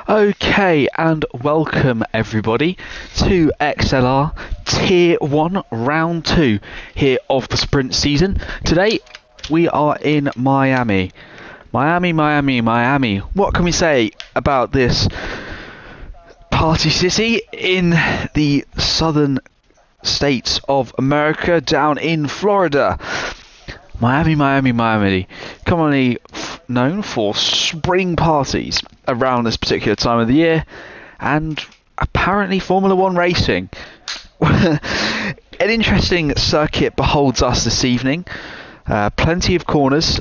Okay, and welcome everybody to XLR Tier 1 Round 2 here of the sprint season. Today we are in Miami. Miami. What can we say about this party city in the southern states of America down in Florida? Miami, commonly known for spring parties around this particular time of the year, and apparently Formula One racing. An interesting circuit beholds us this evening. Plenty of corners,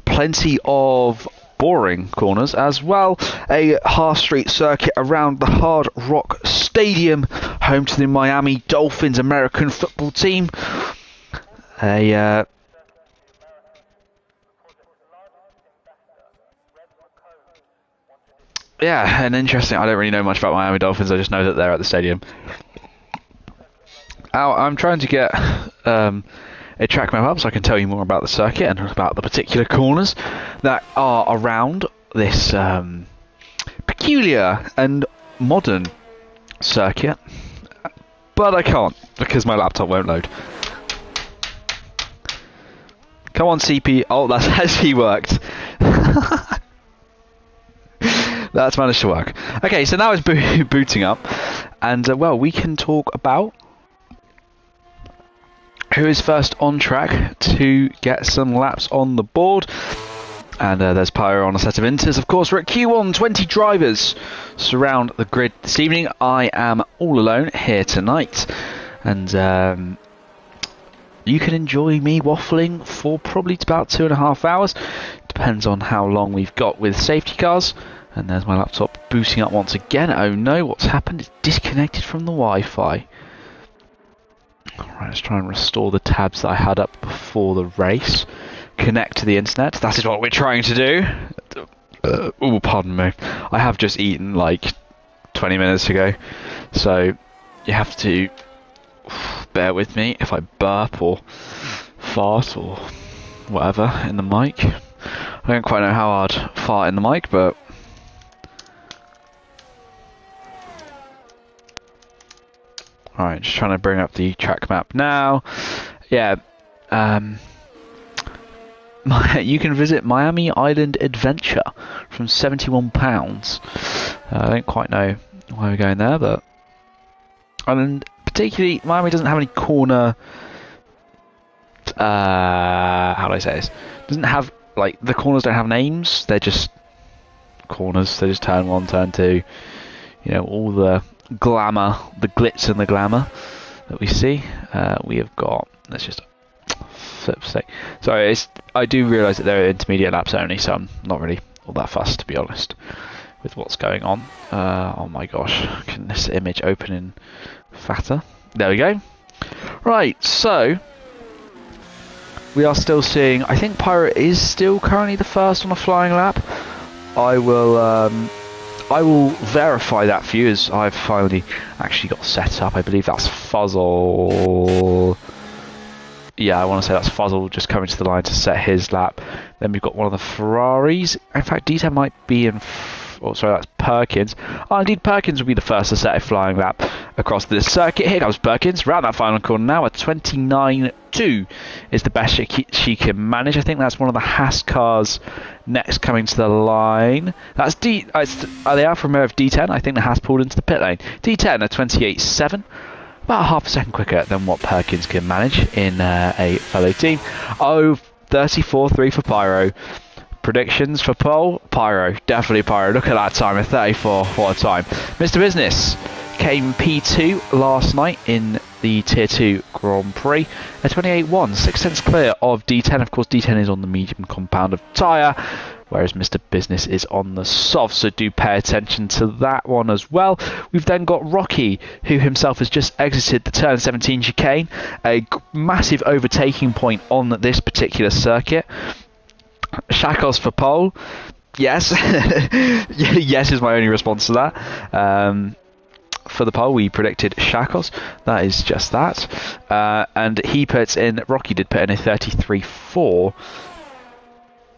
plenty of boring corners as well. A half street circuit around the Hard Rock Stadium, home to the Miami Dolphins American football team. Yeah, and interesting. I don't really know much about Miami Dolphins. I just know that they're at the stadium. I'm trying to get a track map up so I can tell you more about the circuit and about the particular corners that are around this peculiar and modern circuit. But I can't because my laptop won't load. Come on, CP. Oh, that's actually worked. That's managed to work. Okay, so now it's booting up, and well, we can talk about who is first on track to get some laps on the board. And there's Pyro on a set of Inters. Of course, we're at Q1. 20 drivers surround the grid this evening. I am all alone here tonight, and you can enjoy me waffling for probably about 2.5 hours. Depends on how long we've got with safety cars. And there's my laptop booting up once again. Oh no, what's happened? It's disconnected from the Wi-Fi. Alright, let's try and restore the tabs that I had up before the race. Connect to the internet. That is what we're trying to do. Oh, pardon me. I have just eaten like 20 minutes ago. So you have to bear with me if I burp or fart or whatever in the mic. I don't quite know how I'd fart in the mic, but alright, just trying to bring up the track map now. Yeah, you can visit Miami Island Adventure from £71. I don't quite know why we're going there, but and particularly Miami doesn't have any corner. How do I say this? Doesn't have, like, the corners don't have names. They're just corners. They just turn one, turn two. You know, all the glamour, the glitz and the glamour that we see. We have got, let's just flip say. Sorry, I do realise that they're intermediate laps only, so I'm not really all that fussed, to be honest, with what's going on. Oh my gosh, can this image open in fatter? There we go. Right, so we are still seeing, I think Pyro is still currently the first on a flying lap. I will verify that for you as I've finally actually got set up. I believe that's Fuzzle. Yeah, I want to say that's Fuzzle just coming to the line to set his lap. Then we've got one of the Ferraris. In fact, D10 might be in... Oh, sorry, that's Perkins. Oh, indeed, Perkins will be the first to set a flying lap across this circuit. Here comes Perkins, round that final corner now. A 29.2 is the best she can manage. I think that's one of the Haas cars next coming to the line. That's D... Are they out from of D10? I think the Haas pulled into the pit lane. D10, a 28.7. About half a second quicker than what Perkins can manage in a fellow team. Oh, 34.3 for Pyro. Predictions for pole? Pyro, definitely Pyro. Look at that time, a 34. What a time. Mr. Business came P2 last night in the Tier 2 Grand Prix. A 28.1, 6 cents clear of D10. Of course, D10 is on the medium compound of tyre, whereas Mr. Business is on the soft, so do pay attention to that one as well. We've then got Rocky, who himself has just exited the turn 17 chicane, a massive overtaking point on this particular circuit. Shakos for pole. Yes. Yes is my only response to that. For the pole, we predicted Shakos. That is just that. And he puts in, Rocky did put in a 33.4.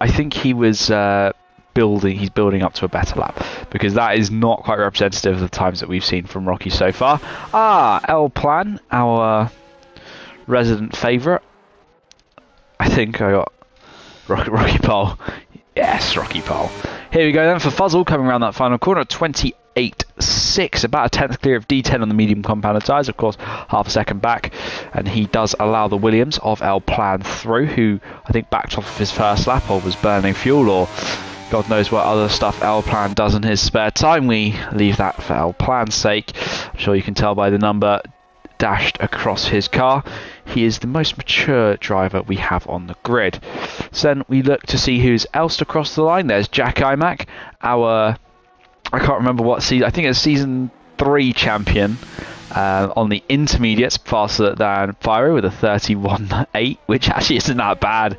I think he was he's building up to a better lap, because that is not quite representative of the times that we've seen from Rocky so far. El Plan, our resident favourite. I think I got Rocky Pole. Yes, Rocky Pole. Here we go then for Fuzzle, coming around that final corner, 28.6, about a tenth clear of D10 on the medium compounded tyres, of course, half a second back, and he does allow the Williams of El Plan through, who I think backed off of his first lap or was burning fuel, or God knows what other stuff El Plan does in his spare time. We leave that for El Plan's sake. I'm sure you can tell by the number dashed across his car. He is the most mature driver we have on the grid. So then we look to see who's else across the line. There's Jack Imac, I can't remember what season, I think it's season 3 champion on the intermediates, faster than Pyro with a 31.8, which actually isn't that bad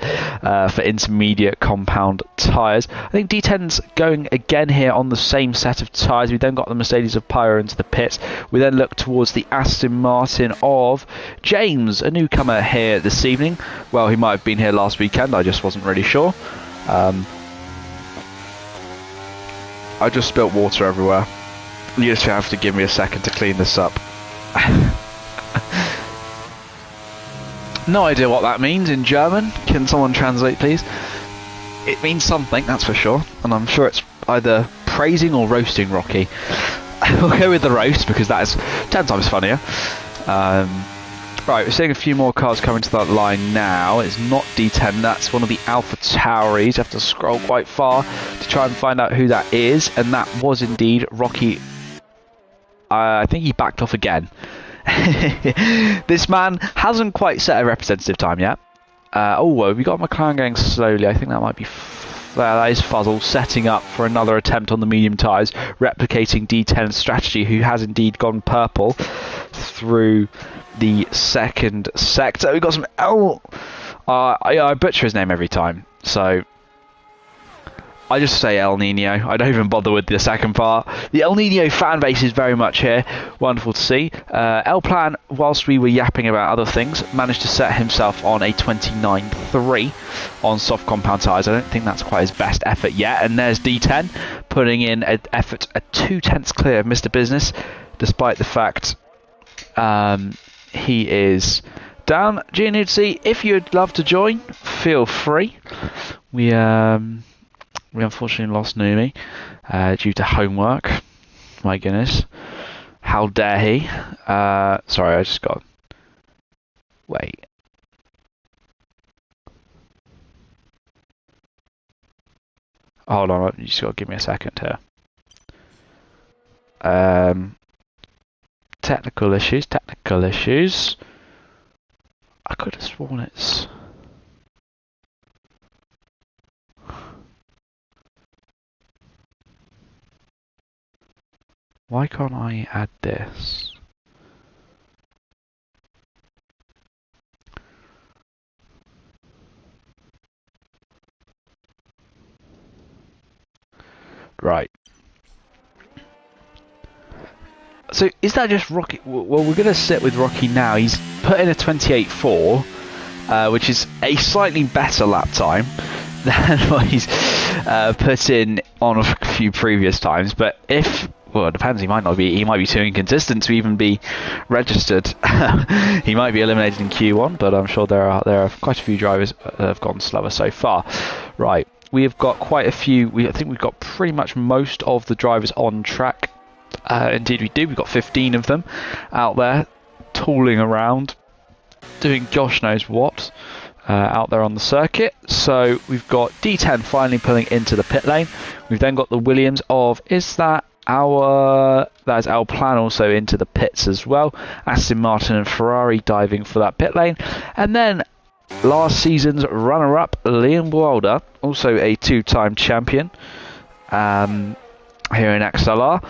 for intermediate compound tyres. I think D10's going again here on the same set of tyres. We then got the Mercedes of Pyro into the pits. We then look towards the Aston Martin of James, a newcomer here this evening. Well, he might have been here last weekend, I just wasn't really sure. I just spilt water everywhere. You just have to give me a second to clean this up. No idea what that means in German. Can someone translate, please? It means something, that's for sure, and I'm sure it's either praising or roasting Rocky. We'll go with the roast, because that is 10 times funnier. Right, we're seeing a few more cars coming to that line now. It's not D10, that's one of the Alpha Tauris. You have to scroll quite far to try and find out who that is, and that was indeed Rocky. I think he backed off again. This man hasn't quite set a representative time yet. We got McLaren going slowly. I think that might be... that is Fuzzle setting up for another attempt on the medium tyres, replicating D10's strategy, who has indeed gone purple through the second sector. We've got some I butcher his name every time, so I just say El Nino. I don't even bother with the second part. The El Nino fan base is very much here. Wonderful to see. El Plan, whilst we were yapping about other things, managed to set himself on a 29.3 on soft compound tyres. I don't think that's quite his best effort yet. And there's D10 putting in an effort at 2/10 clear of Mr. Business, despite the fact he is down. Gianuzzi, if you'd love to join, feel free. We unfortunately lost Numi due to homework. My goodness. How dare he? Sorry, I just got... Wait. Hold on, you just got to give me a second here. Technical issues. I could have sworn it's... Why can't I add this? Right. So is that just Rocky? Well, we're going to sit with Rocky now. He's put in a 28.4, which is a slightly better lap time than what he's put in on a few previous times. But if... Well, it depends. He might be too inconsistent to even be registered. He might be eliminated in Q1, but I'm sure there are quite a few drivers that have gone slower so far. Right, we have got quite a few. I think we've got pretty much most of the drivers on track. Indeed, we do. We've got 15 of them out there tooling around, doing Josh knows what out there on the circuit. So we've got D10 finally pulling into the pit lane. We've then got the Williams of that's El Plan also into the pits as well. Aston Martin and Ferrari diving for that pit lane. And then last season's runner-up, Liam Wilder, also a two-time champion here in XLR,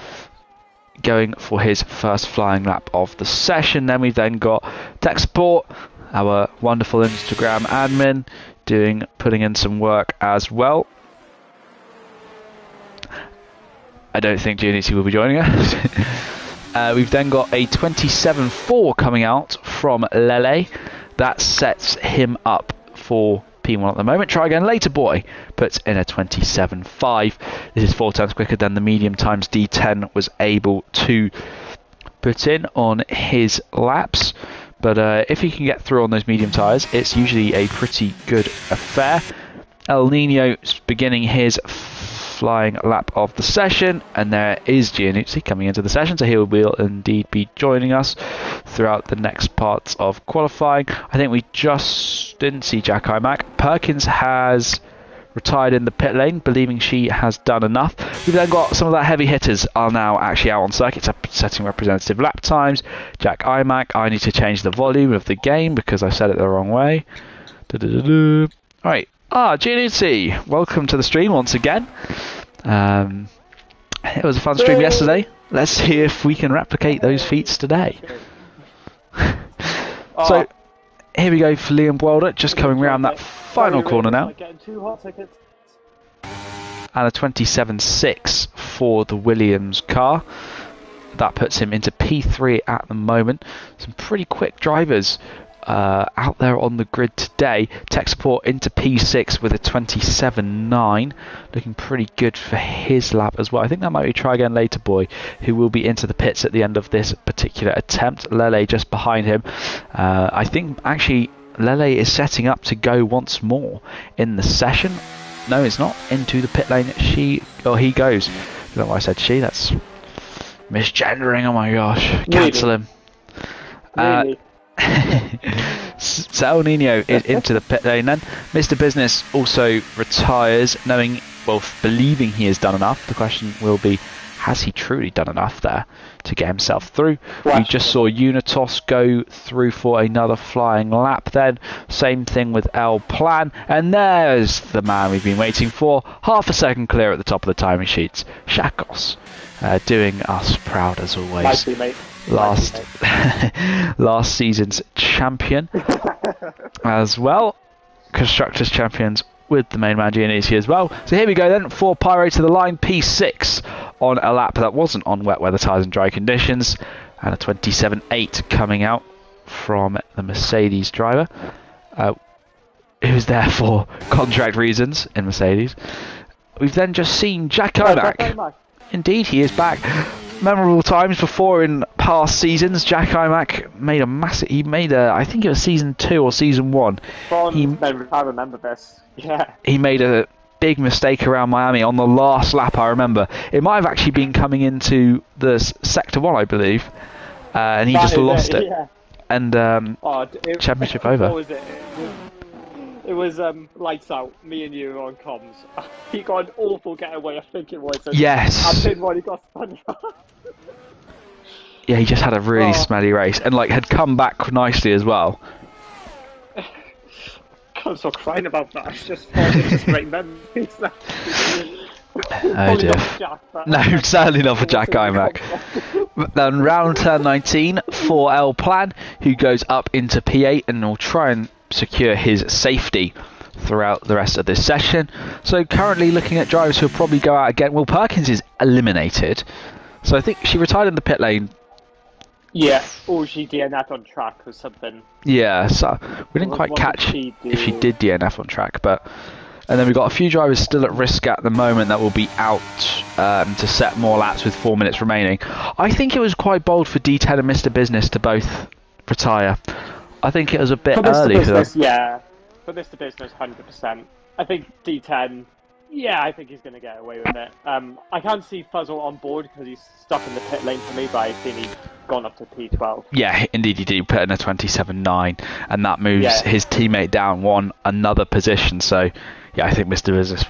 going for his first flying lap of the session. Then we've then got tech support, our wonderful Instagram admin, putting in some work as well. I don't think Gianuzzi will be joining us. We've then got a 27.4 coming out from Lele. That sets him up for P1 at the moment. Try again later, boy. Puts in a 27.5. This is 4 times quicker than the medium times D10 was able to put in on his laps. But if he can get through on those medium tyres, it's usually a pretty good affair. El Nino beginning his flying lap of the session, and there is Giannuzzi coming into the session, so he will indeed be joining us throughout the next parts of qualifying. I think we just didn't see Jack Imac. Perkins has retired in the pit lane, believing she has done enough. We've then got some of the heavy hitters are now actually out on circuit, setting representative lap times. Jack Imac, I need to change the volume of the game because I said it the wrong way. Right. Giannuzzi, welcome to the stream once again. It was a fun stream yesterday. Let's see if we can replicate those feats today. So, here we go for Liam Welder, just coming around that final corner now. And a 27.6 for the Williams car. That puts him into P3 at the moment. Some pretty quick drivers out there on the grid today. Tech support into P6 with a 27.9, looking pretty good for his lap as well. I think that might be Try Again Later Boy, who will be into the pits at the end of this particular attempt. Lele just behind him. I think actually Lele is setting up to go once more in the session. No, it's not. Into the pit lane he goes. I don't know why I said she, that's misgendering. Oh my gosh, cancel him. Really? So El Nino is into the pit lane then. Mr. Business also retires, believing he has done enough. The question will be, has he truly done enough there to get himself through? We just saw Unitos go through for another flying lap then. Same thing with El Plan. And there's the man we've been waiting for. Half a second clear at the top of the timing sheets. Shakos doing us proud as always. Nicely, mate. Last season's champion as well. Constructors champions with the main man Giannuzzi as well. So here we go then for Pyro to the line, P6 on a lap that wasn't on wet weather tyres and dry conditions, and a 27.8 coming out from the Mercedes driver who's there for contract reasons in Mercedes. We've then just seen Jack Imac. Indeed, he is back. Memorable times before in past seasons. Jack Imac made I think it was season 2 or season 1. I remember this. Yeah. He made a big mistake around Miami on the last lap, I remember. It might have actually been coming into the Sector 1, I believe. And he just lost it. Yeah. And championship over. What was it? It was lights out, me and you on comms. He got an awful getaway, I think it was. Yes. At pin 1 he got spun. Yeah, he just had a really smelly race and had come back nicely as well. I'm so crying about that. It's just great memories. Oh dear. No, certainly not for Jack Imac. Then round turn 19 for El Plan, who goes up into P8 and will try and secure his safety throughout the rest of this session. So currently looking at drivers who will probably go out again. Will Perkins is eliminated, so I think she retired in the pit lane. Yeah, or she DNF'd on track or something. Yeah, so we didn't quite catch if she did DNF on track, but and then we've got a few drivers still at risk at the moment that will be out to set more laps with 4 minutes remaining. I think it was quite bold for D10 and Mr. Business to both retire. I think it was a bit early for them. Yeah, for Mr. Business, 100%. I think D10, yeah, I think he's going to get away with it. I can't see Fuzzle on board because he's stuck in the pit lane for me, but I think he's gone up to P12. Yeah, indeed he did. Put in a 27.9, and that moves his teammate down another position. So, yeah, I think Mr. Business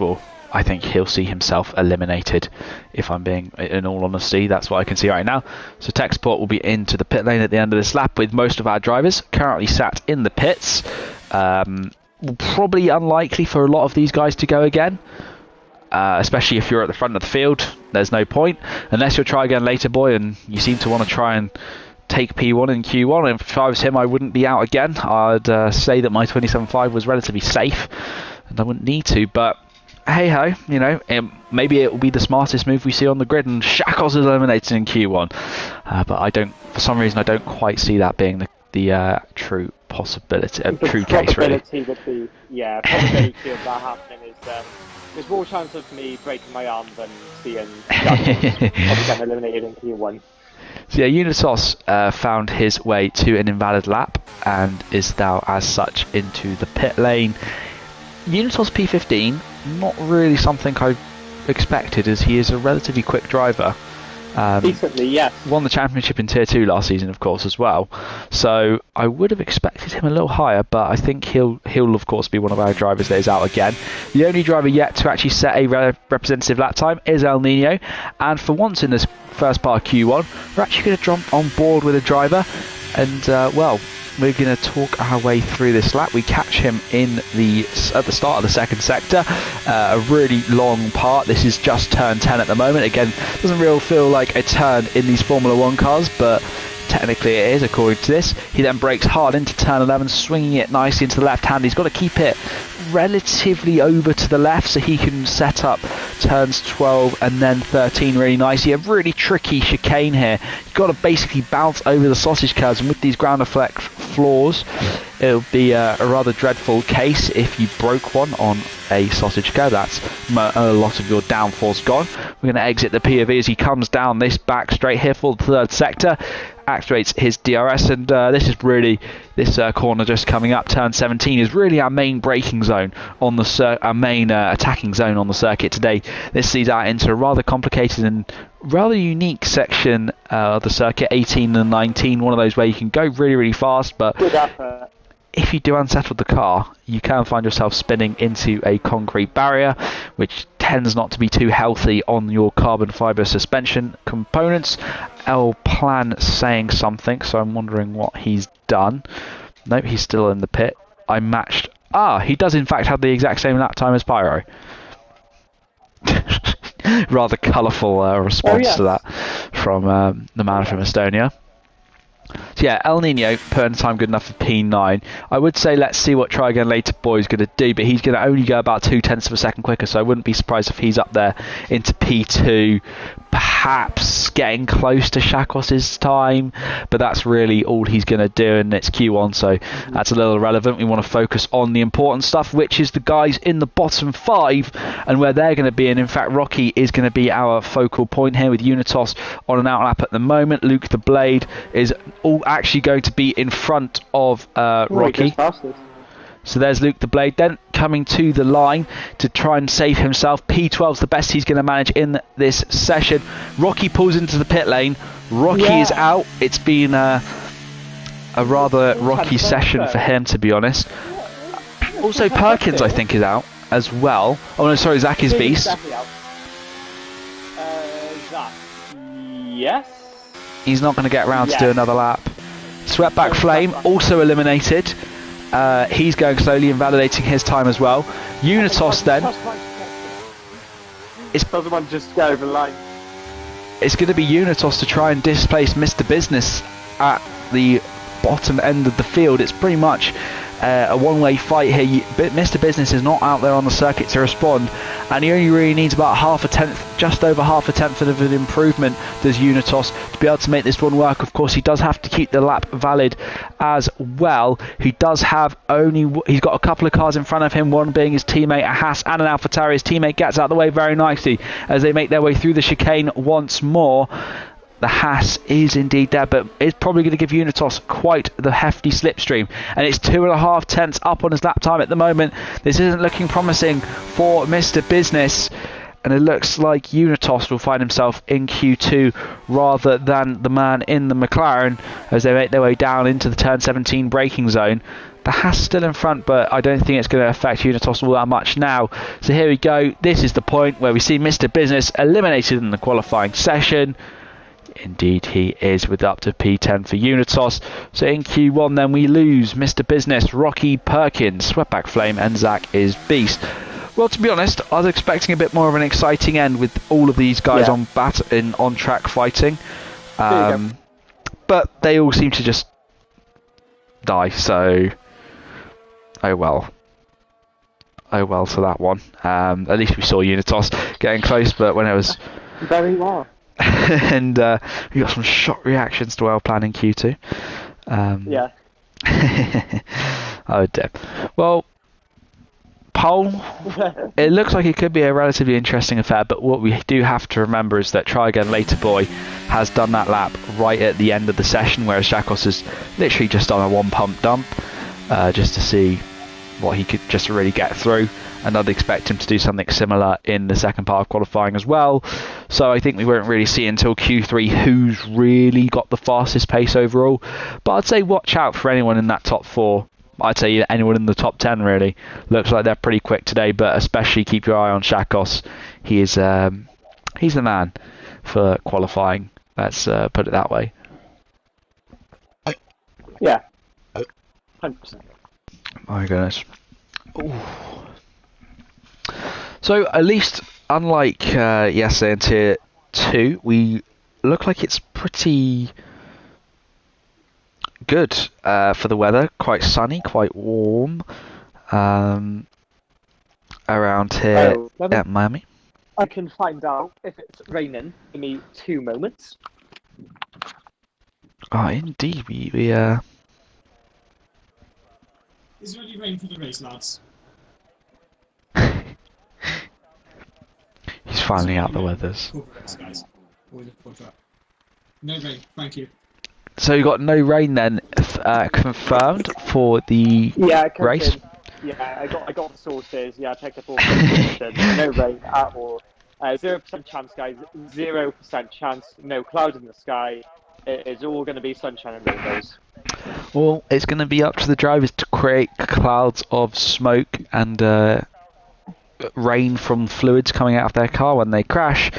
I think he'll see himself eliminated, if I'm being in all honesty. That's what I can see right now. So tech support will be into the pit lane at the end of this lap with most of our drivers currently sat in the pits. Probably unlikely for a lot of these guys to go again, especially if you're at the front of the field. There's no point, unless you'll Try Again Later Boy and you seem to want to try and take P1 in Q1. And if I was him, I wouldn't be out again. I'd say that my 27.5 was relatively safe and I wouldn't need to, but hey ho, maybe it will be the smartest move we see on the grid, and Shakos is eliminated in Q1. But for some reason, I don't quite see that being the true possibility, a The true case, really. probability would be, yeah, probability of that happening is there's more chance of me breaking my arm than seeing Daniels probably getting eliminated in Q1. So yeah, Unitos found his way to an invalid lap and is now as such into the pit lane. Unitos P15, not really something I expected, as he is a relatively quick driver. Decently, yes. Won the championship in Tier 2 last season, of course, as well. So I would have expected him a little higher, but I think he'll of course be one of our drivers that is out again. The only driver yet to actually set a representative lap time is El Nino, and for once in this first part of Q1, we're actually going to jump on board with a driver, and well, we're going to talk our way through this lap. We catch him at the start of the second sector, a really long part. This is just turn 10 at the moment. Again, doesn't really feel like a turn in these Formula 1 cars, but technically it is according to this. He then brakes hard into turn 11, swinging it nicely into the left hand. He's got to keep it relatively over to the left so he can set up turns 12 and then 13 really nicely. A really tricky chicane here. You've got to basically bounce over the sausage curves, and with these ground effect floors, it'll be a rather dreadful case if you broke one on a sausage curve. That's a lot of your downforce gone. We're going to exit the POV as he comes down this back straight here for the third sector. Activates his DRS, and this corner just coming up, turn 17, is really our main braking zone on the our main attacking zone on the circuit today. This sees out into a rather complicated and rather unique section of the circuit, 18 and 19, one of those where you can go really fast, but Good effort. if you do unsettle the car, you can find yourself spinning into a concrete barrier, which tends not to be too healthy on your carbon fibre suspension components. El Plan saying something, so I'm wondering what he's done. Nope, he's still in the pit. I matched... he does in fact have the exact same lap time as Pyro. Rather colourful response to that from the man from Estonia. So yeah, El Nino putting time good enough for P9. I would say let's see what Try Again Later Boy is going to do, but he's going to only go about 0.2 of a second quicker, so I wouldn't be surprised if he's up there into P2, perhaps getting close to Shakos's time, but that's really all he's going to do, and it's Q1, so that's a little irrelevant. We want to focus on the important stuff, which is the guys in the bottom 5 and where they're going to be, and in fact Rocky is going to be our focal point here with Unitos on an outlap at the moment. Luke the Blade is all actually going to be in front of Rocky. So there's Luke the Blade then coming to the line to try and save himself. P12's the best he's going to manage in this session. Rocky pulls into the pit lane. Rocky is out. It's been a rather rocky session for him, to be honest. Also Perkins, I think, is out as well. Oh no, sorry, Zach is beast. Zach. Yes. He's not going to get around to do another lap. Sweatback Flame also eliminated. He's going slowly, invalidating his time as well. Unitos then. Doesn't want to just go over the line. It's going to be Unitos to try and displace Mr. Business at the bottom end of the field. It's pretty much a one-way fight here. Mr. Business is not out there on the circuit to respond, and he only really needs about half a tenth, just over half a tenth of an improvement, does Unitos, to be able to make this one work. Of course, he does have to keep the lap valid as well. He does have he's got a couple of cars in front of him, one being his teammate, a Haas and an AlphaTauri. His teammate gets out of the way very nicely as they make their way through the chicane once more. The Haas is indeed there, but it's probably going to give Unitos quite the hefty slipstream, and it's 2.5 tenths up on his lap time at the moment. This isn't looking promising for Mr. Business, and it looks like Unitos will find himself in Q2 rather than the man in the McLaren as they make their way down into the turn 17 braking zone. The Haas still in front, but I don't think it's going to affect Unitos all that much now. So here we go. This is the point where we see Mr. Business eliminated in the qualifying session. Indeed he is, with up to P10 for Unitos. So in Q1 then we lose Mr. Business, Rocky, Perkins, Sweatback Flame and Zach is Beast. Well, to be honest, I was expecting a bit more of an exciting end with all of these guys on track fighting. But they all seem to just die, so oh well to that one. At least we saw Unitos getting close, but when it was very well. and we got some shock reactions to El Plan in Q2. Oh dear. Well, pole. It looks like it could be a relatively interesting affair, but what we do have to remember is that Try Again Later Boy has done that lap right at the end of the session, whereas Shakos has literally just done a one pump dump just to see what he could just really get through, and I'd expect him to do something similar in the second part of qualifying as well. So I think we won't really see until Q3 who's really got the fastest pace overall, but I'd say watch out for anyone in that top 4. I'd say anyone in the top 10 really. Looks like they're pretty quick today, but especially keep your eye on Shakos. He's the man for qualifying, let's put it that way. Yeah, 100%. My goodness. Ooh. So at least, unlike yesterday in Tier 2, we look like it's pretty good for the weather. Quite sunny, quite warm around here at Miami. I can find out if it's raining. Give me 2 moments. Oh, indeed, we Is there any rain for the race, lads? He's finally out the weathers. Guys. No rain, thank you. So you got no rain then confirmed for the race? Yeah, I got the sources. Yeah, I checked the full information. No rain at all. 0% chance, guys. 0% chance. No clouds in the sky. It's all going to be sunshine and rainbows. Well, it's going to be up to the drivers to create clouds of smoke and rain from fluids coming out of their car when they crash.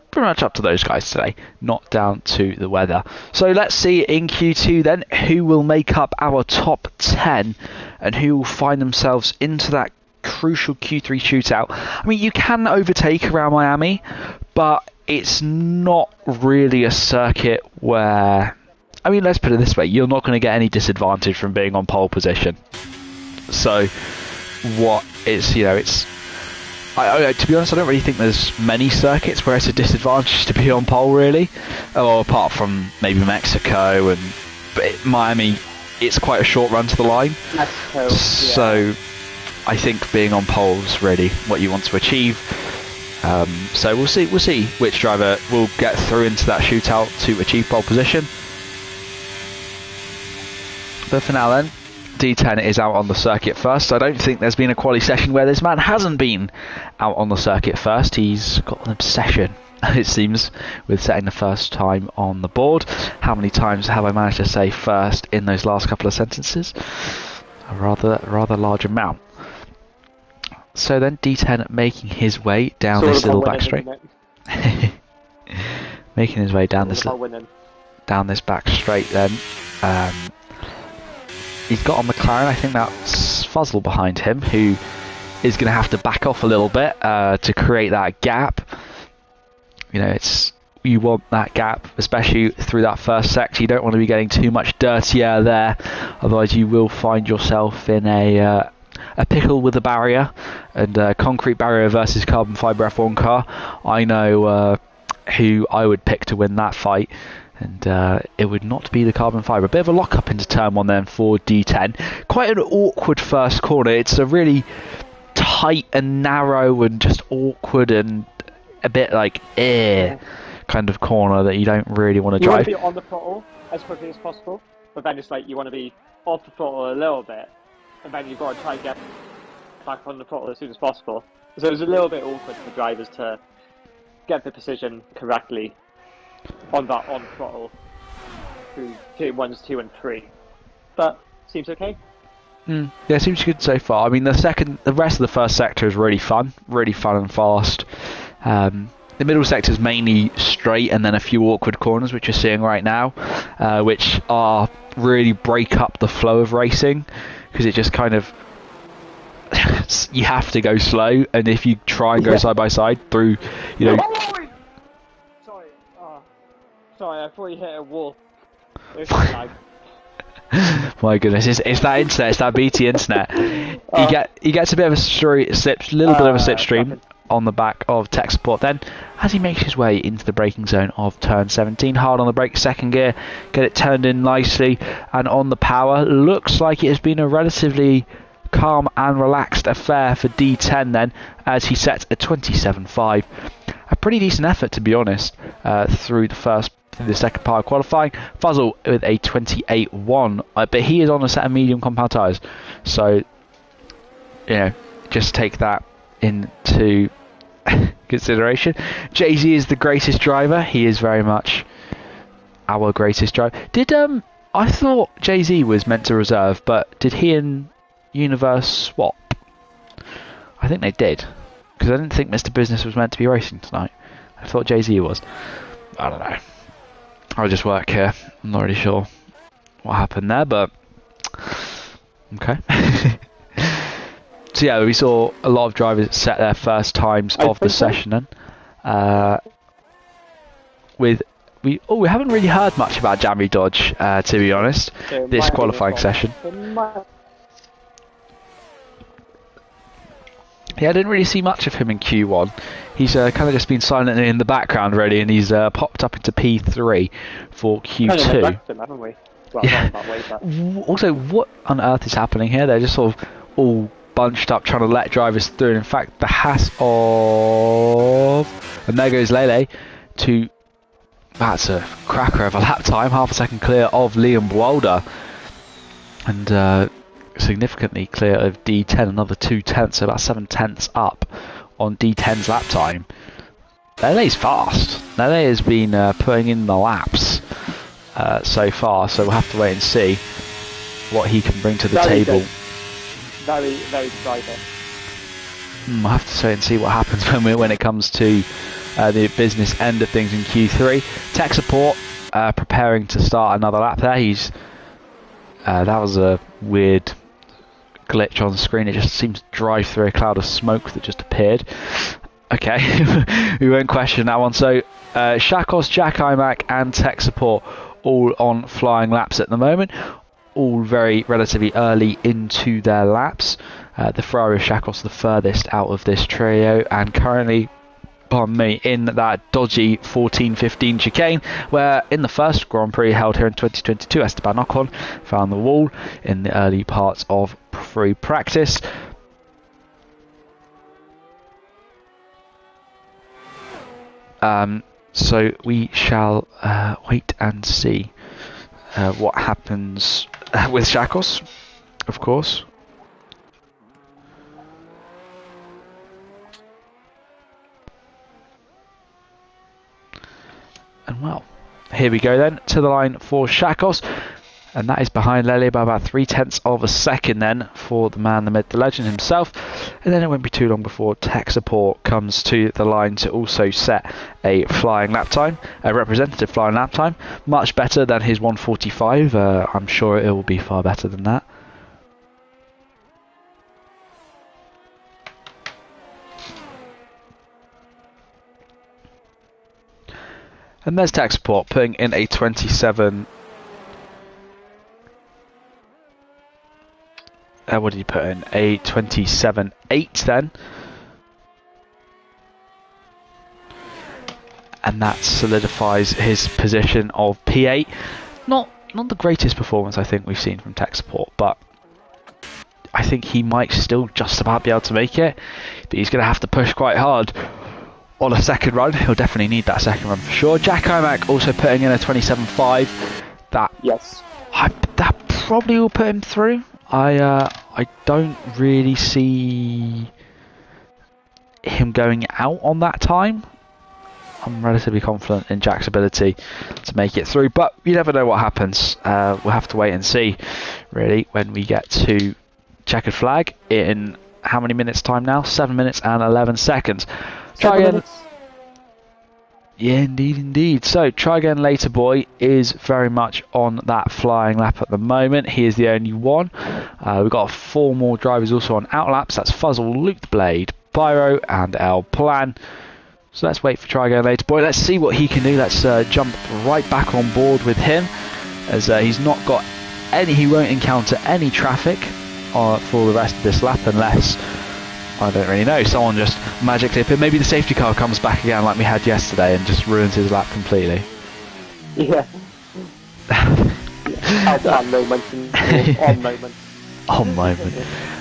Pretty much up to those guys today, not down to the weather. So let's see in Q2 then who will make up our top 10 and who will find themselves into that crucial Q3 shootout. I mean, you can overtake around Miami, but it's not really a circuit where... I mean, let's put it this way, you're not going to get any disadvantage from being on pole position. So, what it's, you know, it's... to be honest, I don't really think there's many circuits where it's a disadvantage to be on pole, really. Well, apart from maybe Mexico but Miami, it's quite a short run to the line. Mexico, so, I think being on pole is really what you want to achieve. So we'll see which driver will get through into that shootout to achieve pole position. But for now then, D10 is out on the circuit first. I don't think there's been a quali session where this man hasn't been out on the circuit first. He's got an obsession, it seems, with setting the first time on the board. How many times have I managed to say first in those last couple of sentences? A rather large amount. So then D10 making his way down this little back straight. Making his way down this back straight then. He's got a McLaren. I think that's Fuzzle behind him, who is going to have to back off a little bit to create that gap. You know, you want that gap, especially through that first sector. You don't want to be getting too much dirty air there, otherwise you will find yourself in a pickle with a barrier, and concrete barrier versus carbon fibre F1 car. I know who I would pick to win that fight, and it would not be the carbon fibre. A bit of a lock-up into turn 1 then for D10. Quite an awkward first corner. It's a really tight and narrow and just awkward and a bit like kind of corner that you don't really want to drive. You want to be on the throttle as quickly as possible, but then it's like you want to be off the throttle a little bit, and then you've got to try and get back on the throttle as soon as possible. So it's a little bit awkward for drivers to get the precision correctly on that on throttle through tier 1s, 2 and 3. But seems okay. Yeah, seems good so far. I mean, the rest of the first sector is really fun and fast. The middle sector is mainly straight, and then a few awkward corners, which you're seeing right now, which are really break up the flow of racing, because it just kind of you have to go slow, and if you try and go side by side through, you know. Sorry, I thought you hit a wall. My goodness, it's that internet, it's that BT internet. He gets a bit of a little bit of a slipstream on the back of tech support then as he makes his way into the braking zone of turn 17. Hard on the brake, second gear, get it turned in nicely, and on the power. Looks like it has been a relatively calm and relaxed affair for D10 then, as he sets a 27.5. A pretty decent effort, to be honest, through the second part of qualifying. Fuzzle with a 28.1, but he is on a set of medium compound tyres, so just take that into consideration. Jay-Z is the greatest driver. He is very much our greatest driver. I thought Jay-Z was meant to reserve, but did he and Universe swap? I think they did, because I didn't think Mr. Business was meant to be racing tonight. I thought Jay-Z was. I don't know. I'll just work here. I'm not really sure what happened there, but okay. So yeah, we saw a lot of drivers set their first times of the session then. We haven't really heard much about Jamie Dodge, to be honest, this qualifying session. Yeah, I didn't really see much of him in Q1. He's kind of just been silent in the background, really, and he's popped up into P3 for Q2. Also, what on earth is happening here? They're just sort of all bunched up trying to let drivers through. And in fact, the Haas of... And there goes Lele to... That's a cracker of a lap time. Half a second clear of Liam Wilder. And significantly clear of D10. Another 2/10, so about 7/10 up on D10's lap time. Lele's fast. Lele has been putting in the laps so far, so we'll have to wait and see what he can bring to the table. Good. Very, very driver. We'll have to wait and see what happens when it comes to the business end of things in Q3. Tech support preparing to start another lap there. That was a weird glitch on the screen. It just seems to drive through a cloud of smoke that just appeared. Okay, we won't question that one. So Shakos, Jack Imac and tech support all on flying laps at the moment. All very relatively early into their laps. The Ferrari of Shakos the furthest out of this trio, and currently, pardon me, in that dodgy 14-15 chicane, where in the first Grand Prix held here in 2022, Esteban Ocon found the wall in the early parts of free practice. So we shall wait and see what happens with Shakos, of course. And well, here we go then, to the line for Shakos. And that is behind Lele by about 0.3 of a second then for the man, the myth, the legend himself. And then it won't be too long before tech support comes to the line to also set a flying lap time, a representative flying lap time. Much better than his 1:45. I'm sure it will be far better than that. And there's tech support putting in a 27. What did he put in? A 27.8 then. And that solidifies his position of P8. Not the greatest performance I think we've seen from tech support, but I think he might still just about be able to make it. But he's going to have to push quite hard on a second run. He'll definitely need that second run for sure. Jack Imac also putting in a 27.5. That probably will put him through. I don't really see him going out on that time. I'm relatively confident in Jack's ability to make it through, but you never know what happens. We'll have to wait and see, really, when we get to checkered flag in how many minutes time now? 7 minutes and 11 seconds. Try again. Yeah, indeed. So, try again later, boy, is very much on that flying lap at the moment. He is the only one. We've got 4 more drivers also on out laps. That's Fuzzle, Luke the Blade, Pyro, and El Plan. So let's wait for try again later, boy. Let's see what he can do. Let's jump right back on board with him, as he's not got any. He won't encounter any traffic for the rest of this lap unless I don't really know. Someone just magically appeared. Maybe the safety car comes back again like we had yesterday and just ruins his lap completely. Yeah. Outplan moments and on moments. On moment.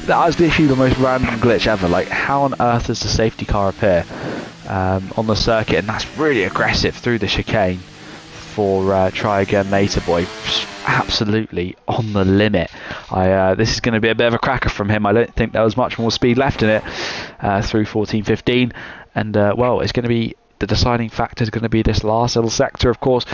That was literally the most random glitch ever. Like, how on earth does the safety car appear on the circuit? And that's really aggressive through the chicane for Try Again Later Boy. Just absolutely on the limit. This is going to be a bit of a cracker from him. I don't think there was much more speed left in it through 14-15. And, well, it's going to be... The deciding factor is going to be this last little sector, of course.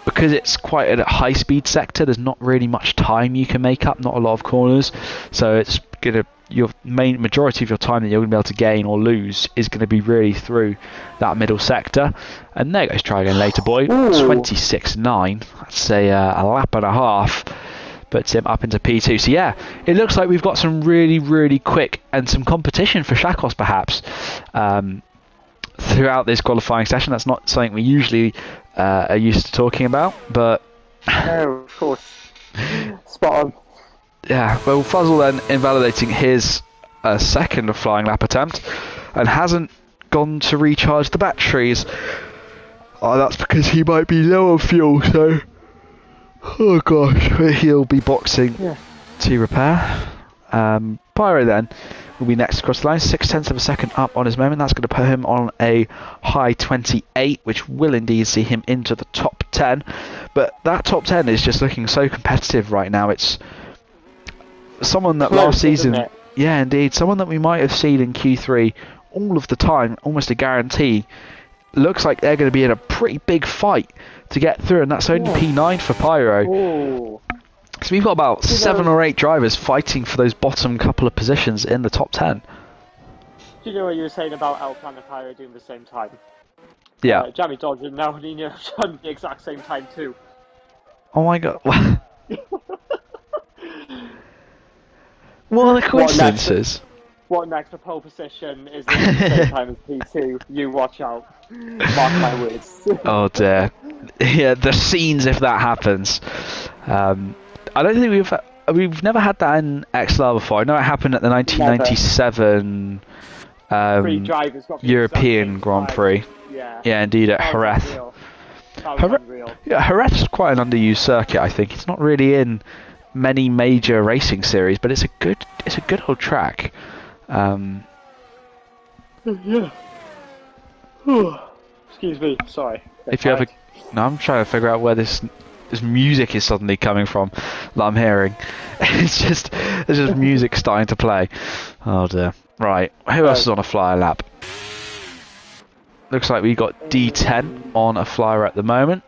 Because it's quite a high-speed sector, there's not really much time you can make up, not a lot of corners. So it's gonna your main majority of your time that you're gonna be able to gain or lose is gonna be really through that middle sector. And there goes Try Again Later Boy, 26.9. That's a lap and a half. Puts him up into P2. So yeah, it looks like we've got some really, really quick and some competition for Shakos perhaps. Throughout this qualifying session. That's not something we usually are used to talking about, but no, of course, spot on. Yeah, well, Fuzzle then invalidating his second flying lap attempt and hasn't gone to recharge the batteries. Oh, that's because he might be low on fuel, so oh gosh, he'll be boxing to repair. Pyro then will be next across the line, 0.6 of a second up on his moment. That's going to put him on a high 28, which will indeed see him into the top 10. But that top 10 is just looking so competitive right now. It's someone that last season, yeah, indeed, someone that we might have seen in Q3 all of the time, almost a guarantee. Looks like they're going to be in a pretty big fight to get through, and that's only P9 for Pyro. Ooh. So we've got about 7 or 8 drivers fighting for those bottom couple of positions in the top 10. Do you know what you were saying about Alplan and Pyro doing the same time? Yeah. Jamie Dodge and now Nino have done the exact same time too. Oh my god. What are the coincidences? What next for pole position is at the same time as P2? You watch out. Mark my words. Oh dear. Yeah, the scenes if that happens. I don't think we've never had that in XLR before. I know it happened at the 1997 European Grand Prix. Yeah, indeed at Jerez. Yeah, Jerez is quite an underused circuit. I think it's not really in many major racing series, but it's a good old track. Yeah. Excuse me. Sorry. If you ever, no, I'm trying to figure out where this music is suddenly coming from that I'm hearing. It's just music starting to play. Oh dear. Right, who else is on a flyer lap? Looks like we got D10 on a flyer at the moment.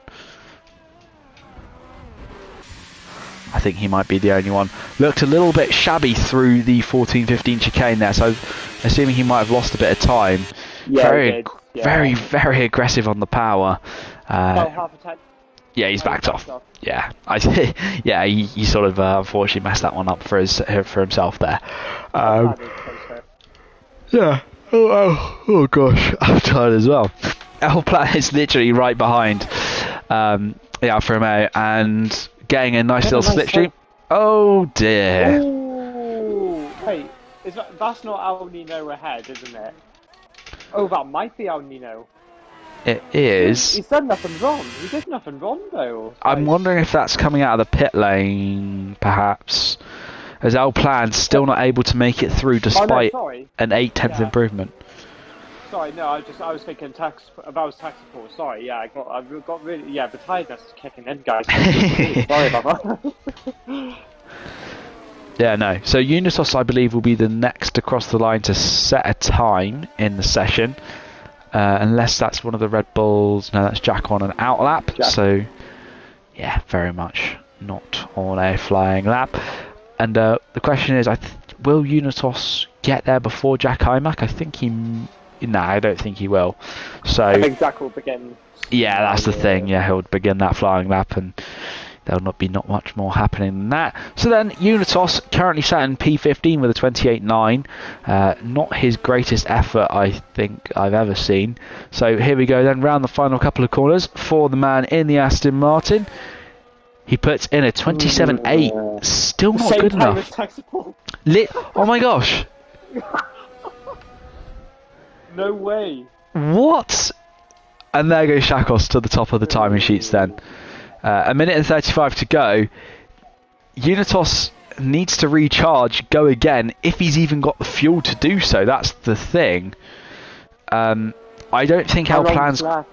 I think he might be the only one. Looked a little bit shabby through the 14-15 chicane there, so assuming he might have lost a bit of time. Yeah, very aggressive on the power. About half a time. Yeah, he's backed off. Yeah, yeah, he sort of unfortunately messed that one up for himself there. Yeah. Oh gosh, I'm tired as well. Alplan is literally right behind the Alfa Romeo and getting a nice little slipstream. Oh dear. Ooh, wait, that's not El Nino ahead, isn't it? Oh, that might El Nino. It is. He's done nothing wrong. He did nothing wrong though. I'm wondering if that's coming out of the pit lane, perhaps. As Alplan's still not able to make it through despite an 8/10 improvement. Sorry, no, I was thinking tax support. Sorry, yeah, I got really, the tiredness is kicking in, guys. Sorry about that. Yeah, no. So Unitos, I believe, will be the next across the line to set a time in the session. Unless that's one of the Red Bulls. No, that's Jack on an out lap. Jack. So, yeah, very much not on a flying lap. And the question is, will Unitos get there before Jack Imac? I think he... No, I don't think he will. So I think Jack will begin. Yeah, that's the thing. Yeah, he'll begin that flying lap, and there'll not much more happening than that. So then, Unitos currently sat in P15 with a 28.9. Not his greatest effort, I think, I've ever seen. So here we go then, round the final couple of corners for the man in the Aston Martin. He puts in a 27.8. Still not good enough. Oh my gosh. No way. What? And there goes Shakos to the top of the timing sheets then. A minute and 35 to go. Unitos needs to recharge, go again, if he's even got the fuel to do so. That's the thing. I don't think How L long's Plan's... left?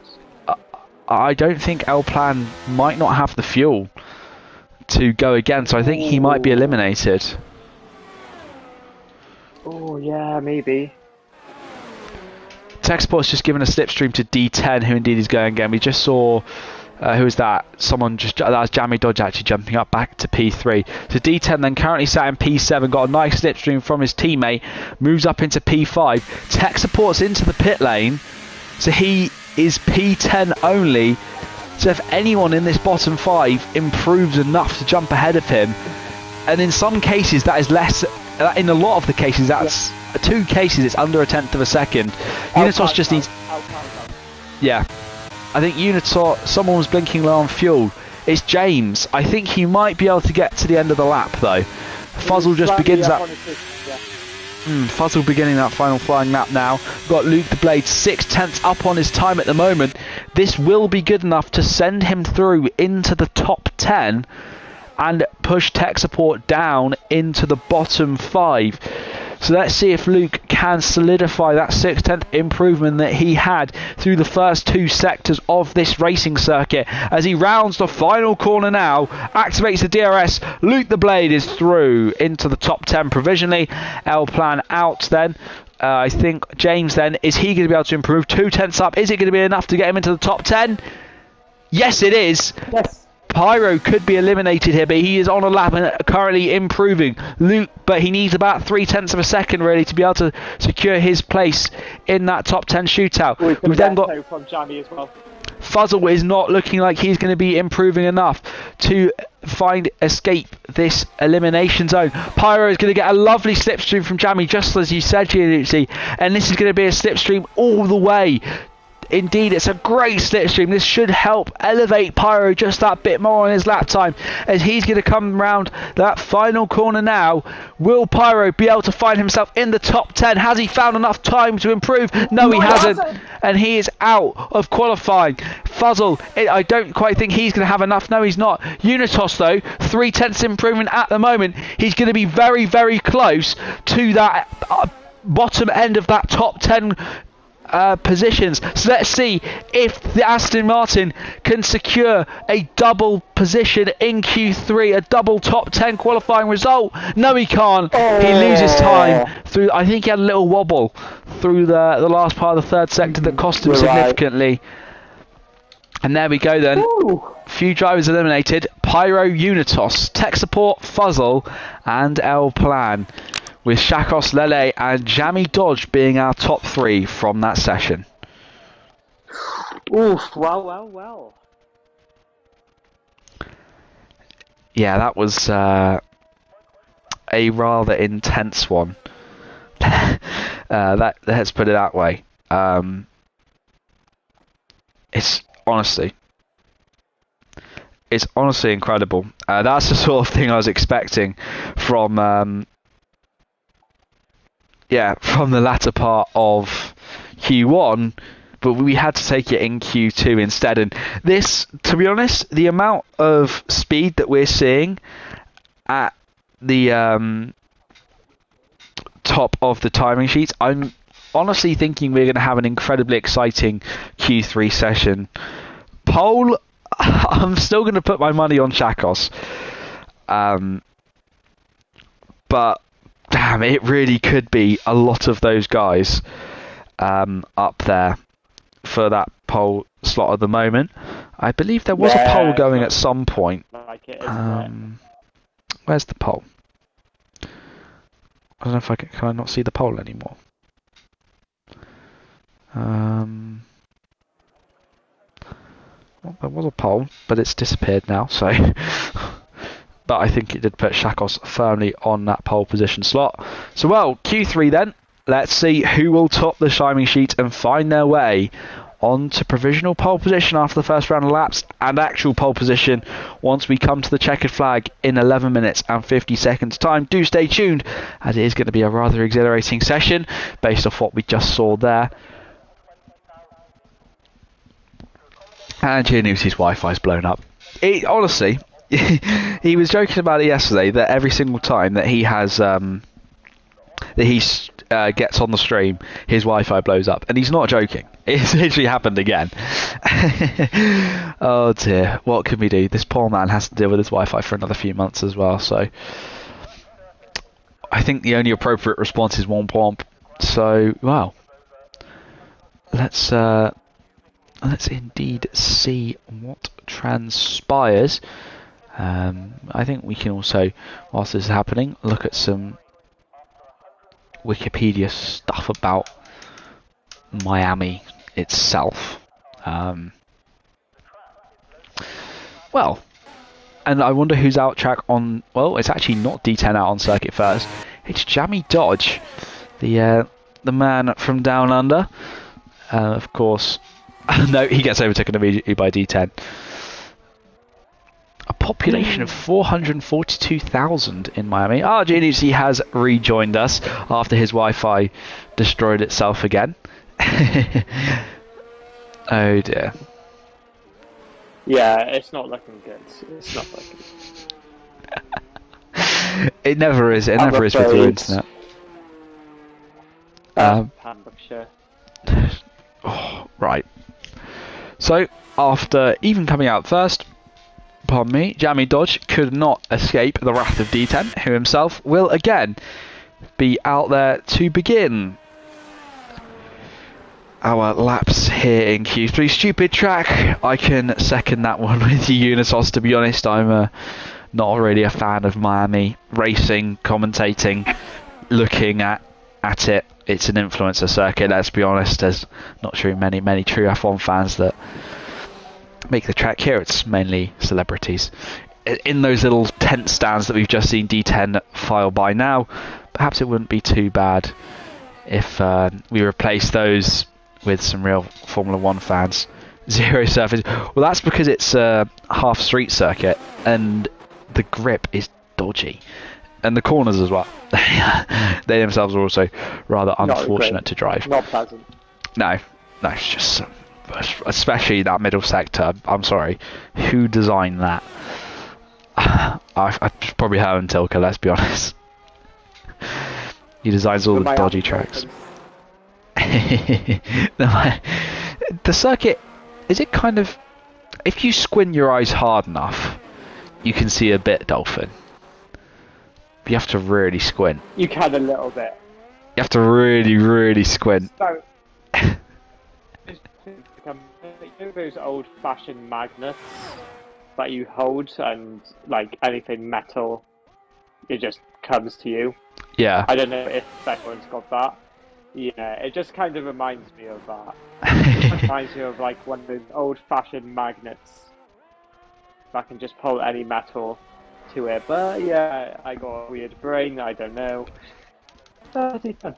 I don't think L Plan might not have the fuel to go again, so I think he might be eliminated. Oh, yeah, maybe. Tech Support's just given a slipstream to D10, who indeed is going again. We just saw... who was that? Someone just... That was Jammy Dodge actually jumping up back to P3. So D10 then currently sat in P7, got a nice slipstream from his teammate, moves up into P5. Tech Support's into the pit lane, so he is P10 only. So if anyone in this bottom 5 improves enough to jump ahead of him, and in some cases that is less... In a lot of the cases, that's... 2 cases, it's under a tenth of a second. Unitos just needs... Yeah. I think Unitor, someone was blinking low on fuel. It's James. I think he might be able to get to the end of the lap though. Fuzzle just begins that. Fuzzle beginning that final flying lap now. We've got Luke the Blade 6/10 up on his time at the moment. This will be good enough to send him through into the top 10 and push Tech Support down into the bottom 5. So let's see if Luke can solidify that 6/10 improvement that he had through the first 2 sectors of this racing circuit. As he rounds the final corner now, activates the DRS, Luke the Blade is through into the top 10 provisionally. L Plan out then. I think James then, is he going to be able to improve? 2/10 up, is it going to be enough to get him into the top 10? Yes, it is. Yes. Pyro could be eliminated here, but he is on a lap and currently improving. Luke, but he needs about 0.3 of a second really to be able to secure his place in that top 10 shootout. We've then got from Jammy as well. Fuzzle is not looking like he's going to be improving enough to escape this elimination zone. Pyro is going to get a lovely slipstream from Jammy, just as you said, Gianlucci, and this is going to be a slipstream all the way. Indeed, it's a great slipstream. This should help elevate Pyro just that bit more on his lap time as he's going to come round that final corner now. Will Pyro be able to find himself in the top 10? Has he found enough time to improve? No, he hasn't. And he is out of qualifying. Fuzzle, I don't quite think he's going to have enough. No, he's not. Unitos, though, 0.3 improvement at the moment. He's going to be very, very close to that bottom end of that top 10 positions. So let's see if the Aston Martin can secure a double position in Q3, a double top 10 qualifying result. No, he can't. He loses time through. I think he had a little wobble through the last part of the third sector that cost him significantly. And there we go then. Few drivers eliminated. Pyro, Unitos, Tech Support, Fuzzle, and L Plan, with Shakos, Lele and Jammy Dodge being our top 3 from that session. Oof, well. Yeah, that was a rather intense one. Let's put it that way. It's honestly incredible. That's the sort of thing I was expecting from... from the latter part of Q1, but we had to take it in Q2 instead. And this, to be honest, the amount of speed that we're seeing at the top of the timing sheets, I'm honestly thinking we're going to have an incredibly exciting Q3 session. Pole, I'm still going to put my money on Shakos. But damn, it really could be a lot of those guys up there for that pole slot at the moment. I believe there was a pole going at some point. Like it, Where's the pole? I don't know if can I not see the pole anymore? Well, there was a pole, but it's disappeared now, so... But I think it did put Shakos firmly on that pole position slot. So, well, Q3 then. Let's see who will top the timing sheet and find their way on to provisional pole position after the first round of laps, and actual pole position once we come to the checkered flag in 11 minutes and 50 seconds time. Do stay tuned, as it is going to be a rather exhilarating session based off what we just saw there. And Giannuzzi's Wi-Fi's blown up. Honestly, he was joking about it yesterday that every single time that he has gets on the stream, his Wi-Fi blows up, and he's not joking. It's literally happened again. Oh dear, what can we do? This poor man has to deal with his Wi-Fi for another few months as well. So I think the only appropriate response is one pomp. So well, let's indeed see what transpires. I think we can also, whilst this is happening, look at some Wikipedia stuff about Miami itself. Well, and I wonder who's out track on. Well, it's actually not D10 out on circuit first. It's Jamie Dodge, the man from down under. Of course, no, he gets overtaken immediately by D10. A population of 442,000 in Miami. Giannuzzi has rejoined us after his Wi-Fi destroyed itself again. Oh dear. Yeah, it's not looking good. It's not looking good. It never is. It never is with your internet. Pembrokeshire. Oh, right. So, after even coming out first, pardon me, Jamie Dodge could not escape the wrath of D10, who himself will again be out there to begin our laps here in Q3. Stupid track. I can second that one with you, Unisos. To be honest, I'm not really a fan of Miami racing, commentating, looking at it. It's an influencer circuit, let's be honest. There's not true many true F1 fans that make the track here. It's mainly celebrities. In those little tent stands that we've just seen D10 file by now, perhaps it wouldn't be too bad if we replace those with some real Formula 1 fans. Zero surface. Well, that's because it's a half street circuit and the grip is dodgy. And the corners as well. They themselves are also rather unfortunate to drive. Not pleasant. No, it's just... especially that middle sector. I'm sorry. Who designed that? I probably Herman Tilke, let's be honest. He designs all the dodgy tracks. The circuit, is it kind of... if you squint your eyes hard enough, you can see a bit dolphin. You have to really squint. You can a little bit. You have to really squint. So, you know those old-fashioned magnets that you hold, and like anything metal, it just comes to you. Yeah. I don't know if everyone's got that. Yeah, it just kind of reminds me of that. It reminds me of like one of those old-fashioned magnets that can just pull any metal to it. But yeah, I got a weird brain. I don't know. 21.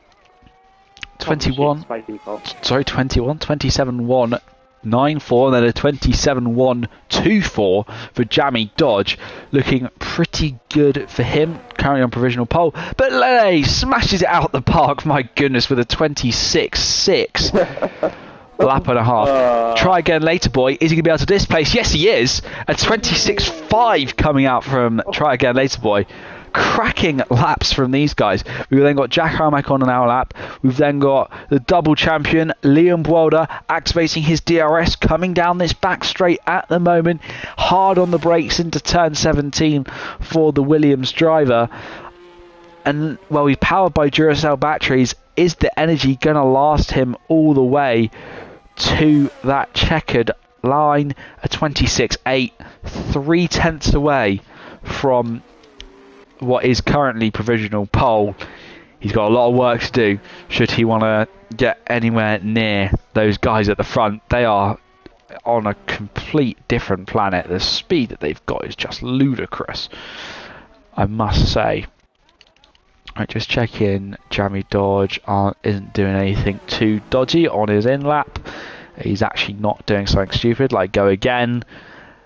Sorry, 21. 27.194, and then a 27.124 for Jamie Dodge. Looking pretty good for him. Currently on provisional pole. But Lele smashes it out the park, my goodness, with a 26.6. Lap and a half. Try again later, boy. Is he going to be able to displace? Yes, he is. A 26.5 coming out from Try Again Later, boy. Cracking laps from these guys. We've then got Jack Harmack on an hour lap. We've then got the double champion, Liam Boulder, activating his DRS, coming down this back straight at the moment. Hard on the brakes into turn 17 for the Williams driver. And, well, he's powered by Duracell batteries. Is the energy going to last him all the way to that checkered line? A 26.8, 3/10 away from what is currently provisional pole. He's got a lot of work to do should he want to get anywhere near those guys at the front. They are on a complete different planet. The speed that they've got is just ludicrous, I must say. Right, just checking. Jamie Dodge isn't doing anything too dodgy on his in lap. he's actually not doing something stupid like go again.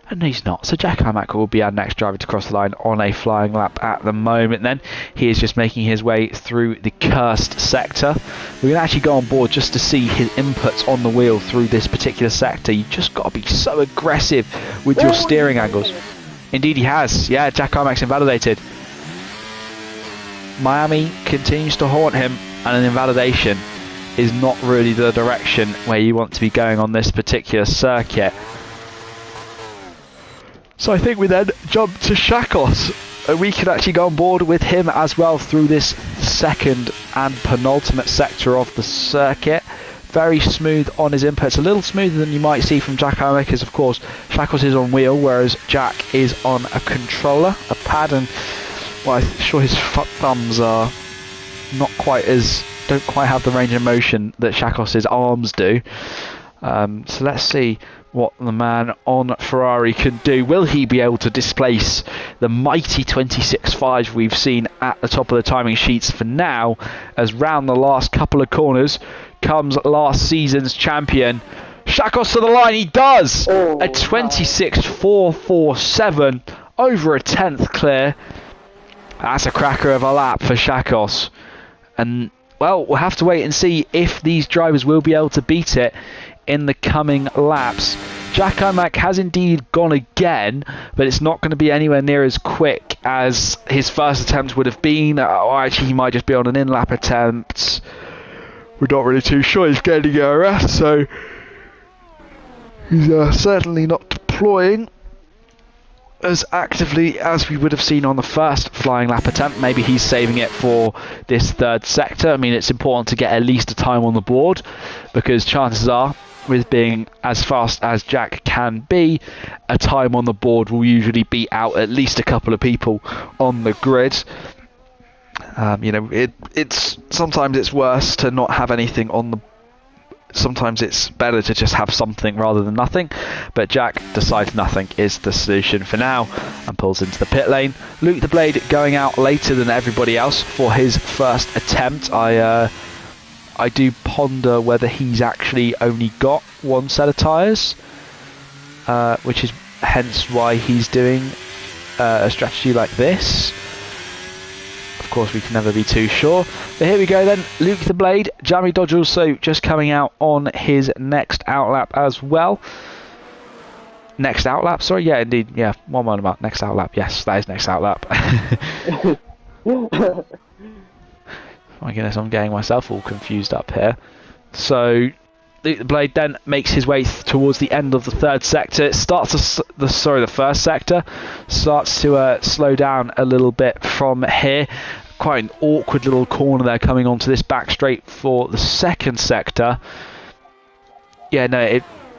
And he's not. So Jack Imac will be our next driver to cross the line on a flying lap at the moment then. He is just making his way through the cursed sector. We're going to actually go on board just to see his inputs on the wheel through this particular sector. You just got to be so aggressive with your steering angles. Indeed he has. Yeah, Jack Imac's invalidated. Miami continues to haunt him, and an invalidation is not really the direction where you want to be going on this particular circuit. So I think we then jump to Shakos, and we can actually go on board with him as well through this second and penultimate sector of the circuit. Very smooth on his inputs, a little smoother than you might see from Jack Imac, because of course Shakos is on wheel, whereas Jack is on a controller, a pad, and well, I'm sure his thumbs are not quite as, don't quite have the range of motion that Shakos's arms do. So let's see what the man on Ferrari can do. Will he be able to displace the mighty 26.5 we've seen at the top of the timing sheets for now, as round the last couple of corners comes last season's champion Shakos to the line? He does! A 26.447, over a tenth clear. That's a cracker of a lap for Shakos, and well, we'll have to wait and see if these drivers will be able to beat it in the coming laps. Jack Imac has indeed gone again, but it's not going to be anywhere near as quick as his first attempt would have been. Or actually, he might just be on an in-lap attempt. We're not really too sure. He's getting a rest, so he's certainly not deploying as actively as we would have seen on the first flying lap attempt. Maybe he's saving it for this third sector. I mean, it's important to get at least a time on the board, because chances are, with being as fast as Jack can be, a time on the board will usually beat out at least a couple of people on the grid. You know, it's sometimes it's worse to not have anything on the. Sometimes it's better to just have something rather than nothing, but Jack decides nothing is the solution for now and pulls into the pit lane. Luke the Blade going out later than everybody else for his first attempt. I do ponder whether he's actually only got one set of tyres, which is hence why he's doing a strategy like this. Of course, we can never be too sure. But here we go then. Luke the Blade. Jamie Dodge also just coming out on his next outlap as well. Next outlap? Sorry, yeah, indeed. Yeah, one more about next outlap. Yes, that is next outlap. My goodness, I'm getting myself all confused up here. So Luke the Blade then makes his way towards the end of the third sector. It starts the first sector starts to slow down a little bit from here. Quite an awkward little corner there coming onto this back straight for the second sector. Yeah, no,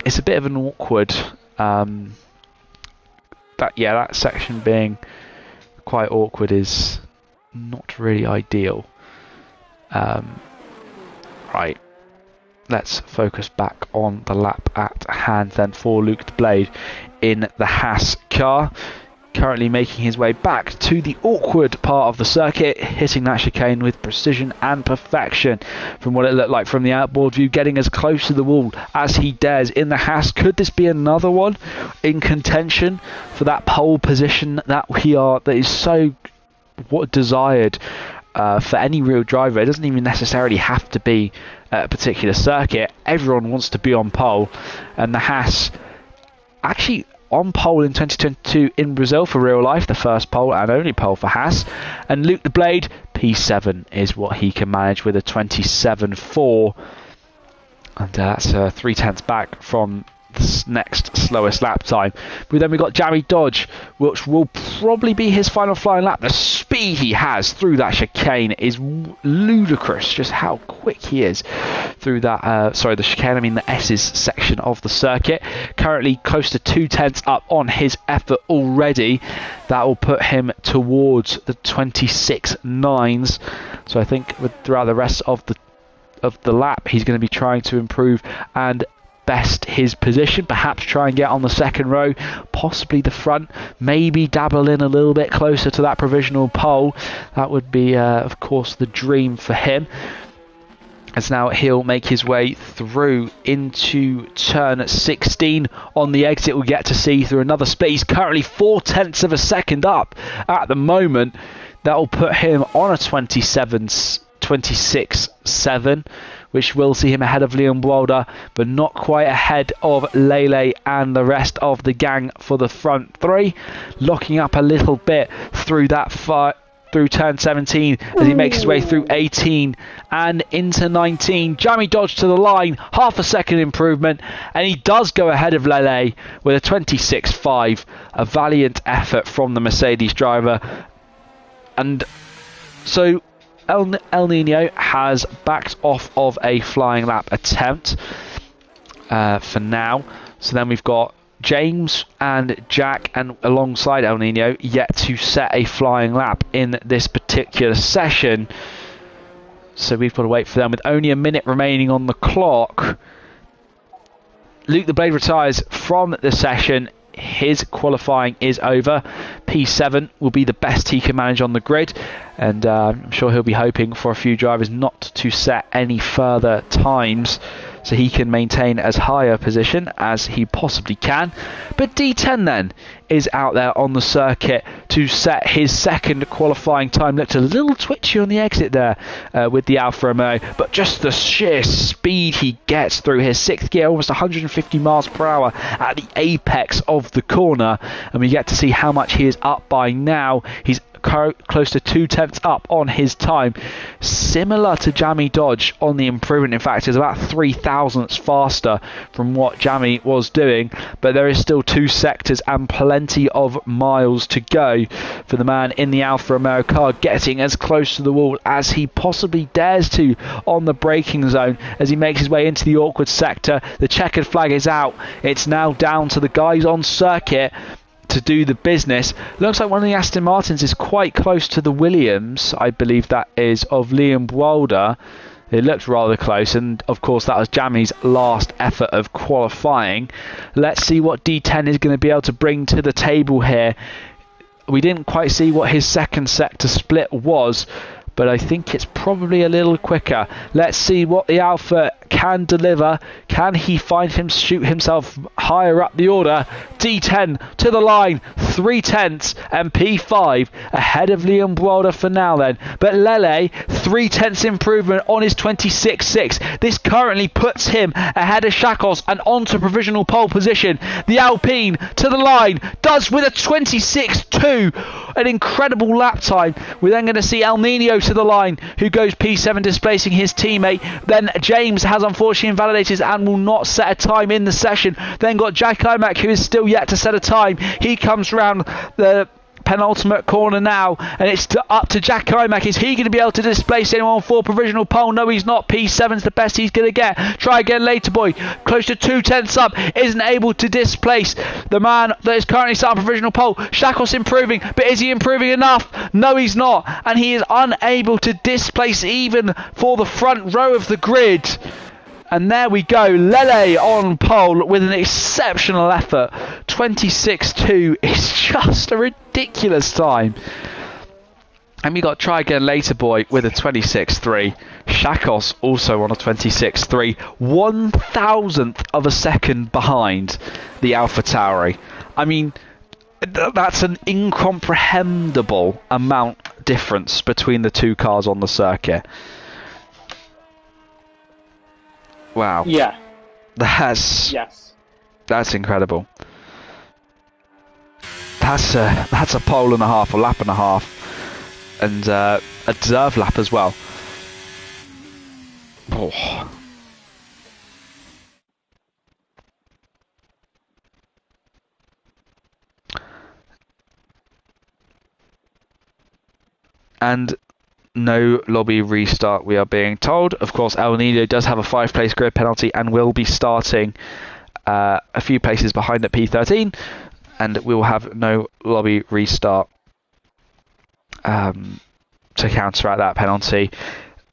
it's a bit of an awkward. That section being quite awkward is not really ideal. Right. Let's focus back on the lap at hand then for Luke the Blade in the Haas car. Currently making his way back to the awkward part of the circuit, hitting that chicane with precision and perfection from what it looked like from the outboard view, getting as close to the wall as he dares in the Haas. Could this be another one in contention for that pole position that is so desired for any real driver? It doesn't even necessarily have to be a particular circuit. Everyone wants to be on pole, and the Haas actually on pole in 2022 in Brazil for real life, the first pole and only pole for Haas. And Luke the Blade, P7 is what he can manage with a 27.4, and that's 0.3 back from the next slowest lap time. But then we got Jamie Dodge, which will probably be his final flying lap. The speed he has through that chicane is ludicrous, just how quick he is through that the chicane, I mean the S's section of the circuit. Currently close to 0.2 up on his effort already. That will put him towards the 26.9s. So I think throughout the rest of the lap he's going to be trying to improve and best his position, perhaps try and get on the second row, possibly the front, maybe dabble in a little bit closer to that provisional pole. That would be of course the dream for him. as now he'll make his way through into turn 16 on the exit. We'll get to see through another space, currently 0.4 of a second up at the moment. That will put him on a 26.7, which will see him ahead of Leon Wilder, but not quite ahead of Lele and the rest of the gang for the front three. Locking up a little bit through that through turn 17 as he makes his way through 18 and into 19. Jamie Dodge to the line, half a second improvement, and he does go ahead of Lele with a 26.5. A valiant effort from the Mercedes driver. And so El Nino has backed off of a flying lap attempt for now. So then we've got James and Jack, and alongside El Nino, yet to set a flying lap in this particular session. So we've got to wait for them with only a minute remaining on the clock. Luke the Blade retires from the session. His qualifying is over. P7 will be the best he can manage on the grid, and I'm sure he'll be hoping for a few drivers not to set any further times so he can maintain as high a position as he possibly can. But D10 then is out there on the circuit to set his second qualifying time. Looked a little twitchy on the exit there with the Alfa Romeo, but just the sheer speed he gets through his sixth gear, almost 150 miles per hour at the apex of the corner, and we get to see how much he is up by now. He's close to 0.2 up on his time, similar to Jamie Dodge on the improvement. In fact, it's about 3 thousandths faster from what Jamie was doing, but there is still 2 sectors and plenty of miles to go for the man in the Alfa Romeo car, getting as close to the wall as he possibly dares to on the braking zone as he makes his way into the awkward sector. The checkered flag is out. It's now down to the guys on circuit to do the business. Looks like one of the Aston Martins is quite close to the Williams. I believe that is of Liam Wilder. It looked rather close, and of course that was Jamie's last effort of qualifying. Let's see what D10 is going to be able to bring to the table here. We didn't quite see what his second sector split was, but I think it's probably a little quicker. Let's see what the Alpha can deliver. Can he shoot himself higher up the order? D10 to the line, 0.3 and P5 ahead of Liam Wilder for now then. But Lele, 0.3 improvement on his 26.6. This currently puts him ahead of Shakos and onto provisional pole position. The Alpine to the line, does with a 26.2. An incredible lap time. We're then going to see El Nino to the line, who goes P7, displacing his teammate. Then James has unfortunately invalidated and will not set a time in the session. Then got Jack Imac, who is still yet to set a time. He comes round the penultimate corner now, and it's up to Jack Imac. Is he going to be able to displace anyone for provisional pole? No, he's not. P7's the best he's going to get. Try again later, boy. Close to 0.2 up. Isn't able to displace the man that is currently sat on provisional pole. Shakos improving, but is he improving enough? No, he's not. And he is unable to displace even for the front row of the grid. And there we go, Lele on pole with an exceptional effort. 26.2 is just a ridiculous time. And we got Try Again Later Boy with a 26.3. Shakos also on a 26.3. 1,000th of a second behind the Alpha Tauri. I mean, that's an incomprehensible amount difference between the two cars on the circuit. Wow. Yeah. That's incredible. That's a pole and a half, a lap and a half, and a deserved lap as well. Oh. And no lobby restart, we are being told. Of course, El Nino does have a 5-place grid penalty and will be starting a few places behind at P13, and we will have no lobby restart to counteract that penalty.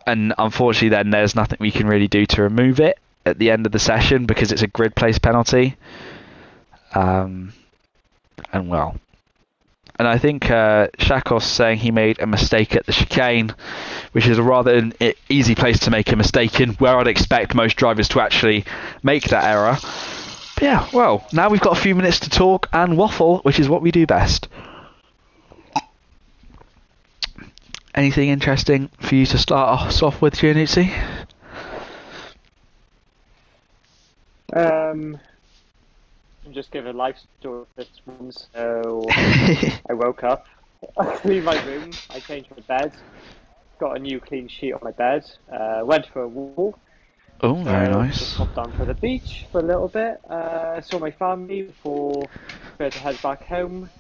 And unfortunately then there's nothing we can really do to remove it at the end of the session because it's a grid place penalty. And well, And I think Shakos saying he made a mistake at the chicane, which is a rather easy place to make a mistake in, where I'd expect most drivers to actually make that error. But yeah, well, now we've got a few minutes to talk and waffle, which is what we do best. Anything interesting for you to start us off with, Gianuzzi? I'm just giving a life story this one. So I woke up, I cleaned my room, I changed my bed, got a new clean sheet on my bed, went for a walk. Oh, very nice. Just popped down to the beach for a little bit, saw my family before I to head back home.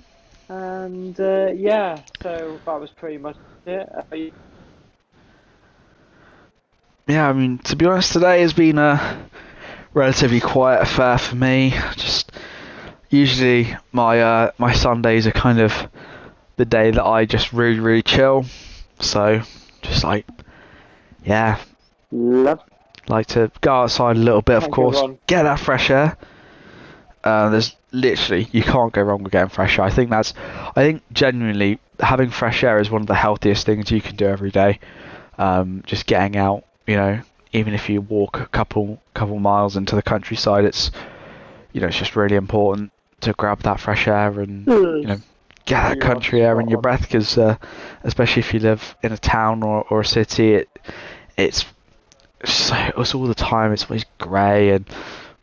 And yeah, so that was pretty much it. Yeah, I mean, to be honest, today has been a relatively quiet affair for me. Just usually my my Sundays are kind of the day that I just really chill. So just like, yeah, like to go outside a little bit, of course, get that fresh air. There's literally, you can't go wrong with getting fresh air. I think genuinely having fresh air is one of the healthiest things you can do every day. Just getting out, you know, even if you walk a couple miles into the countryside, it's, you know, it's just really important to grab that fresh air and, you know, get that country air in your breath, because especially if you live in a town or a city, it's all the time. It's always grey and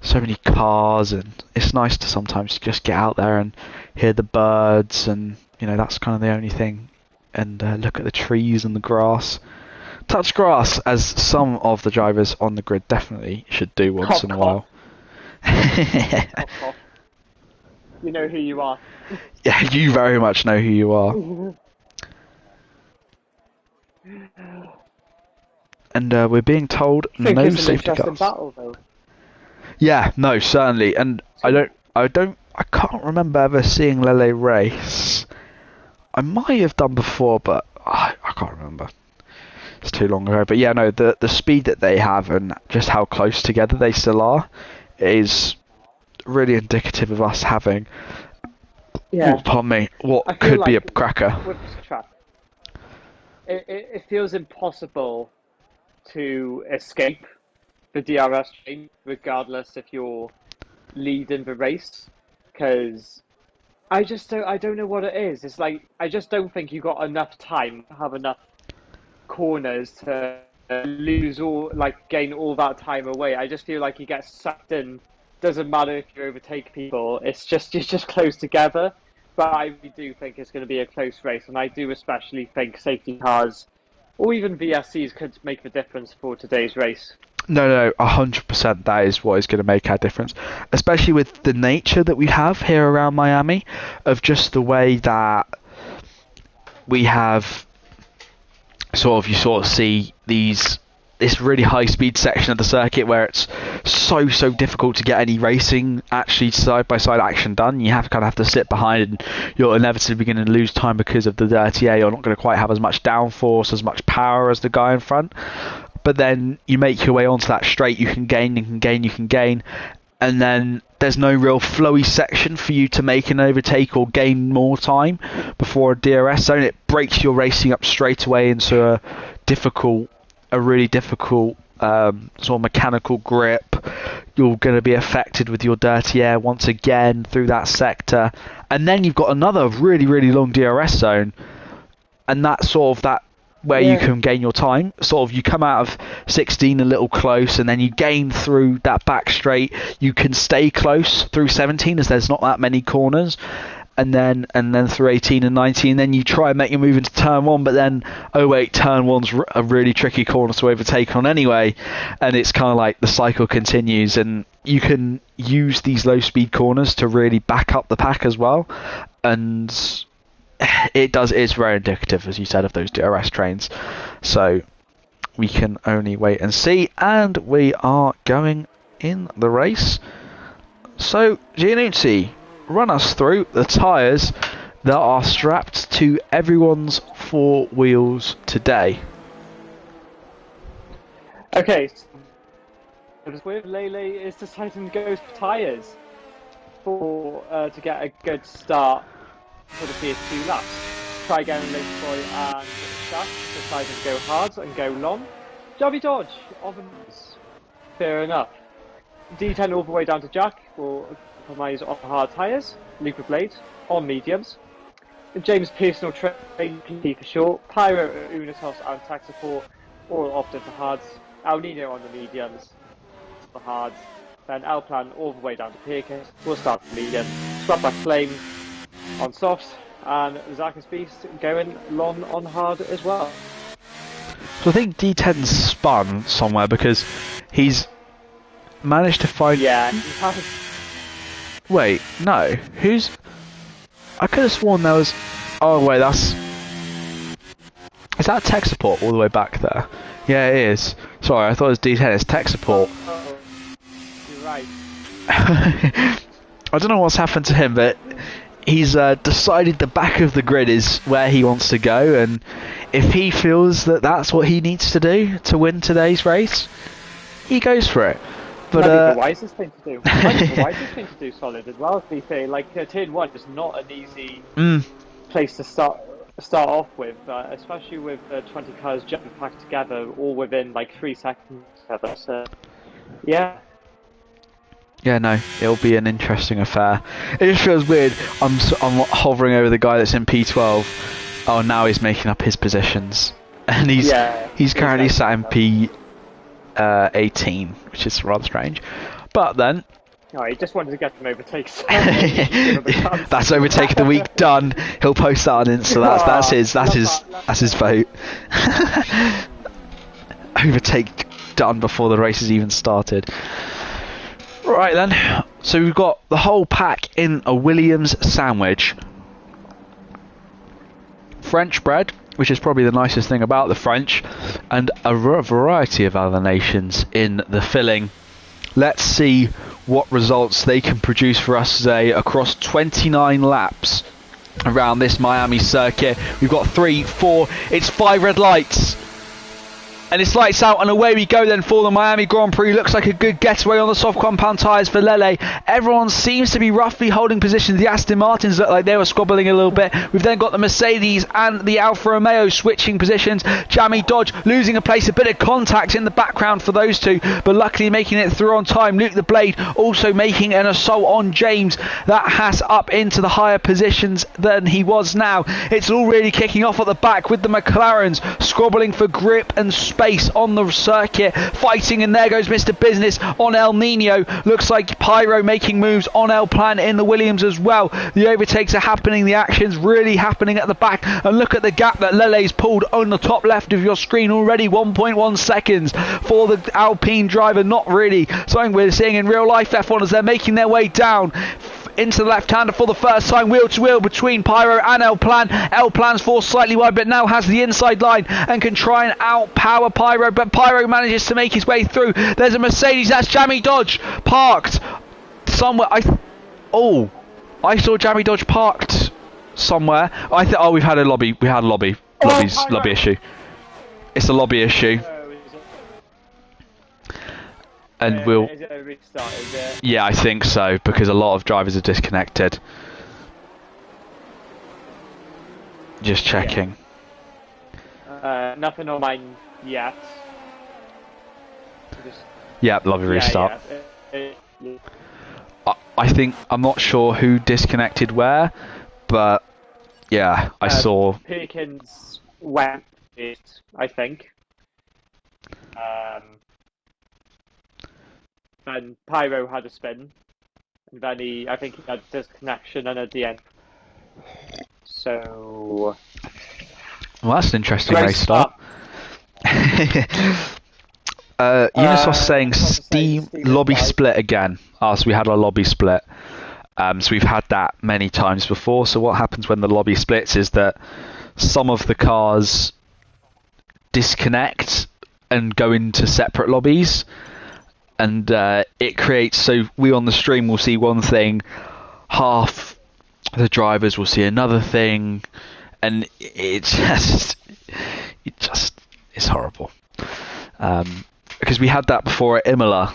so many cars, and it's nice to sometimes just get out there and hear the birds, and you know, that's kind of the only thing, and look at the trees and the grass. Touch grass, as some of the drivers on the grid definitely should do once in a while. You know who you are. Yeah, you very much know who you are. And we're being told no safety cars. Battle, though. Yeah, no, certainly. And I can't remember ever seeing Lele race. I might have done before, but I can't remember. It's too long ago. But yeah, no, the speed that they have and just how close together they still are is really indicative of us having, pardon me, what could be a cracker. With this track, it feels impossible to escape the DRS chain, regardless if you're leading the race, because I don't know what it is. It's like, I just don't think you got enough time, have enough corners to gain all that time away. I just feel like you get sucked in. Doesn't matter if you overtake people. It's just close together. But I really do think it's going to be a close race, and I do especially think safety cars or even VSCs could make the difference for today's race. No, 100%. That is what is going to make our difference, especially with the nature that we have here around Miami, of just the way that we have you see this really high speed section of the circuit where it's so difficult to get any racing, actually side by side action done. You have to sit behind, and you're inevitably going to lose time because of the dirty air. You're not going to quite have as much downforce, as much power as the guy in front. But then you make your way onto that straight, you can gain, and then there's no real flowy section for you to make an overtake or gain more time before a DRS zone. It breaks your racing up straight away into a really difficult sort of mechanical grip. You're going to be affected with your dirty air once again through that sector, and then you've got another really long DRS zone, and that's that where you can gain your time. You come out of 16 a little close, and then you gain through that back straight. You can stay close through 17 as there's not that many corners, and then through 18 and 19, and then you try and make your move into turn 1, but then turn 1's a really tricky corner to overtake on anyway, and it's kind of like the cycle continues, and you can use these low speed corners to really back up the pack as well, and it's very indicative, as you said, of those DRS trains. So we can only wait and see, and we are going in the race. So Gianuzzi, run us through the tyres that are strapped to everyone's four wheels today. Okay, so with Lele is deciding to go for tyres to get a good start for the first 2 laps. Try again in late Troy and Jack decided to go hard and go long. Jamie Dodge, ovens. Fair enough. D10 all the way down to Jack will compromise on hard tyres. Luca Blade on mediums. James personal train PT for short. Pyro, Unitos and tech support all opted for hards. El Nino on the mediums for hards. Then L Plan all the way down to Pierkins. We'll start with medium. Swap back Flame on softs. And Zacchus Beast going long on hard as well. So I think D10's spun somewhere because he's managed to find... Yeah, he has. Wait, no. Who's... I could have sworn there was... Oh, wait, that's... Is that tech support all the way back there? Yeah, it is. Sorry, I thought it was D10. It's tech support. Oh, you're right. I don't know what's happened to him, but he's decided the back of the grid is where he wants to go, and if he feels that that's what he needs to do to win today's race, he goes for it. But that'd be the wisest thing to do. Might be the wisest thing to do, Solid, as well. To be fair, like turn 1 is not an easy place to start off with, especially with 20 cars jumping packed together, all within like 3 seconds together. So, yeah. Yeah, no, it'll be an interesting affair. It just feels weird. I'm hovering over the guy that's in P12. Oh, now he's making up his positions, and he's currently sat in P18, which is rather strange. But then, oh, he just wanted to get them overtakes. that's overtake of the week done. He'll post that on Insta. That's his vote. Overtake done before the race has even started. Right then, so we've got the whole pack in a Williams sandwich. French bread, which is probably the nicest thing about the French, and a variety of other nations in the filling. Let's see what results they can produce for us today across 29 laps around this Miami circuit. We've got 3, 4, it's 5 red lights. And it's lights out and away we go then for the Miami Grand Prix. Looks like a good getaway on the soft compound tyres for Lele. Everyone seems to be roughly holding positions. The Aston Martins look like they were squabbling a little bit. We've then got the Mercedes and the Alfa Romeo switching positions. Jamie Dodge losing a place. A bit of contact in the background for those two, but luckily making it through on time. Luke the Blade also making an assault on James. That has up into the higher positions than he was now. It's all really kicking off at the back with the McLarens squabbling for grip and space on the circuit, fighting, and there goes Mr. Business on El Nino. Looks like Pyro making moves on El Plan in the Williams as well. The overtakes are happening, the action's really happening at the back, and look at the gap that Lele's pulled on the top left of your screen already. 1.1 seconds for the Alpine driver. Not really something we're seeing in real life, F1, as they're making their way down into the left-hander for the first time, wheel to wheel between Pyro and El Plan. El Plan's forced slightly wide, but now has the inside line and can try and outpower Pyro, but Pyro manages to make his way through. There's a Mercedes, that's Jamie Dodge parked somewhere. I saw Jamie Dodge parked somewhere. We've had a lobby. We had a lobby issue. It's a lobby issue. And is it a restart? Is it? Yeah, I think so, because a lot of drivers are disconnected. Just checking. Nothing on mine yet. Yeah, lobby restart. Yeah. I think, I'm not sure who disconnected where, but yeah, I saw. Perkins went first, I think. And Pyro had a spin, and then I think he had disconnection, and at the end. So. Well, that's an interesting race start. Eunice was saying Steam lobby split again. So we had a lobby split. So we've had that many times before. So what happens when the lobby splits is that some of the cars disconnect and go into separate lobbies. And it creates, so we on the stream will see one thing, half the drivers will see another thing, and it's horrible. Because we had that before at Imola,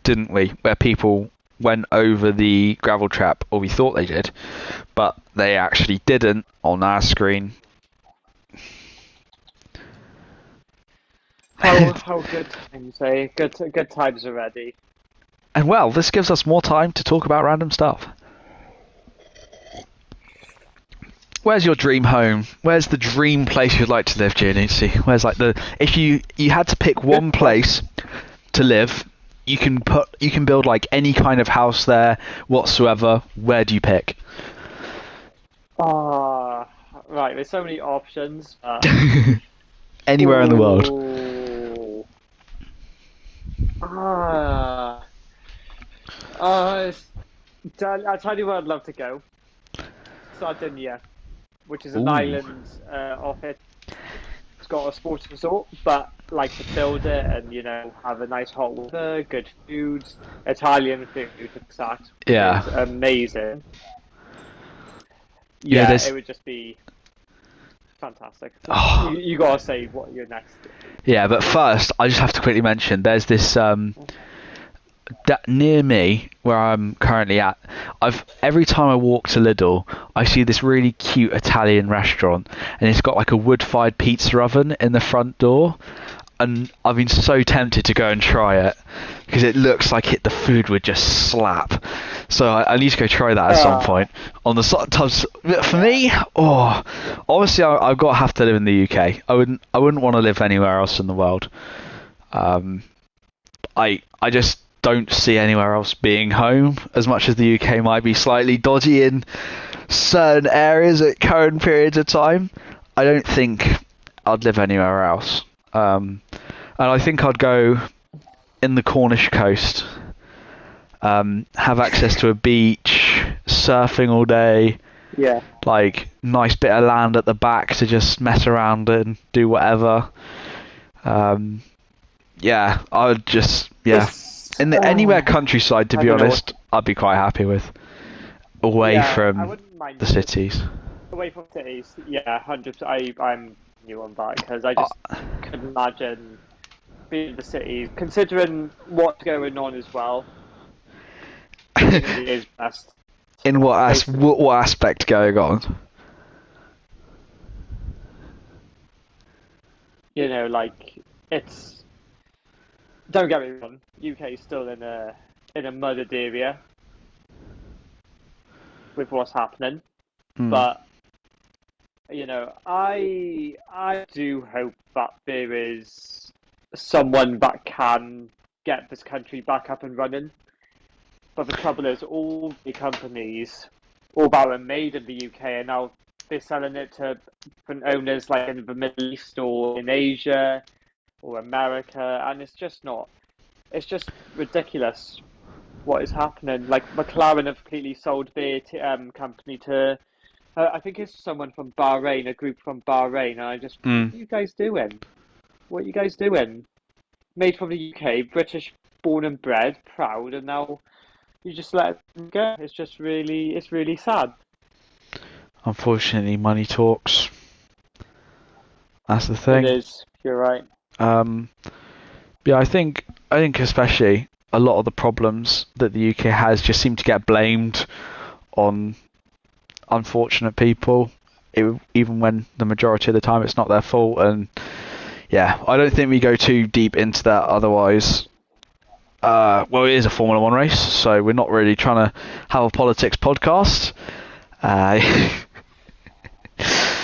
didn't we? Where people went over the gravel trap, or we thought they did, but they actually didn't on our screen. How good times, eh? Good times already. And well, this gives us more time to talk about random stuff. Where's your dream home? Where's the dream place you'd like to live, Gianluigi? Where's like if you had to pick one place to live, you can build like any kind of house there whatsoever. Where do you pick? Right. There's so many options. Anywhere in the world. Ooh. I'll tell you where I'd love to go. Sardinia, which is an Ooh. island off it. It's got a sports resort, but like to build it and have a nice hot water, good food, Italian food, exact. Yeah. It's amazing. Yeah, it would just be fantastic. Oh. You gotta say what you're next. Yeah, but first I just have to quickly mention there's this near me where I'm currently at. Every time I walk to Lidl, I see this really cute Italian restaurant, and it's got like a wood-fired pizza oven in the front door, and I've been so tempted to go and try it because it looks like the food would just slap. So I need to go try that at some point. On the sometimes for me, obviously I've got to have to live in the UK. I wouldn't want to live anywhere else in the world. I just don't see anywhere else being home, as much as the UK might be slightly dodgy in certain areas at current periods of time. I don't think I'd live anywhere else. And I think I'd go in the Cornish coast, have access to a beach, surfing all day, like nice bit of land at the back to just mess around and do whatever. I would just anywhere countryside, to be honest, I'd be quite happy with. Away from the cities. Away from cities, 100%. I'm new on that because I just couldn't imagine being in the cities, considering what's going on as well. It is best. In what aspect going on? Like it's. Don't get me wrong. UK is still in a muddied area with what's happening, but I do hope that there is someone that can get this country back up and running. But the trouble is, all the companies, all that were made in the UK, and now they're selling it to different owners, like in the Middle East or in Asia or America, and it's just ridiculous what is happening. Like McLaren have completely sold their company to, I think it's someone from Bahrain, a group from Bahrain, and I just, what are you guys doing? What are you guys doing? Made from the UK, British, born and bred, proud, and now you just let them go. It's really sad. Unfortunately, money talks. That's the thing. It is. You're right. I think especially a lot of the problems that the UK has just seem to get blamed on unfortunate people, even when the majority of the time it's not their fault. And I don't think we go too deep into that. Otherwise, it is a Formula One race, so we're not really trying to have a politics podcast.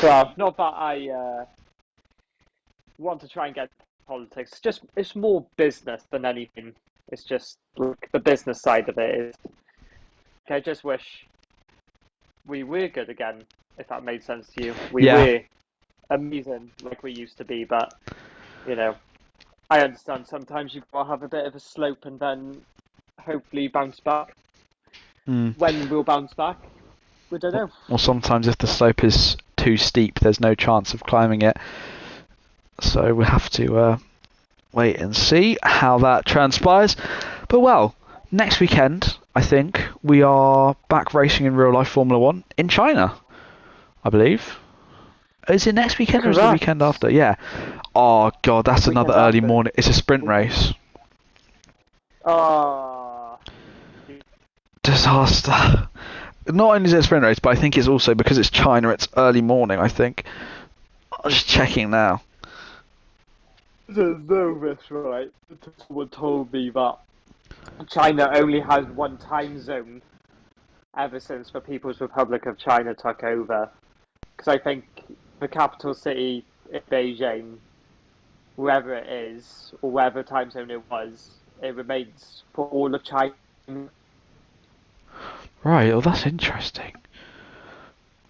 Well, not that I want to try and get politics. It's more business than anything. It's just like the business side of it is. I just wish we were good again, if that made sense to you. We were amazing like we used to be, but I understand sometimes you've got to have a bit of a slope and then hopefully bounce back. When we'll bounce back, we don't know. Or sometimes if the slope is too steep, there's no chance of climbing it. So we have to wait and see how that transpires. But next weekend, I think, we are back racing in real life Formula One in China, I believe. Is it next weekend or is it the weekend after? Yeah. Oh, God, that's another early morning. It's a sprint race. disaster. Not only is it a sprint race, but I think it's also because it's China. It's early morning. I think. I'm just checking now. There's no risk, right? Someone told me that China only has one time zone ever since the People's Republic of China took over. Because I think the capital city in Beijing, wherever it is, or wherever time zone it was, it remains for all of China. Right. Well, that's interesting.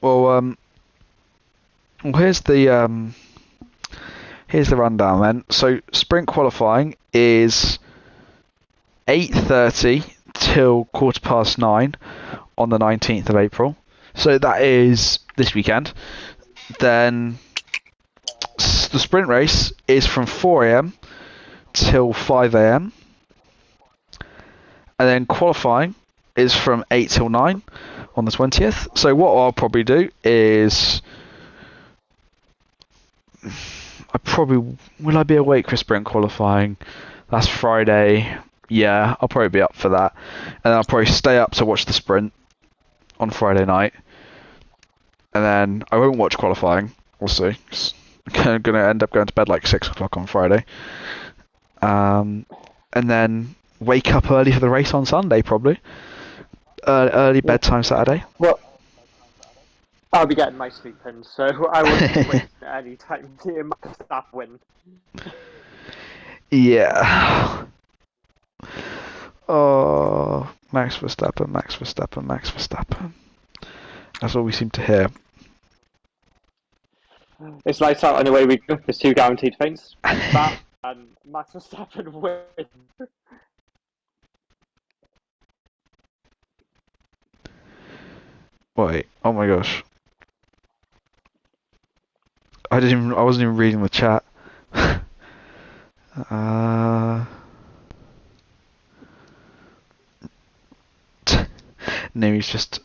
Well, here's the rundown then. So sprint qualifying is 8:30 till 9:15 on the 19th of April. So that is this weekend. Then the sprint race is from 4 a.m. till 5 a.m. And then qualifying is from 8 till 9 on the 20th. So what I'll probably do is will I be awake for sprint qualifying? That's Friday. Yeah, I'll probably be up for that. And then I'll probably stay up to watch the sprint on Friday night. And then I won't watch qualifying. We'll see. I'm going to end up going to bed like 6 o'clock on Friday. And then wake up early for the race on Sunday, probably. Early bedtime Saturday. Well, I'll be getting my sleep in, so I won't be wasting any time seeing my staff win. Yeah. Oh, Max Verstappen, Max Verstappen, Max Verstappen. That's all we seem to hear. It's lights out on the way we go. There's two guaranteed things. That and Max Verstappen win. Wait, oh my gosh. I wasn't even reading the chat. No, he's just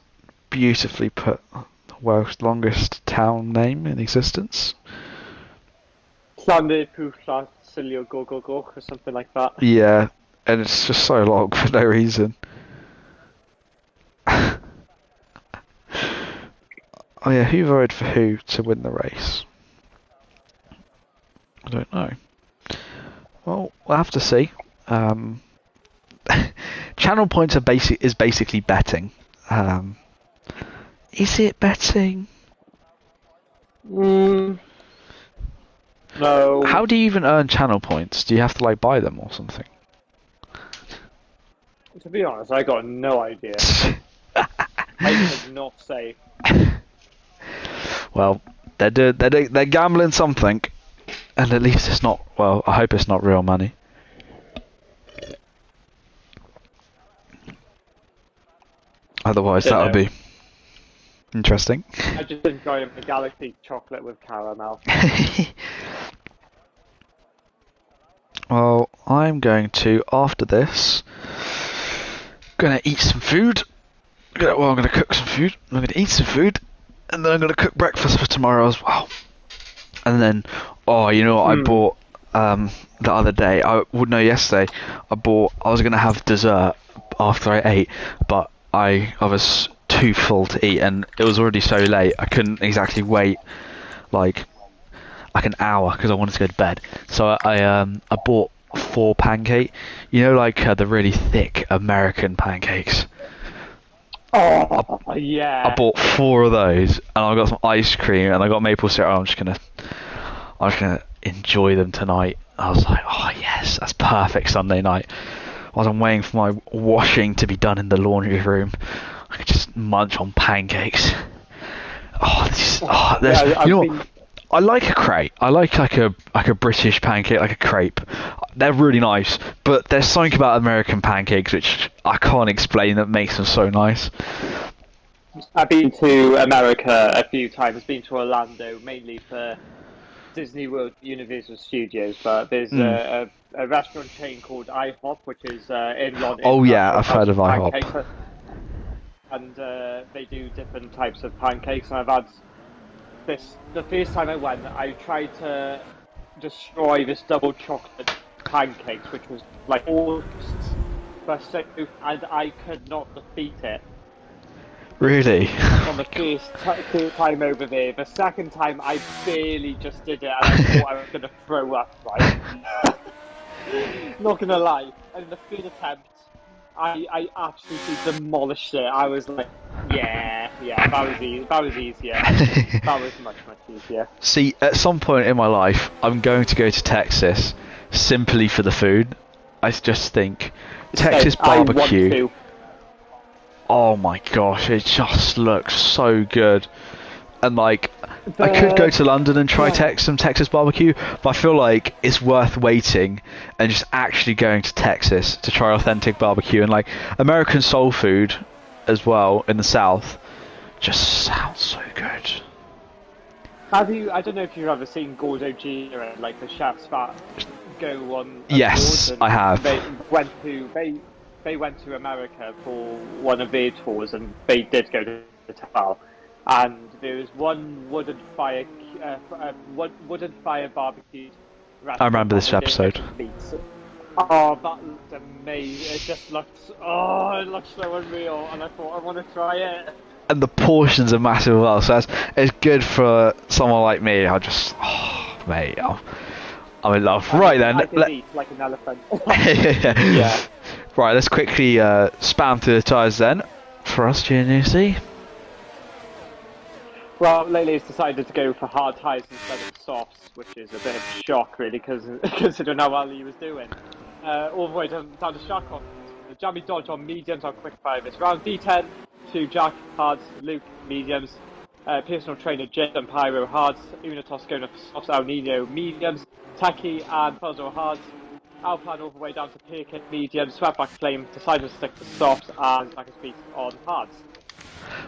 beautifully put the world's longest town name in existence. Sande Pufla Silio Go Go Go or something like that. Yeah, and it's just so long for no reason. Oh yeah, who voted for who to win the race? I don't know. Well, we'll have to see. Channel points is basically betting. Is it betting? No. How do you even earn channel points? Do you have to like buy them or something? To be honest, I got no idea. I could not say. Well, they're gambling something, and at least it's not. Well, I hope it's not real money. Otherwise, that would be interesting. I just enjoy the Galaxy chocolate with caramel. Well, I'm going to, after this, gonna eat some food. I'm gonna cook some food. I'm gonna eat some food, and then I'm gonna cook breakfast for tomorrow as well. And then, you know what I bought the other day? Yesterday. I was gonna have dessert after I ate, but I was too full to eat, and it was already so late. I couldn't exactly wait like an hour because I wanted to go to bed. So I bought 4 pancakes. You know, like the really thick American pancakes. Oh, yeah. I bought 4 of those, and I got some ice cream, and I got maple syrup. I'm just gonna enjoy them tonight. I was like, oh yes, that's perfect Sunday night. While I'm waiting for my washing to be done in the laundry room, I could just munch on pancakes. I like a crepe. I like a British pancake, like a crepe. They're really nice, but there's something about American pancakes which I can't explain that makes them so nice. I've been to America a few times. Been to Orlando mainly for Disney World, Universal Studios, but there's a restaurant chain called IHOP, which is in London. Oh yeah, I've heard of IHOP. And they do different types of pancakes, and I've had the first time I went, I tried to destroy this double chocolate pancakes, which was like almost frustrating, and I could not defeat it Really? on the first time over there. The second time, I barely just did it, and I thought I was going to throw up, right? Not going to lie. And in the third attempt, I absolutely demolished it. I was like, yeah, that was easy. That was easier. That was much easier. See, at some point in my life, I'm going to go to Texas simply for the food. I just think Texas I want barbecue. to. Oh my gosh, it just looks so good. And like, I could go to London and try some Texas barbecue, but I feel like it's worth waiting and just actually going to Texas to try authentic barbecue. And like, American soul food as well in the South just sounds so good. Have you? I don't know if you've ever seen Gordo Jr. and like the chefs that go on. Yes, and I have. They went to America for one of their tours, and they did go to the Tafal. And there was one wooden fire barbecue. I remember this episode. Oh, that looked amazing! It just looked, it looked so unreal, and I thought I want to try it. And the portions are massive as well, so it's good for someone like me. Mate, I'm in love. Right then, I can eat like an elephant. yeah. Right, let's quickly spam through the tyres then for us, GNUC. Well, Lele's decided to go for hard tyres instead of softs, which is a bit of a shock, really, considering how well he was doing. All the way down to shock on the Jammy Dodge on mediums on quick fire this round. D10 to Jack hards, Luke mediums, personal trainer Jed and Pyro hards, Unitos going for softs, El Nino mediums, Taki and Puzzle hards, Alpine all the way down to Pirkit mediums, Sweatback Flame decided to stick to softs, and Zacker Speed on hards.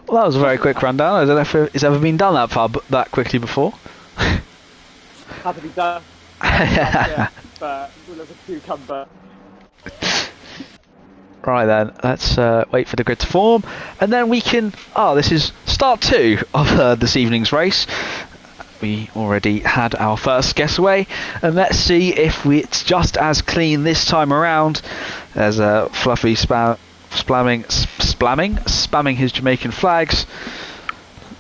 Well, that was a very quick rundown. I don't know if it's ever been done that quickly before. Had to be done. Yeah, but there's a cucumber. Right then, let's wait for the grid to form, and then we can. This is start 2 of this evening's race. We already had our first guess away, and let's see if it's just as clean this time around. There's Fluffy spamming his Jamaican flags.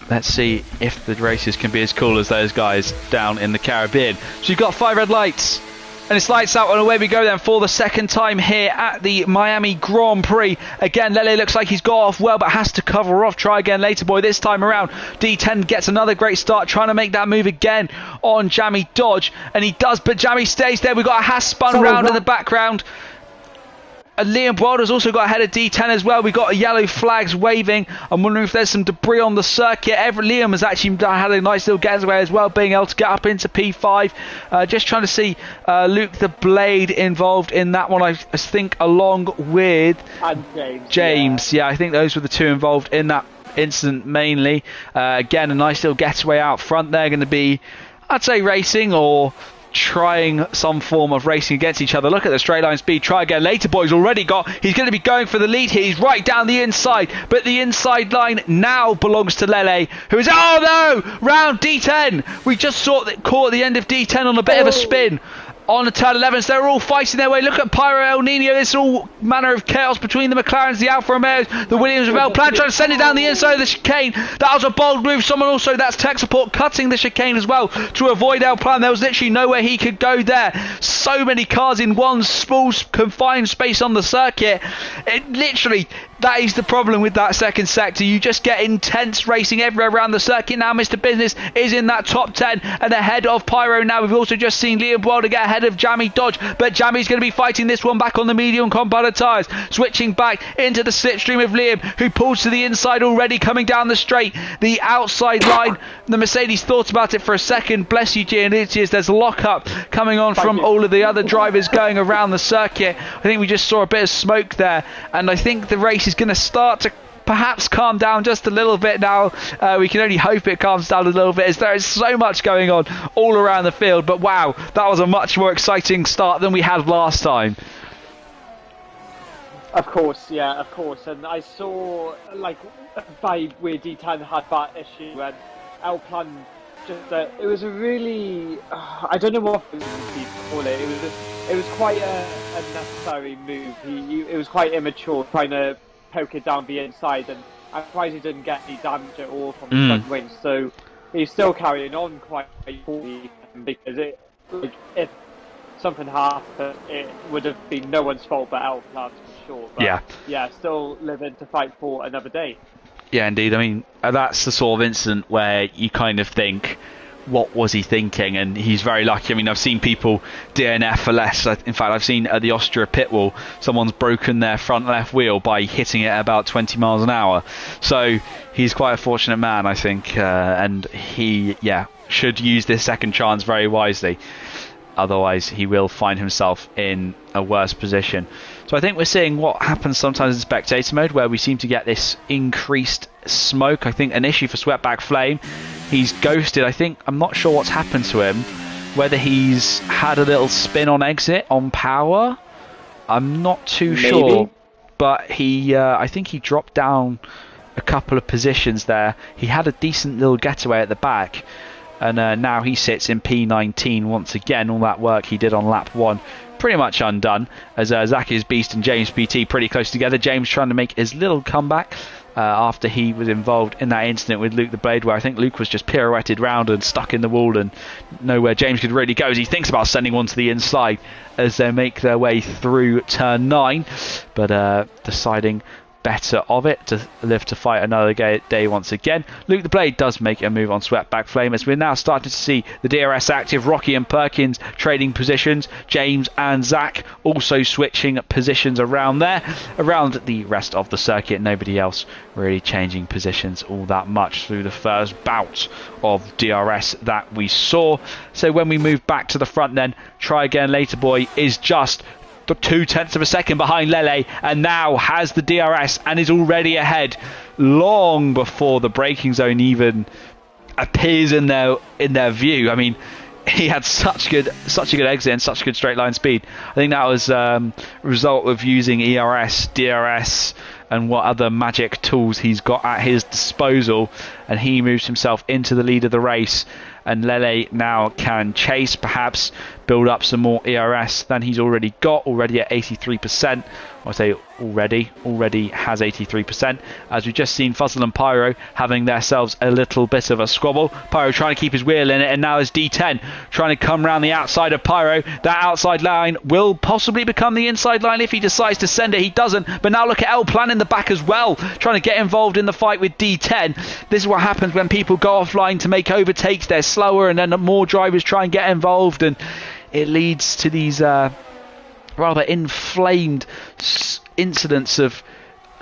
Let's see if the races can be as cool as those guys down in the Caribbean. So you've got 5 red lights, and it's lights out, and away we go then for the second time here at the Miami Grand Prix. Again, Lele looks like he's got off well, but has to cover off. Try again later, boy. This time around, D10 gets another great start, trying to make that move again on Jammy Dodge, and he does, but Jammy stays there. We've got a Haas spun round in the background. And Liam Wilder's also got ahead of D10 as well. We got yellow flags waving. I'm wondering if there's some debris on the circuit. Liam has actually had a nice little getaway as well, being able to get up into P5. Just trying to see Luke the Blade involved in that one, I think, along with James. Yeah, I think those were the two involved in that incident mainly. Again, a nice little getaway out front. They're going to be, I'd say, racing or trying some form of racing against each other. Look at the straight line speed. Try again later, boys. Already got. He's going to be going for the lead here. He's right down the inside, but the inside line now belongs to Lele, who is round D10. We just saw that caught the end of D10 on a bit of a spin on the turn 11s. They're all fighting their way. Look at Pyro El Nino. There's all manner of chaos between the McLarens, the Alfa Romeos, the Williams of El Plan, trying to send it down the inside of the chicane. That was a bold move. Someone also, that's tech support, cutting the chicane as well to avoid El Plan. There was literally nowhere he could go there. So many cars in one small confined space on the circuit. It literally, that is the problem with that second sector. You just get intense racing everywhere around the circuit. Now Mr. Business is in that top 10 and ahead of Pyro. Now we've also just seen Liam Wilder get ahead of Jammy Dodge, but Jammy's going to be fighting this one back on the medium compounded tyres, switching back into the slipstream of Liam, who pulls to the inside already, coming down the straight, the outside line. The Mercedes thought about it for a second. Bless you, Giannitius. There's a lock-up coming on from all of the other drivers going around the circuit. I think we just saw a bit of smoke there, and I think the race is going to start to perhaps calm down just a little bit now. We can only hope it calms down a little bit, as there is so much going on all around the field. But wow, that was a much more exciting start than we had last time. Of course, yeah, of course. And I saw, like, by where D10 had that issue, and El Plan just that it was a really I don't know what you call it. It was quite a necessary move. It was quite immature trying to poke it down the inside, and I'm surprised he didn't get any damage at all from the front wing. So he's still carrying on quite poorly because if something happened, it would have been no one's fault but L Plans for sure. But yeah, still living to fight for another day. Yeah, indeed. I mean, that's the sort of incident where you kind of think, what was he thinking? And he's very lucky. I mean, I've seen people DNF for less. In fact, I've seen at the Austria pit wall, someone's broken their front left wheel by hitting it at about 20 miles an hour. So he's quite a fortunate man, I think. And he, should use this second chance very wisely. Otherwise, he will find himself in a worse position. So I think we're seeing what happens sometimes in spectator mode, where we seem to get this increased smoke. I think an issue for Sweatback Flame. He's ghosted. I'm not sure what's happened to him. Whether he's had a little spin on exit on power, I'm not too sure. But I think he dropped down a couple of positions there. He had a decent little getaway at the back. And now he sits in P19 once again. All that work he did on lap 1 pretty much undone, as Zaki's Beast and James PT pretty close together. James trying to make his little comeback after he was involved in that incident with Luke the Blade, where I think Luke was just pirouetted round and stuck in the wall and nowhere James could really go, as he thinks about sending one to the inside as they make their way through turn 9, but deciding better of it to live to fight another day once again. Luke the Blade does make a move on Sweatback Flame, as we're now starting to see the DRS active. Rocky and Perkins trading positions. James and Zach also switching positions around there. Around the rest of the circuit, nobody else really changing positions all that much through the first bout of DRS that we saw. So when we move back to the front then, Try Again Later Boy is just 0.2 of a second behind Lele, and now has the DRS and is already ahead long before the braking zone even appears in their view. I mean, he had such a good exit and such good straight line speed. I think that was a result of using ERS, DRS, and what other magic tools he's got at his disposal, and he moves himself into the lead of the race. And Lele now can chase, perhaps build up some more ERS than he's already got, already at 83%. I say already has 83%, as we've just seen Fuzzle and Pyro having themselves a little bit of a squabble. Pyro trying to keep his wheel in it, and now is D10 trying to come round the outside of Pyro. That outside line will possibly become the inside line if he decides to send it. He doesn't, but now look at L Plan in the back as well, trying to get involved in the fight with D10. This is what happens when people go offline to make overtakes. They're slower, and then more drivers try and get involved, and it leads to these rather inflamed incidents of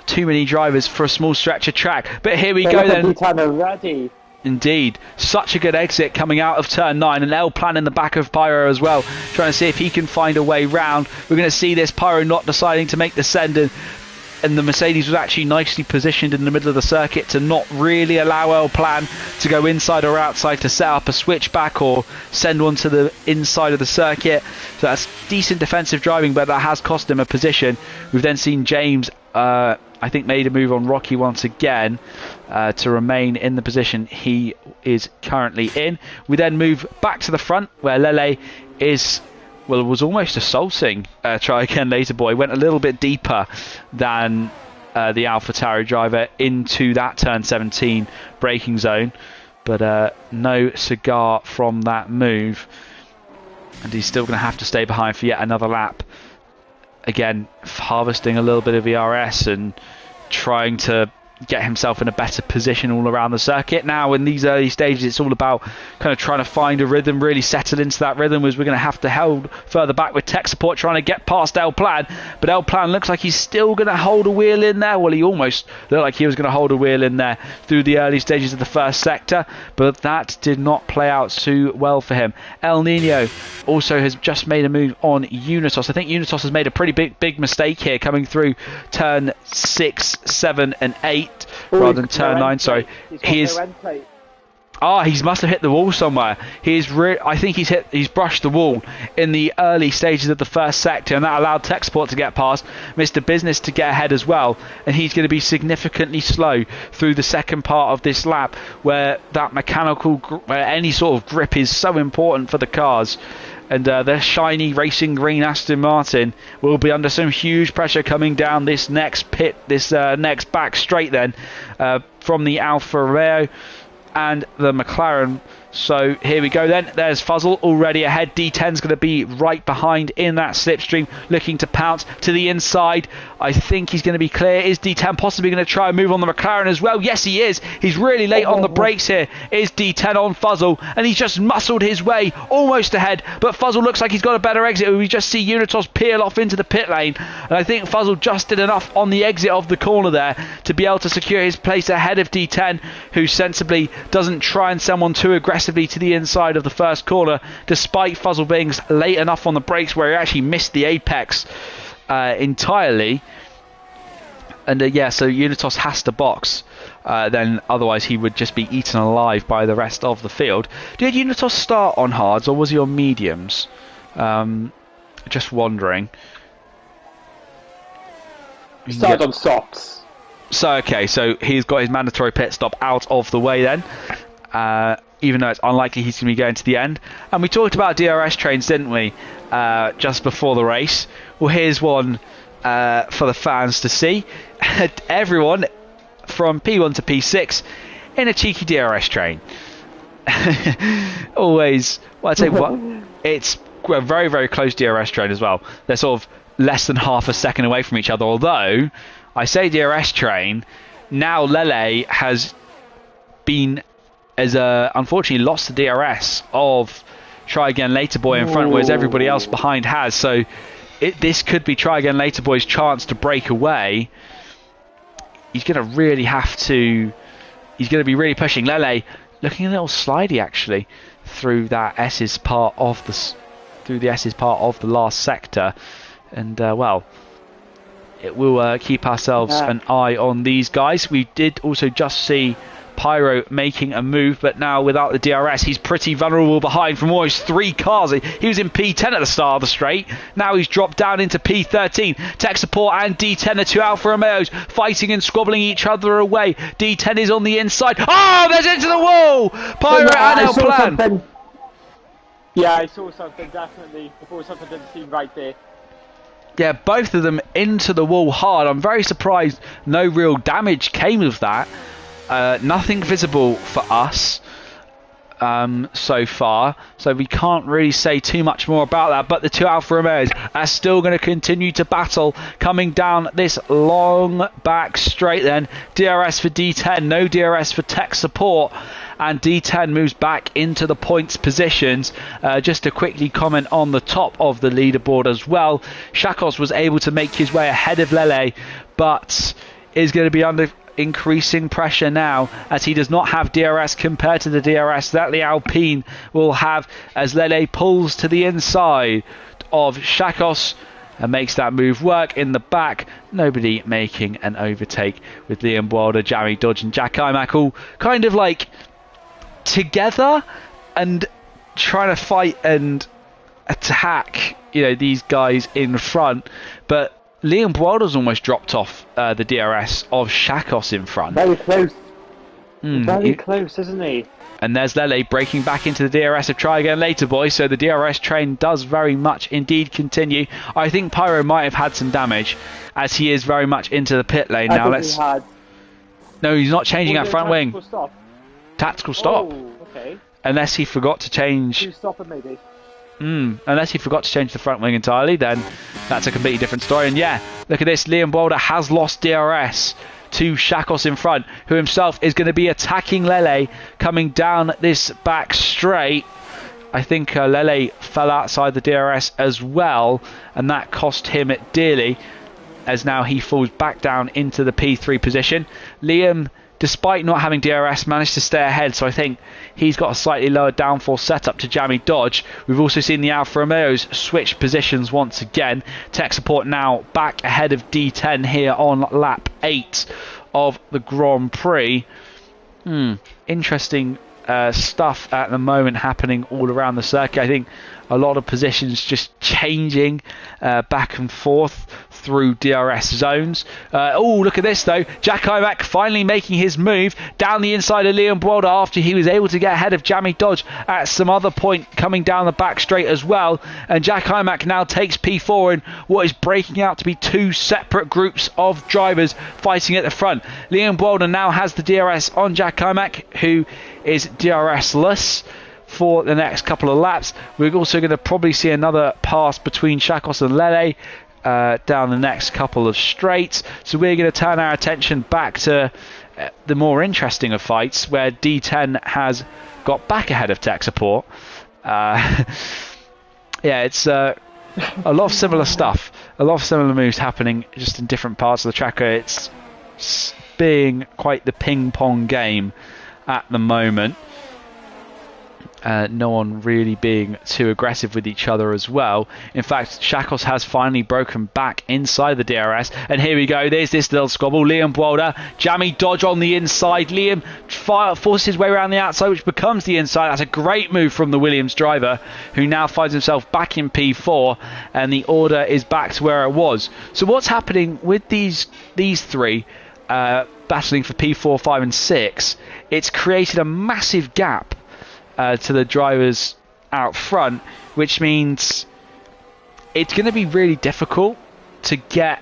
too many drivers for a small stretch of track. But here we go then. Already. Indeed, such a good exit coming out of turn 9, and L Plan in the back of Pyro as well, trying to see if he can find a way round. We're going to see this Pyro not deciding to make the send, and the Mercedes was actually nicely positioned in the middle of the circuit to not really allow L Plan to go inside or outside to set up a switchback or send one to the inside of the circuit. So that's decent defensive driving, but that has cost him a position. We've then seen James, I think, made a move on Rocky once again to remain in the position he is currently in. We then move back to the front, where Lele was almost assaulting Try Again Later Boy. Went a little bit deeper than the AlphaTauri driver into that turn 17 braking zone, but no cigar from that move, and he's still going to have to stay behind for yet another lap. Again, harvesting a little bit of ERS and trying to get himself in a better position all around the circuit. Now in these early stages, it's all about kind of trying to find a rhythm, really settle into that rhythm, as we're going to have to hold further back with tech support trying to get past L Plan, but L Plan looks like he's still going to hold a wheel in there. Well, he almost looked like he was going to hold a wheel in there through the early stages of the first sector, but that did not play out too well for him. El Nino also has just made a move on Unitos. I think Unitos has made a pretty big mistake here, coming through turn 6, 7 and 8 rather than turn 9. Sorry, Ah, he must have hit the wall somewhere. I think he's brushed the wall in the early stages of the first sector, and that allowed tech support to get past, Mr. Business to get ahead as well, and he's going to be significantly slow through the second part of this lap, where that where any sort of grip is so important for the cars. And the shiny racing green Aston Martin will be under some huge pressure coming down this next next back straight then from the Alfa Romeo and the McLaren. So here we go then. There's Fuzzle already ahead. D10's going to be right behind in that slipstream, looking to pounce to the inside. I think he's going to be clear. Is D10 possibly going to try and move on the McLaren as well? Yes, he is. He's really late on the brakes here. Is D10 on Fuzzle? And he's just muscled his way almost ahead. But Fuzzle looks like he's got a better exit. We just see Unitos peel off into the pit lane. And I think Fuzzle just did enough on the exit of the corner there to be able to secure his place ahead of D10, who sensibly doesn't try and send one too aggressively to the inside of the first corner, despite Fuzzle being late enough on the brakes where he actually missed the apex entirely. And yeah, so Unitos has to box, then otherwise he would just be eaten alive by the rest of the field. Did Unitos start on hards or was he on mediums? Just wondering. He started on softs. So okay, so he's got his mandatory pit stop out of the way then. Even though it's unlikely he's going to be going to the end. And we talked about DRS trains, didn't we, just before the race. Well, here's one for the fans to see. Everyone from P1 to P6 in a cheeky DRS train. Always, well, I'd say it's a very, very close DRS train as well. They're sort of less than half a second away from each other, although I say DRS train, now Lele has unfortunately lost the DRS of Try Again Later Boy in front, whereas everybody else behind has. So this could be Try Again Later Boy's chance to break away. He's going to really have to. He's going to be really pushing. Lele looking a little slidey actually through that S's part of the last sector, and well, it will keep ourselves an eye on these guys. We did also just see Pyro making a move, but now without the DRS he's pretty vulnerable behind from almost 3 cars. He was in P10 at the start of the straight, now he's dropped down into P13. Tech Support and D10, the 2 Alfa Romeos, fighting and squabbling each other away. D10 is on the inside. Oh, there's into the wall! Pyro and El Plan. Yeah, I saw something, definitely. I thought something didn't seem right there. Yeah, both of them into the wall hard. I'm very surprised no real damage came of that. Nothing visible for us so far, so we can't really say too much more about that, but the 2 Alfa Romeos are still going to continue to battle coming down this long back straight then. DRS for D10, no DRS for Tech Support, and D10 moves back into the points positions. Just to quickly comment on the top of the leaderboard as well, Shakos was able to make his way ahead of Lele, but is going to be under increasing pressure now as he does not have DRS compared to the DRS that the Alpine will have, as Lele pulls to the inside of Shakos and makes that move work in the back. Nobody making an overtake, with Liam Wilder, Jamie Dodge and Jack Imac all kind of like together and trying to fight and attack, you know, these guys in front, but Liam Wilder's almost dropped off the DRS of Shakos in front. Very close. Very close, isn't he? And there's Lele breaking back into the DRS of Try Again Later Boy, so the DRS train does very much indeed continue. I think Pyro might have had some damage, as he is very much into the pit lane now. No, he's not changing that front wing. Tactical stop. Oh, okay. Unless he forgot to change. Two-stopper maybe. Unless he forgot to change the front wing entirely, then that's a completely different story. And yeah, look at this, Liam Wilder has lost DRS to Shakos in front, who himself is going to be attacking Lele coming down this back straight. I think Lele fell outside the DRS as well, and that cost him it dearly, as now he falls back down into the P3 position. Liam, despite not having DRS, managed to stay ahead, so I think he's got a slightly lower downforce setup to Jamie Dodge. We've also seen the Alfa Romeos switch positions once again. Tech Support now back ahead of D10 here on lap 8 of the Grand Prix. Interesting stuff at the moment happening all around the circuit. I think a lot of positions just changing back and forth through DRS zones. Oh, look at this though. Jack Imac finally making his move down the inside of Liam Boulder after he was able to get ahead of Jamie Dodge at some other point coming down the back straight as well. And Jack Imac now takes P4 in what is breaking out to be two separate groups of drivers fighting at the front. Liam Boulder now has the DRS on Jack Imac, who is DRS-less for the next couple of laps. We're also going to probably see another pass between Shakos and Lele down the next couple of straights. So we're going to turn our attention back to the more interesting of fights, where D10 has got back ahead of tech support. Yeah, it's a lot of similar stuff, a lot of similar moves happening just in different parts of the track. It's being quite the ping pong game at the moment. No one really being too aggressive with each other as well. In fact, Shakos has finally broken back inside the DRS. And here we go. There's this little squabble. Liam Boulder, Jamie Dodge on the inside. Liam forces his way around the outside, which becomes the inside. That's a great move from the Williams driver, who now finds himself back in P4. And the order is back to where it was. So what's happening with these three battling for P4, 5 and 6? It's created a massive gap to the drivers out front, which means it's going to be really difficult to get.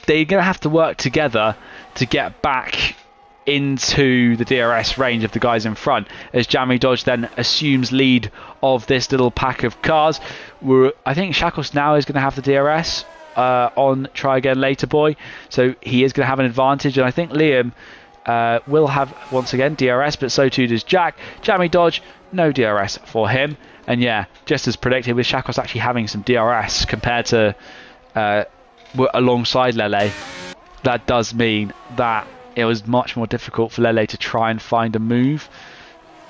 They're going to have to work together to get back into the DRS range of the guys in front, as Jamie Dodge then assumes lead of this little pack of cars. I think Shakos now is going to have the DRS on Try Again Later Boy, so he is going to have an advantage, and I think Liam will have once again DRS, but so too does Jack. Jamie Dodge, no DRS for him. And yeah, just as predicted, with Shakos actually having some DRS compared to alongside Lele, that does mean that it was much more difficult for Lele to try and find a move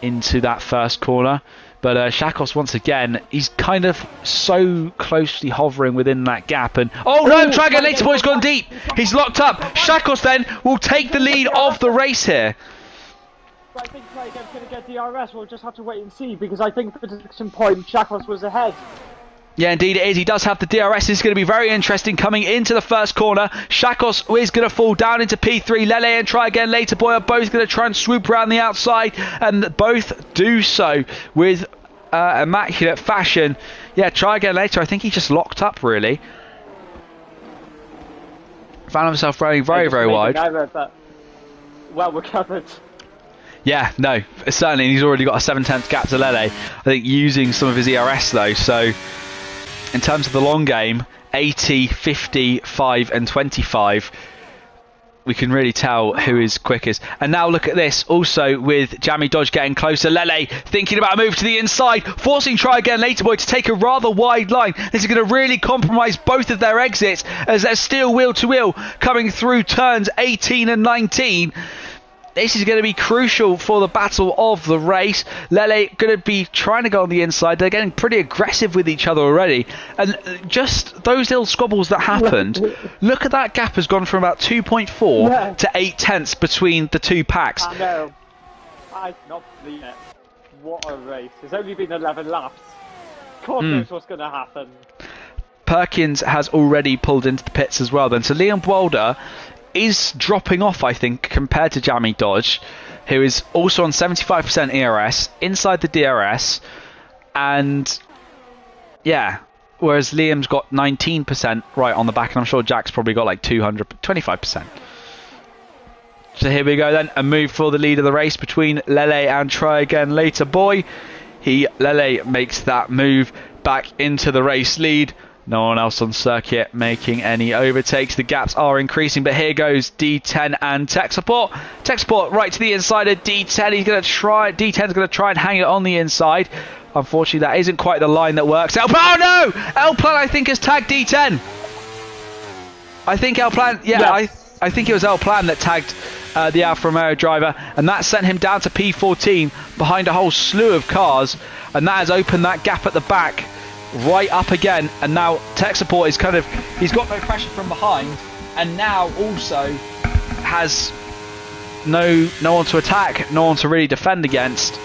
into that first corner. But Shakos, once again, he's kind of so closely hovering within that gap. And oh no, Try Again Later Boy's gone deep. He's locked up. Shakos then will take the lead of the race here. I think Try Again's going to get DRS. We'll just have to wait and see, because I think at some point Shakos was ahead. Yeah, indeed it is. He does have the DRS. It's going to be very interesting coming into the first corner. Shakos is going to fall down into P3. Lele and Try Again Later Boy are both going to try and swoop around the outside, and both do so with immaculate fashion. Yeah, Try Again Later, I think he just locked up, really. Found himself running very, very wide. Well recovered. Yeah, no, certainly. He's already got a 7/10 gap to Lele. I think using some of his ERS though, so in terms of the long game, 80, 50, 5 and 25, we can really tell who is quickest. And now look at this, also with Jamie Dodge getting closer. Lele thinking about a move to the inside, forcing Try Again Later Boy to take a rather wide line. This is going to really compromise both of their exits, as they're still wheel to wheel coming through turns 18 and 19. This is going to be crucial for the battle of the race. Lele going to be trying to go on the inside. They're getting pretty aggressive with each other already. And just those little squabbles that happened, look at that gap has gone from about 2.4 to 0.8 between the two packs. I know. I cannot believe it. What a race. It's only been 11 laps. God knows what's going to happen. Perkins has already pulled into the pits as well then. So Liam Boulder is dropping off, I think, compared to Jamie Dodge, who is also on 75% ERS inside the DRS, and yeah, whereas Liam's got 19% right on the back, and I'm sure Jack's probably got like 25%. So here we go then, a move for the lead of the race between Lele and Try Again Later Boy. Lele makes that move back into the race lead. No one else on circuit making any overtakes. The gaps are increasing, but here goes D10 and Tech Support. Tech Support right to the inside of D10. He's going to try. D10's going to try and hang it on the inside. Unfortunately, that isn't quite the line that works. Oh no! Elplan, I think, has tagged D10. I think Elplan. Yeah, yes. I think it was Elplan that tagged the Alfa Romeo driver, and that sent him down to P14 behind a whole slew of cars, and that has opened that gap at the back right up again. And now Tech Support is he's got no pressure from behind, and now also has no one to attack, no one to really defend against.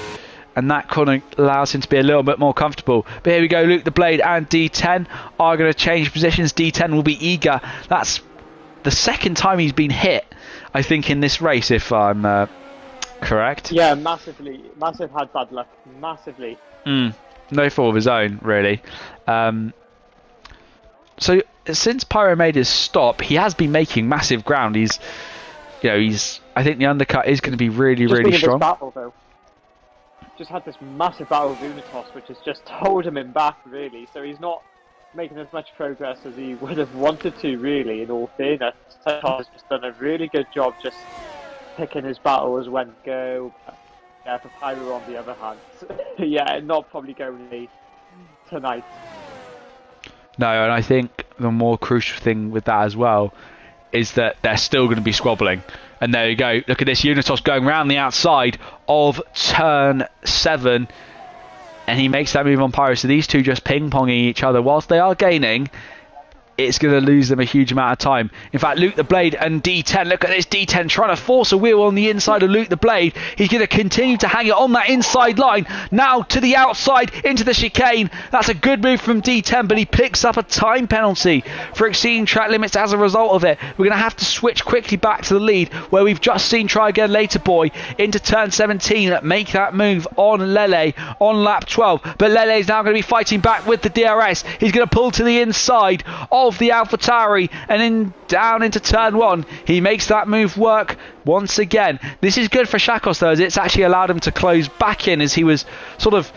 and that kind of allows him to be a little bit more comfortable. But here we go, Luke the Blade and D10 are going to change positions. D10 will be eager. That's the second time he's been hit, I think, in this race, if I'm correct. Yeah, massively. Massive had bad luck. Massively. No fault of his own, really. So since Pyro made his stop, he has been making massive ground. He's I think the undercut is going to be really, really strong. This battle, though. Just had this massive battle with Unitos, which has just holding him back, really. So he's not making as much progress as he would have wanted to, really, in all fairness. Unitos has just done a really good job just picking his battles when to go. Yeah, for Pyro on the other hand. Yeah, not probably going tonight. No, and I think the more crucial thing with that as well is that they're still going to be squabbling. And there you go. Look at this Unitos going around the outside of turn 7. And he makes that move on Pyro. So these two just ping-ponging each other. Whilst they are gaining, it's going to lose them a huge amount of time. In fact, Luke the Blade and D10, look at this D10 trying to force a wheel on the inside of Luke the Blade. He's going to continue to hang it on that inside line. Now to the outside, into the chicane. That's a good move from D10, but he picks up a time penalty for exceeding track limits as a result of it. We're going to have to switch quickly back to the lead, where we've just seen Try Again Later Boy into turn 17 make that move on Lele on lap 12. But Lele is now going to be fighting back with the DRS. He's going to pull to the inside of the AlphaTauri and down into turn 1. He makes that move work once again. This is good for Shakos, though, as it's actually allowed him to close back in as he was sort of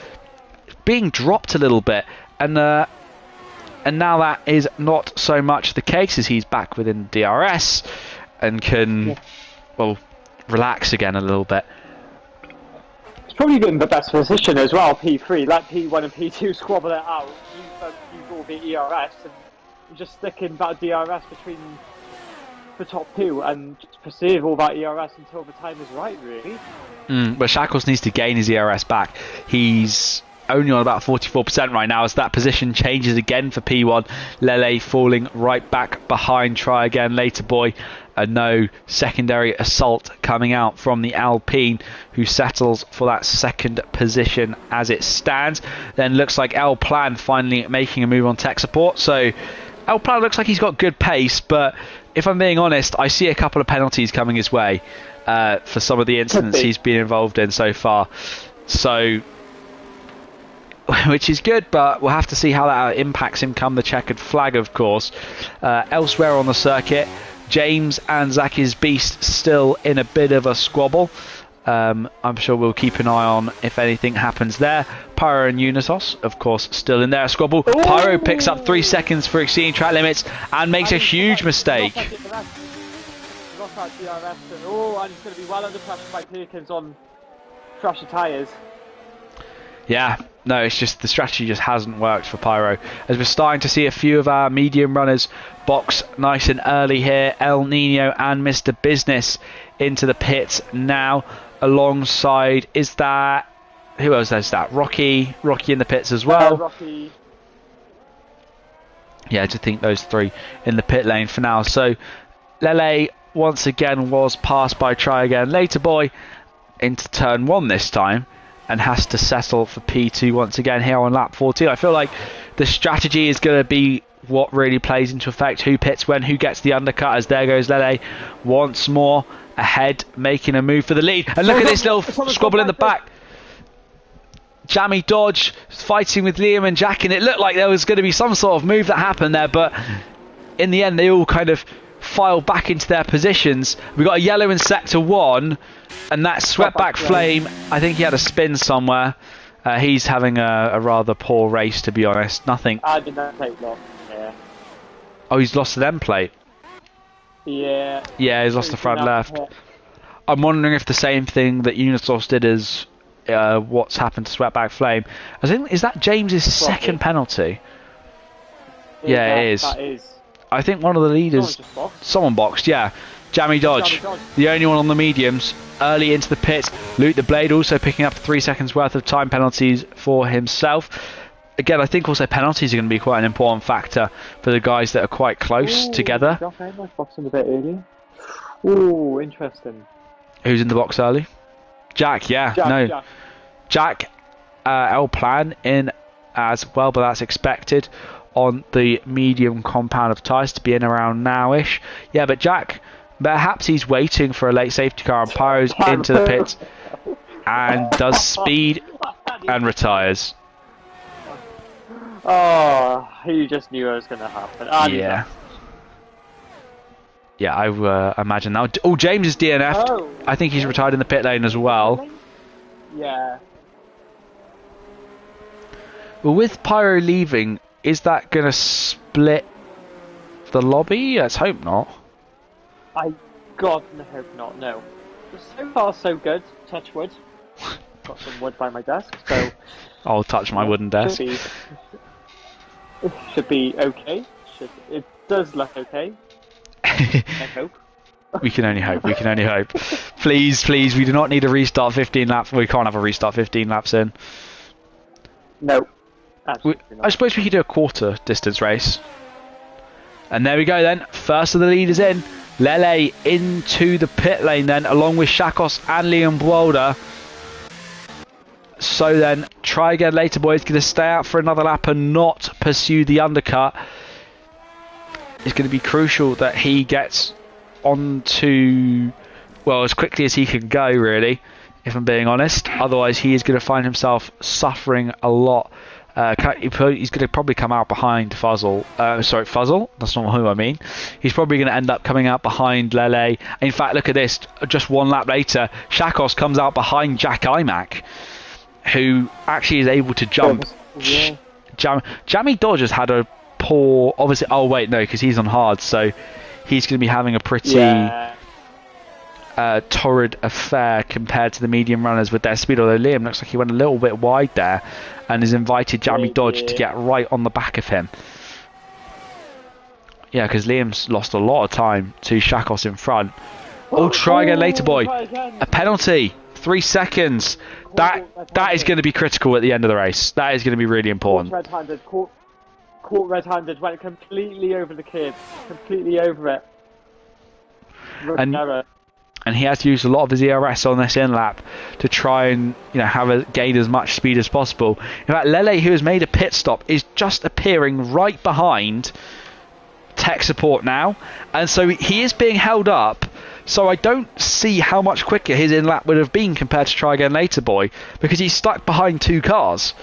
being dropped a little bit. And now that is not so much the case, as he's back within DRS and can, well, relax again a little bit. It's probably been the best position as well, P3. Let P1 and P2 squabble it out. Use all the ERS and just sticking that DRS between the top two and just preserve all that ERS until the time is right, really. But Shackles needs to gain his ERS back. He's only on about 44% right now as that position changes again for P1. Lele falling right back behind Try Again Later Boy. No secondary assault coming out from the Alpine, who settles for that second position as it stands. Then looks like El Plan finally making a move on tech support. So El Plan looks like he's got good pace, but if I'm being honest, I see a couple of penalties coming his way for some of the incidents he's been involved in so far. So, which is good, but we'll have to see how that impacts him come the checkered flag, of course. Elsewhere on the circuit, James and Zaki's Beast still in a bit of a squabble. I'm sure we'll keep an eye on if anything happens there. Pyro and Unitos, of course, still in there. Squabble. Ooh. Pyro picks up 3 seconds for exceeding track limits and makes a huge mistake. Oh, and he's going to be well under pressure by Perkins on Thrasher tyres. Yeah, no, it's just the strategy just hasn't worked for Pyro. As we're starting to see a few of our medium runners box nice and early here. El Nino and Mr. Business into the pits now. Alongside, is that, who else is that? Rocky in the pits as well. Rocky. Yeah, I just think those three in the pit lane for now. So Lele once again was passed by Try Again Later Boy into turn 1 this time, and has to settle for P2 once again here on lap 14. I feel like the strategy is going to be what really plays into effect. Who pits when, who gets the undercut, as there goes Lele once more ahead, making a move for the lead. And look at this little squabble in the back. Jammy Dodge fighting with Liam and Jack, and it looked like there was going to be some sort of move that happened there, but in the end they all kind of filed back into their positions. We got a yellow in sector 1, and that swept back Flame. I think he had a spin somewhere. He's having a rather poor race, to be honest. Nothing. I did not take long. Yeah. Oh, he's lost the end plate. Yeah. Yeah, he's lost the front left. I'm wondering if the same thing that Unitos did is what's happened to Sweatback Flame. I think, is that James's second penalty? Yeah, it is. That is. I think one of the leaders... Someone boxed, yeah. Jammy Dodge, the only one on the mediums, early into the pits. Luke the Blade also picking up 3 seconds worth of time penalties for himself. Again, I think also penalties are going to be quite an important factor for the guys that are quite close together. Boxing a bit early. Ooh, interesting. Who's in the box early? Jack, yeah. Jack. Jack L Plan in as well, but that's expected on the medium compound of tyres to be in around now-ish. Yeah, but Jack, perhaps he's waiting for a late safety car and pyros into the pits and does speed and retires. Oh, he just knew it was going to happen. Yeah. Yeah, I imagine now. Oh, James is DNF'd. Oh. I think he's retired in the pit lane as well. Yeah. Well, with Pyro leaving, is that going to split the lobby? Let's hope not. I God hope not, no. But so far so good, touch wood. Got some wood by my desk, so... I'll touch my wooden desk. Should be okay. It does look okay. I hope. We can only hope, we can only hope. Please, please, we do not need a restart 15 laps. We can't have a restart 15 laps in. No. Absolutely not. I suppose we could do a quarter distance race. And there we go then. First of the leaders in. Lele into the pit lane then, along with Shakos and Liam Bwolder. So then, try again later, boys. Going to stay out for another lap and not pursue the undercut. It's going to be crucial that he gets onto, well, as quickly as he can go, really, if I'm being honest. Otherwise, he is going to find himself suffering a lot. He's going to probably come out behind Fuzzle. Sorry, Fuzzle? That's not who I mean. He's probably going to end up coming out behind Lele. In fact, look at this. Just one lap later, Shakos comes out behind Jack Imac, who actually is able to jump. Yeah. Jammy Dodge has had a poor... Obviously, oh, wait, no, because he's on hard, so he's going to be having a pretty... torrid affair compared to the medium runners with their speed, although Liam looks like he went a little bit wide there and has invited Jamie Dodge to get right on the back of him. Yeah, because Liam's lost a lot of time to Shakos in front. Oh, try again later, boy. A penalty. 3 seconds. That is going to be critical at the end of the race. That is going to be really important. Caught red-handed, went completely over the kid. Completely over it. And he has to use a lot of his ERS on this in lap to try and gain as much speed as possible. In fact, Lele, who has made a pit stop, is just appearing right behind tech support now, and so he is being held up. So I don't see how much quicker his in lap would have been compared to try again later, boy, because he's stuck behind 2 cars.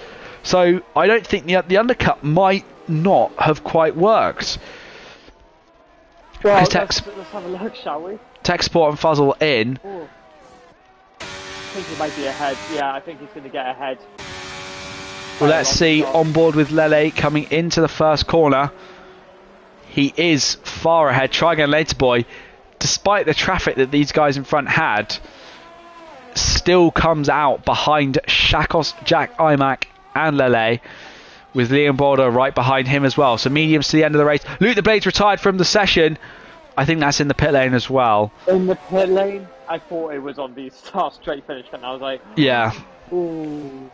So I don't think the undercut might not have quite worked. Well, let's have a look, shall we? Tech support and Fuzzle in. Ooh. I think he might be ahead. Yeah, I think he's going to get ahead. Well, let's see. On board with Lele coming into the first corner. He is far ahead. Try again later, boy. Despite the traffic that these guys in front had, still comes out behind Shakos, Jack Imac and Lele, with Liam Boulder right behind him as well. So mediums to the end of the race. Luke the Blades retired from the session. I think that's in the pit lane as well. In the pit lane? I thought it was on the start straight finish, and I was like... Yeah. Ooh.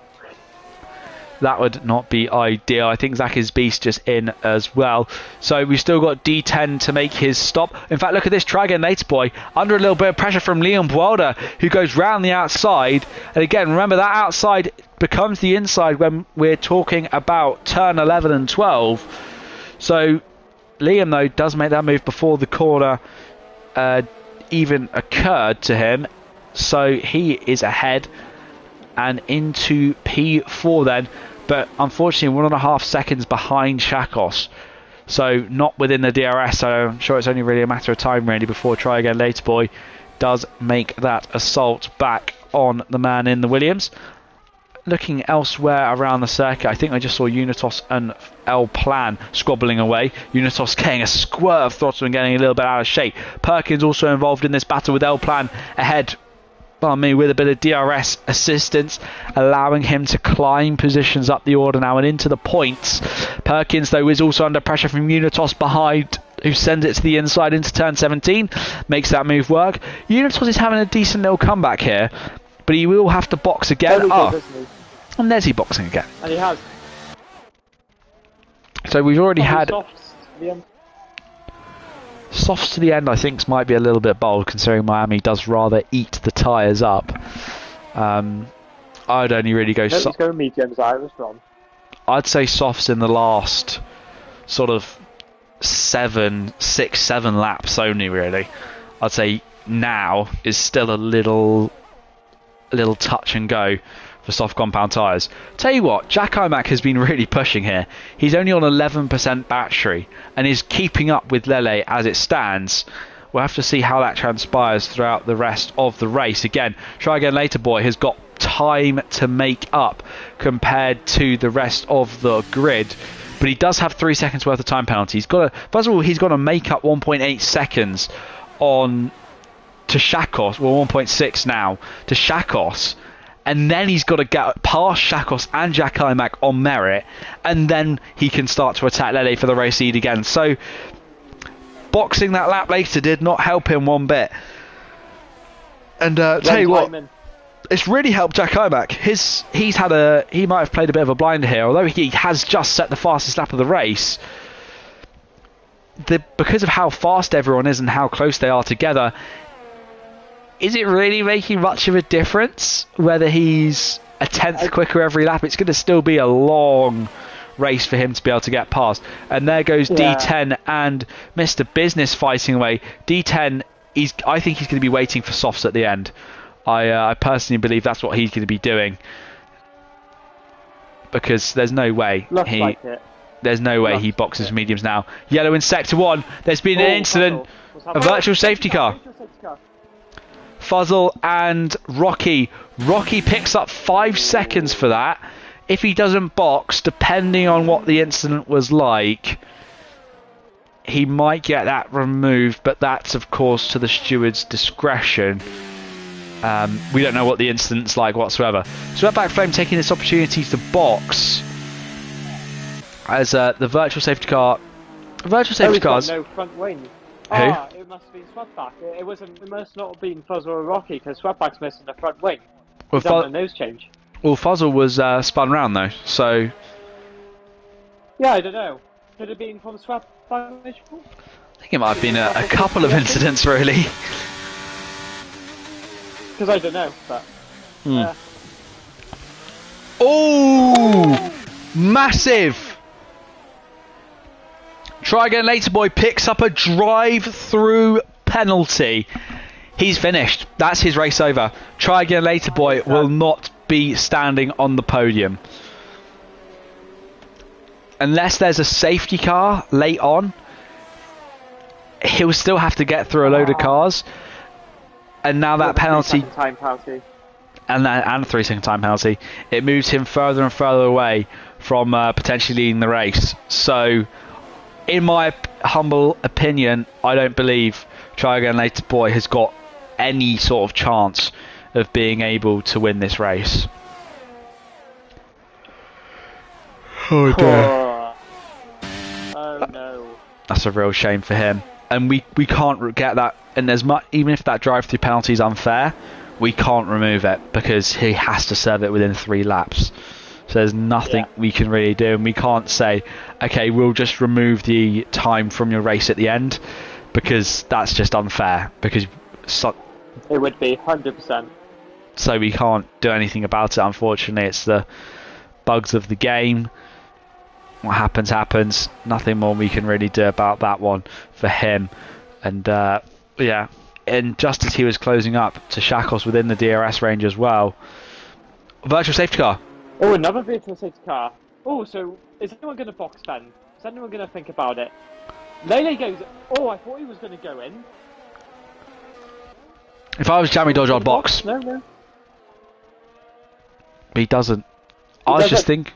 That would not be ideal. I think Zach is Beast just in as well. So we've still got D10 to make his stop. In fact, look at this. Try again later, boy. Under a little bit of pressure from Liam Bwolder, who goes round the outside. And again, remember that outside becomes the inside when we're talking about turn 11 and 12. So Liam, though, does make that move before the corner even occurred to him. So he is ahead and into P4 then. But unfortunately, 1.5 seconds behind Shakos. So not within the DRS. So I'm sure it's only really a matter of time, really, before Try Again Later Boy does make that assault back on the man in the Williams. Looking elsewhere around the circuit, I think I just saw Unitos and El Plan squabbling away. Unitos getting a squirt of throttle and getting a little bit out of shape. Perkins also involved in this battle with El Plan ahead, with a bit of DRS assistance, allowing him to climb positions up the order now and into the points. Perkins, though, is also under pressure from Unitos behind, who sends it to the inside into turn 17, makes that move work. Unitos is having a decent little comeback here, but he will have to box again. And there's he boxing again. And he has. So we've already had... Softs to the end, I think, might be a little bit bold, considering Miami does rather eat the tyres up. I'd only really go. No, he's going mediums. I was wrong. I'd say softs in the last sort of 6, 7 laps only. Really, I'd say now is still a little touch and go for soft compound tyres. Tell you what, Jack Imac has been really pushing here. He's only on 11% battery and is keeping up with Lele as it stands. We'll have to see how that transpires throughout the rest of the race. Again, Try Again Later Boy has got time to make up compared to the rest of the grid, but he does have 3 seconds worth of time penalty. First of all, he's got to make up 1.8 seconds on to Shakos, well 1.6 now to Shakos, and then he's got to get past Shakos and Jack Imac on merit, and then he can start to attack Lele for the race lead again. So boxing that lap later did not help him one bit. And tell you what, it's really helped Jack Imac. He might have played a bit of a blinder here, although he has just set the fastest lap of the race. Because of how fast everyone is and how close they are together, is it really making much of a difference whether he's a tenth quicker every lap? It's going to still be a long race for him to be able to get past. And there goes D10 and Mr. Business fighting away. D10, I think he's going to be waiting for softs at the end. I personally believe that's what he's going to be doing, because there's no way there's no way he boxes mediums now. Yellow in sector 1. There's been an incident. A virtual safety car. Fuzzle and Rocky. Rocky picks up 5 seconds for that. If he doesn't box, depending on what the incident was like, he might get that removed, but that's of course to the steward's discretion. We don't know what the incident's like whatsoever. So Wetback Flame taking this opportunity to box as the virtual safety car. Virtual safety cars. No front wing. Who? It must have been Sweatback. It must not have been Fuzzle or Rocky, because Sweatback's missing the front wing. He's done a nose change. Well, Fuzzle was spun round though, so. Yeah, I don't know. Could it have been from Sweatback? I think it might have been a couple of incidents, really. Because I don't know, but. Oh! Massive! Try Again Later Boy picks up a drive-through penalty. He's finished. That's his race over. Try Again Later Boy will not be standing on the podium. Unless there's a safety car late on, he'll still have to get through a load of cars. And now that penalty... Time penalty. And a 3 second time penalty. It moves him further and further away from potentially leading the race. So, in my humble opinion, I don't believe Try Again Later Boy has got any sort of chance of being able to win this race. Oh dear. Oh no. That's a real shame for him. And we can't get that. And even if that drive-through penalty is unfair, we can't remove it because he has to serve it within 3 laps. So there's nothing we can really do, and we can't say, okay, we'll just remove the time from your race at the end, because that's just unfair. Because it would be 100%. So we can't do anything about it. Unfortunately, it's the bugs of the game. What happens happens. Nothing more we can really do about that one for him. And yeah, and just as he was closing up to Shakos within the DRS range as well, virtual safety car. Oh, another virtual safety car. Oh, so is anyone going to box then? Is anyone going to think about it? Lele goes, oh, I thought he was going to go in. If I was Jamie Dodge, I'd box. No. But he doesn't. I was just thinking,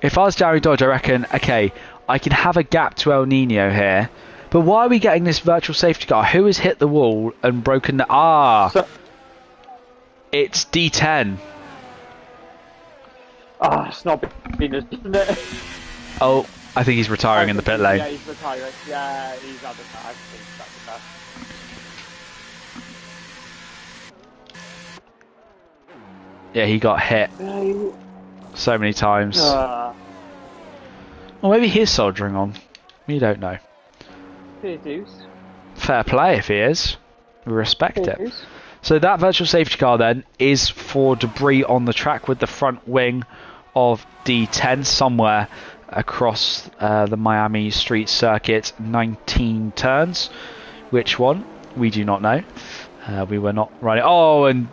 if I was Jamie Dodge, I reckon, okay, I can have a gap to El Nino here, but why are we getting this virtual safety car? Who has hit the wall and broken the... It's D10. It's not been isn't it? Oh, I think he's retiring in the pit lane. Yeah, he's retiring. Yeah, he's out of that. I think that's enough. Yeah, he got hit so many times. Or maybe he's soldiering on. We don't know. Fair dues. Fair play if he is. We respect it. So that virtual safety car then is for debris on the track with the front wing of D10 somewhere across the Miami Street Circuit, 19 turns. Which one? We do not know. We were not running. Oh, and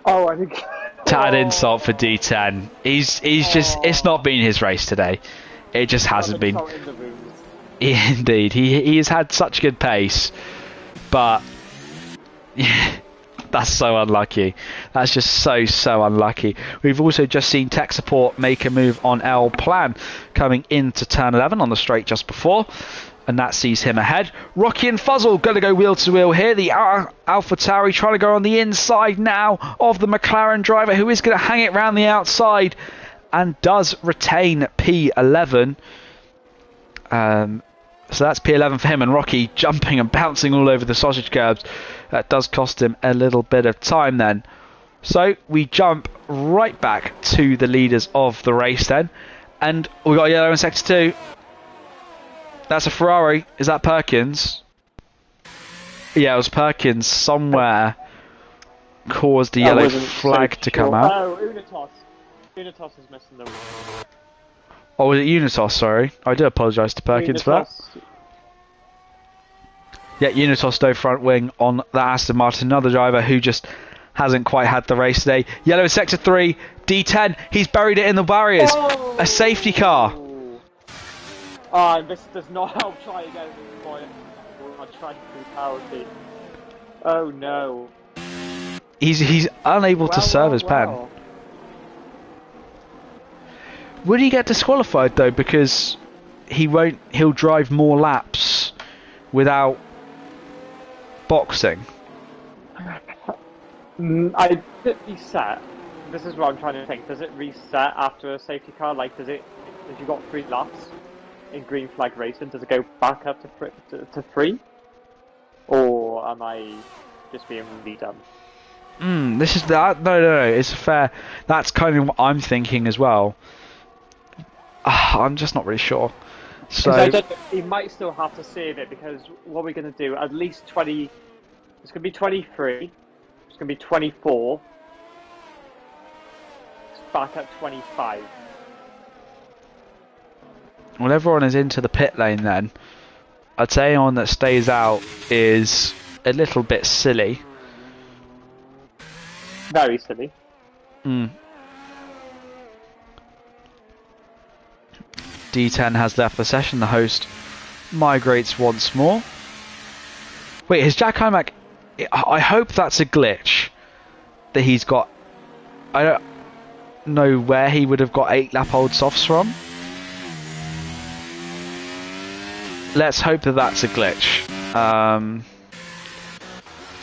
Oh, I think. tad insult for D10. He's just. It's not been his race today. It just hasn't been. In the rooms. Indeed, he has had such good pace, but yeah, that's so unlucky. That's just so unlucky. We've also just seen tech support make a move on El Plan, coming into turn 11 on the straight just before, and that sees him ahead. Rocky and Fuzzle going to go wheel to wheel here. The Alpha Tauri trying to go on the inside now of the McLaren driver, who is going to hang it round the outside and does retain P11. So that's P11 for him, and Rocky jumping and bouncing all over the sausage curbs. That does cost him a little bit of time then. So we jump right back to the leaders of the race then. And we got yellow in sector 2. That's a Ferrari. Is that Perkins? Yeah, it was Perkins somewhere caused the yellow flag to come out. Oh, Unitas. Unitas is missing the... Oh, was it Unitas? Sorry. I do apologise to Perkins for that. Yeah, Unitas though front wing on that Aston Martin. Another driver who just hasn't quite had the race today. Yellow in sector 3. D10. He's buried it in the barriers. Oh! A safety car. This does not help try again. I tried to do penalty. Oh no. He's unable to serve his pen. Would he get disqualified though? Because he'll drive more laps without boxing. I did it reset. This is what I'm trying to think. Does it reset after a safety car? Like, if you got 3 laps in green flag racing, does it go back up to 3? Or am I just being really dumb? This is that. No. It's fair. That's kind of what I'm thinking as well. I'm just not really sure. So he might still have to save it, because what we're going to do, at least 20. It's going to be 23. It's going to be 24. It's back at 25. Well, everyone is into the pit lane then. I'd say anyone that stays out is a little bit silly. Very silly. D10 has left the session. The host migrates once more. Wait, is Jack Hymack... I hope that's a glitch that he's got. I don't know where he would have got 8 lap old softs from. Let's hope that that's a glitch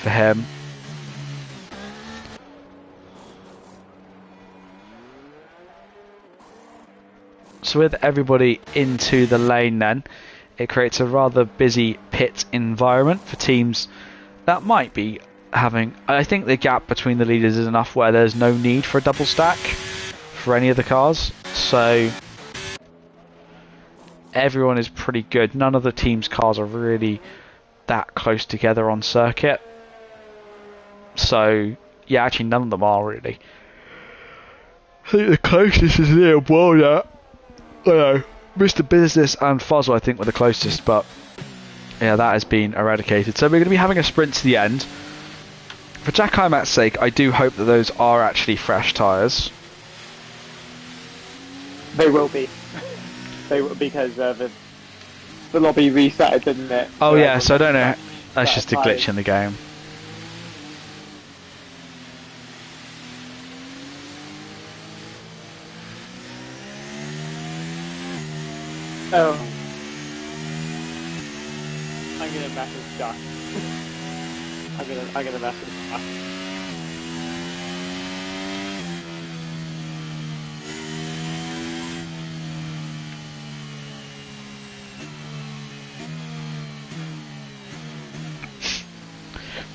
for him. So with everybody into the lane then, it creates a rather busy pit environment for teams that might be having... I think the gap between the leaders is enough where there's no need for a double stack for any of the cars. So everyone is pretty good. None of the team's cars are really that close together on circuit. So yeah, actually none of them are really. I think the closest is Liam Wilder. I know, Mr. Business and Fuzzle I think were the closest, but yeah, that has been eradicated. So we're going to be having a sprint to the end. For Jack Hymack's sake, I do hope that those are actually fresh tyres. They will be. They will, because the lobby reset, didn't it? Oh yeah, so I don't know. That's just a glitch in the game. Oh. I'm gonna message Jack. I'm gonna message Jack.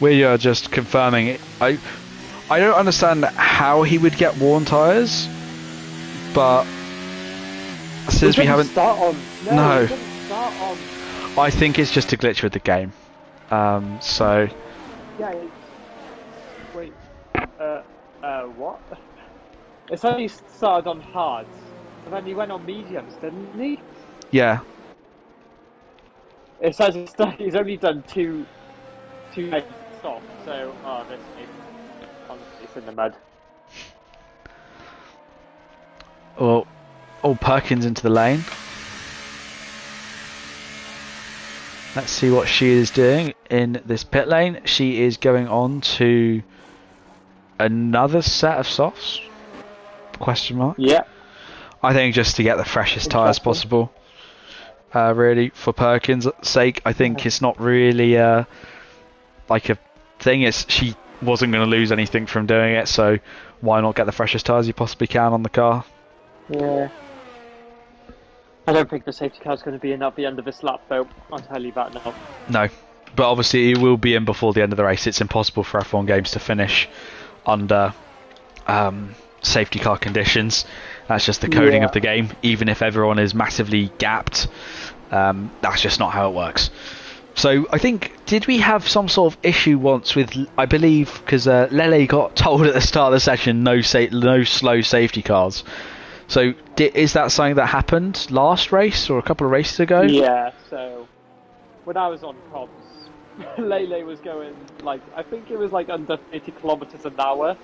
We are just confirming it. I don't understand how he would get worn tyres, but since we haven't... Start on. No. It doesn't start on. I think it's just a glitch with the game. So... Yeah, Wait. What? It said he started on hards, and then he went on mediums, didn't he? Yeah. It says he's only done two soft, so this is honestly it's in the mud. Well, Perkins into the lane. Let's see what she is doing in this pit lane. She is going on to another set of softs? Question mark. Yeah. I think just to get the freshest tyres possible. Really, for Perkins' sake, I think it's not really like a thing. She wasn't going to lose anything from doing it, so why not get the freshest tyres you possibly can on the car? Yeah. I don't think the safety car is going to be in at the end of this lap, though. I'll tell you that now. No, but obviously it will be in before the end of the race. It's impossible for F1 games to finish under safety car conditions. That's just the coding of the game. Even if everyone is massively gapped, that's just not how it works. So I think, did we have some sort of issue once with, I believe, because Lele got told at the start of the session no slow safety cars. So is that something that happened last race or a couple of races ago? Yeah, so when I was on comms, Lele was going, I think it was under 80 kilometers an hour.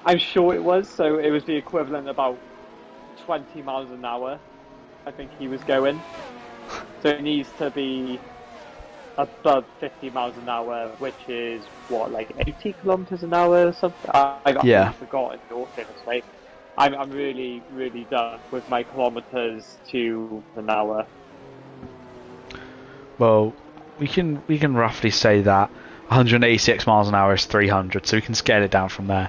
I'm sure it was, so it was the equivalent of about 20 miles an hour, I think he was going. So it needs to be above 50 miles an hour, which is, 80 kilometers an hour or something? I've forgotten your famous way. I'm really, really done with my kilometers to an hour. Well, we can roughly say that 186 miles an hour is 300, so we can scale it down from there.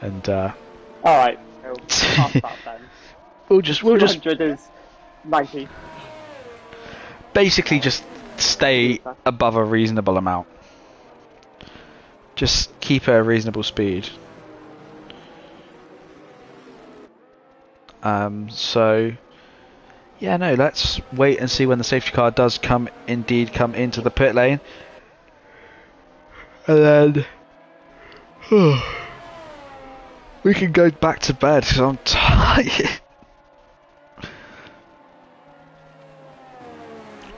And alright, so past that then. we'll just 200 is 90. Basically just stay above a reasonable amount. Just keep at a reasonable speed. So yeah, no, let's wait and see when the safety car does come into the pit lane. And then we can go back to bed because I'm tired.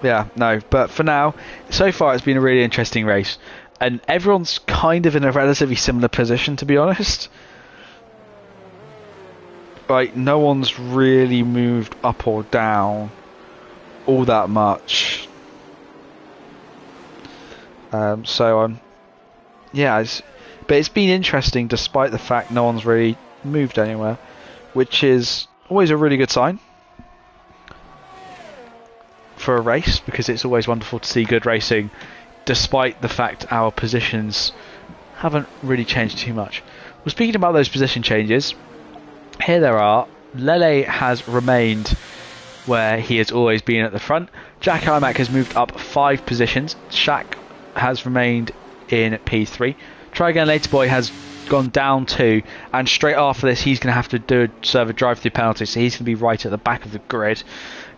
Yeah, no, but for now, so far it's been a really interesting race. And everyone's kind of in a relatively similar position, to be honest. Like, no one's really moved up or down all that much. So yeah, but it's been interesting despite the fact no one's really moved anywhere, which is always a really good sign for a race, because it's always wonderful to see good racing despite the fact our positions haven't really changed too much. Well, speaking about those position changes, here there are. Lele has remained where he has always been at the front. Jack Imac has moved up 5 positions. Shaq has remained in P3. Try Again Later Boy has gone down 2, and straight after this he's going to have to serve a drive-through penalty, so he's going to be right at the back of the grid.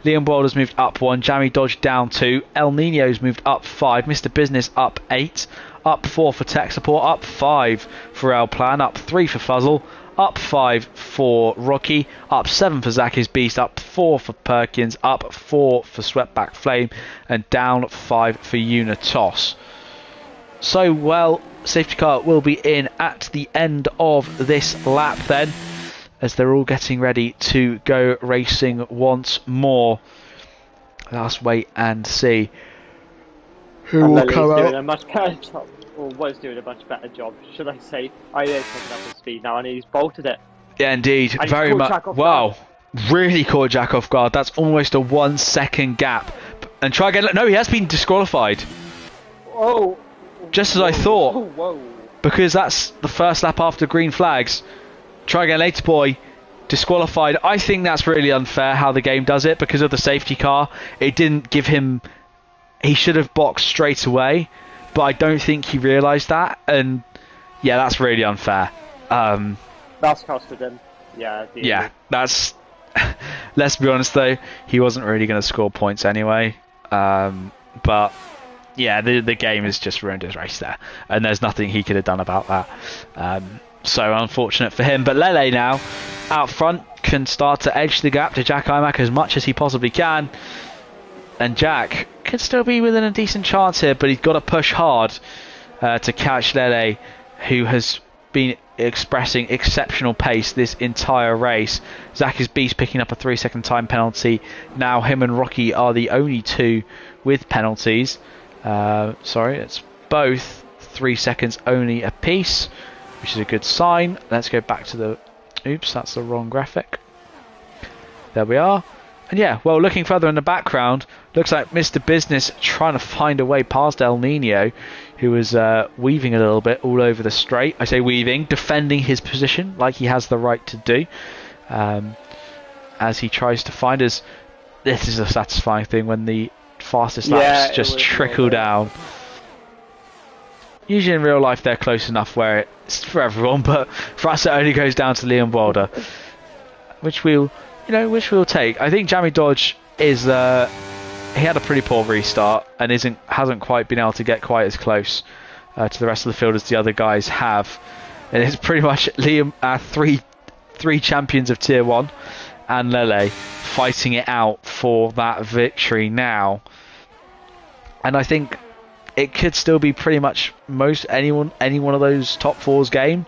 Liam Boyle has moved up 1, Jamie Dodge down 2, El Nino's moved up 5, Mr. Business up 8, up 4 for Tech Support, up 5 for El Plan, up 3 for Fuzzle, up 5 for Rocky, up 7 for Zacky's Beast, up 4 for Perkins, up 4 for Sweatback Flame, and down 5 for Unitos. So, well, safety car will be in at the end of this lap then, as they're all getting ready to go racing once more. Let us wait and see who will come out. Doing a much better job, or was doing a much better job, should I say. I is picking up his speed now, and he's bolted it. Yeah, indeed, And very much. Wow, really caught Jack off guard. That's almost a 1 second gap. And Try Again. No, he has been disqualified. Oh. Just as I thought. Oh, whoa. Because that's the first lap after green flags. Try Again Later Boy disqualified. I think that's really unfair how the game does it, because of the safety car. It didn't give him... He should have boxed straight away, but I don't think he realised that, and yeah, that's really unfair. That's costed him. Yeah. Yeah, that's... Let's be honest though, he wasn't really going to score points anyway. But yeah, the game has just ruined his race there, and there's nothing he could have done about that. So unfortunate for him. But Lele now out front can start to edge the gap to Jack Imac as much as he possibly can, and Jack could still be within a decent chance here, but he's got to push hard to catch Lele, who has been expressing exceptional pace this entire race. Zach is Beast picking up a 3-second time penalty. Now him and Rocky are the only two with penalties. Sorry, it's both 3 seconds only a piece, which is a good sign. Let's go back to the... Oops, that's the wrong graphic. There we are. And yeah, well, looking further in the background, looks like Mr. Business trying to find a way past El Nino, who was weaving a little bit all over the straight. I say weaving, defending his position like he has the right to do, as he tries to find us. This is a satisfying thing when the fastest laps just trickle down. Usually in real life they're close enough where it's for everyone, but for us it only goes down to Liam Wilder, which we'll take. I think Jamie Dodge is he had a pretty poor restart and hasn't quite been able to get quite as close to the rest of the field as the other guys have. And it's pretty much Liam, three champions of Tier 1 and Lele fighting it out for that victory now. And I think it could still be pretty much any one of those top four's game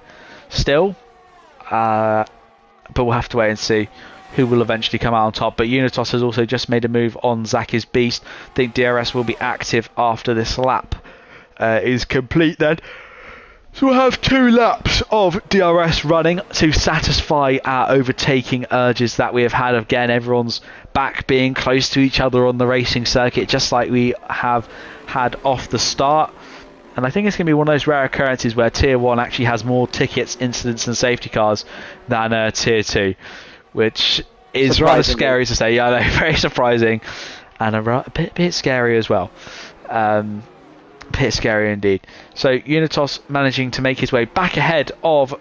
still. But we'll have to wait and see who will eventually come out on top. But Unitos has also just made a move on Zaki's Beast. I think DRS will be active after this lap is complete then. So we'll have 2 laps of DRS running to satisfy our overtaking urges that we have had. Again, everyone's back being close to each other on the racing circuit, just like we have had off the start. And I think it's going to be one of those rare occurrences where Tier 1 actually has more tickets, incidents and safety cars than Tier 2. Which is rather scary to say. Yeah, I know, very surprising, and a bit scary as well. Bit scary indeed. So Unitos managing to make his way back ahead of,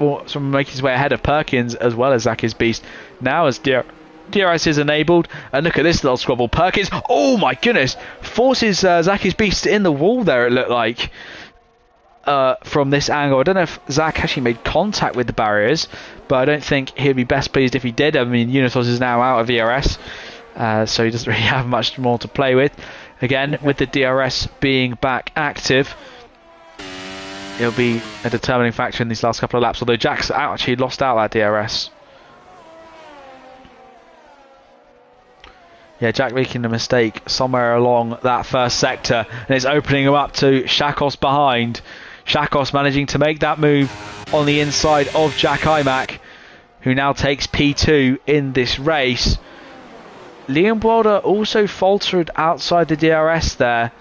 making his way ahead of Perkins as well as Zaki's Beast. Now as DRS is enabled, and look at this little squabble. Perkins, oh my goodness, forces Zaki's Beast in the wall there. It looked like. From this angle, I don't know if Zach actually made contact with the barriers, but I don't think he'd be best pleased if he did. I mean, Unitos is now out of ERS, so he doesn't really have much more to play with. Again, with the DRS being back active, it'll be a determining factor in these last couple of laps, although Jack's actually lost out that DRS. Yeah, Jack making a mistake somewhere along that first sector, and it's opening him up to Shakos behind. Shakos managing to make that move on the inside of Jack Imac, who now takes P2 in this race. Liam Wilder also faltered outside the DRS there,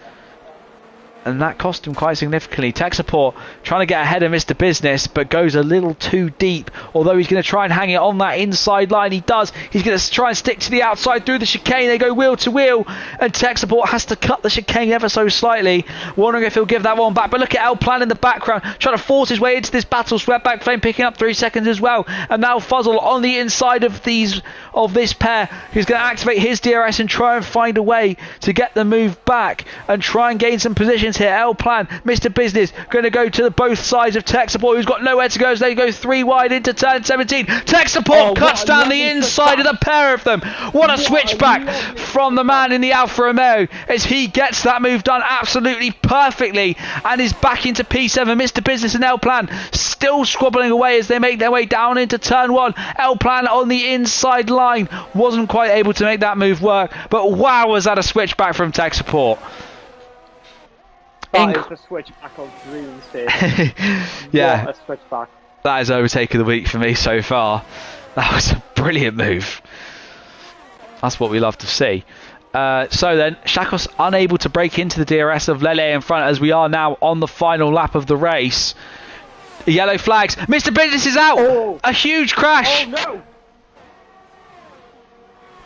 and that cost him quite significantly. Tech Support trying to get ahead of Mr. Business, but goes a little too deep. Although he's going to try and hang it on that inside line, he does. He's going to try and stick to the outside through the chicane. They go wheel to wheel, and Tech Support has to cut the chicane ever so slightly, wondering if he'll give that one back. But look at El Plan in the background, trying to force his way into this battle. Swept back Flame picking up 3 seconds as well, and now Fuzzle on the inside of this pair, who's going to activate his DRS and try and find a way to get the move back and try and gain some positions here. El Plan, Mr. Business, going to go to both sides of Tech Support, who's got nowhere to go as they go 3 wide into turn 17. Tech Support cuts down the inside of the pair of them. What a switchback from the man in the Alfa Romeo as he gets that move done absolutely perfectly and is back into P7. Mr. Business and El Plan still squabbling away as they make their way down into turn 1. El Plan on the inside line wasn't quite able to make that move work, but wow, was that a switchback from Tech Support. That is the switchback of dreams here. Yeah, what a switchback. That is overtake of the week for me so far. That was a brilliant move. That's what we love to see. So then, Shakos unable to break into the DRS of Lele in front as we are now on the final lap of the race. Yellow flags. Mr. Business is out. A huge crash. Oh no.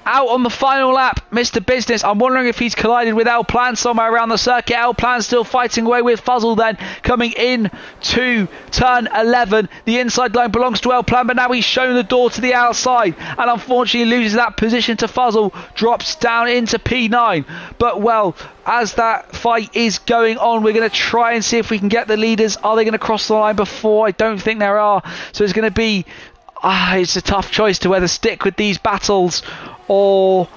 out on the final lap, Mr. Business. I'm wondering if he's collided with El Plan somewhere around the circuit. El Plan still fighting away with Fuzzle then, coming in to turn 11. The inside line belongs to El Plan, but now he's shown the door to the outside, and unfortunately loses that position to Fuzzle, drops down into P9. But well, as that fight is going on, we're going to try and see if we can get the leaders. Are they going to cross the line before? I don't think there are. So it's going to be... it's a tough choice to whether stick with these battles or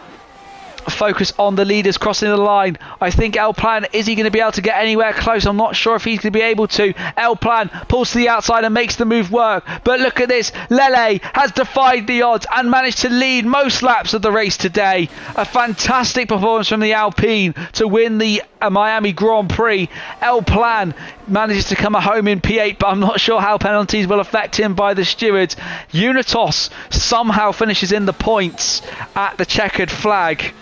focus on the leaders crossing the line. I think El Plan, is he going to be able to get anywhere close? I'm not sure if he's going to be able to. El Plan pulls to the outside and makes the move work. But look at this. Lele has defied the odds and managed to lead most laps of the race today. A fantastic performance from the Alpine to win the Miami Grand Prix. El Plan manages to come home in P8, but I'm not sure how penalties will affect him by the stewards. Unitos somehow finishes in the points at the checkered flag.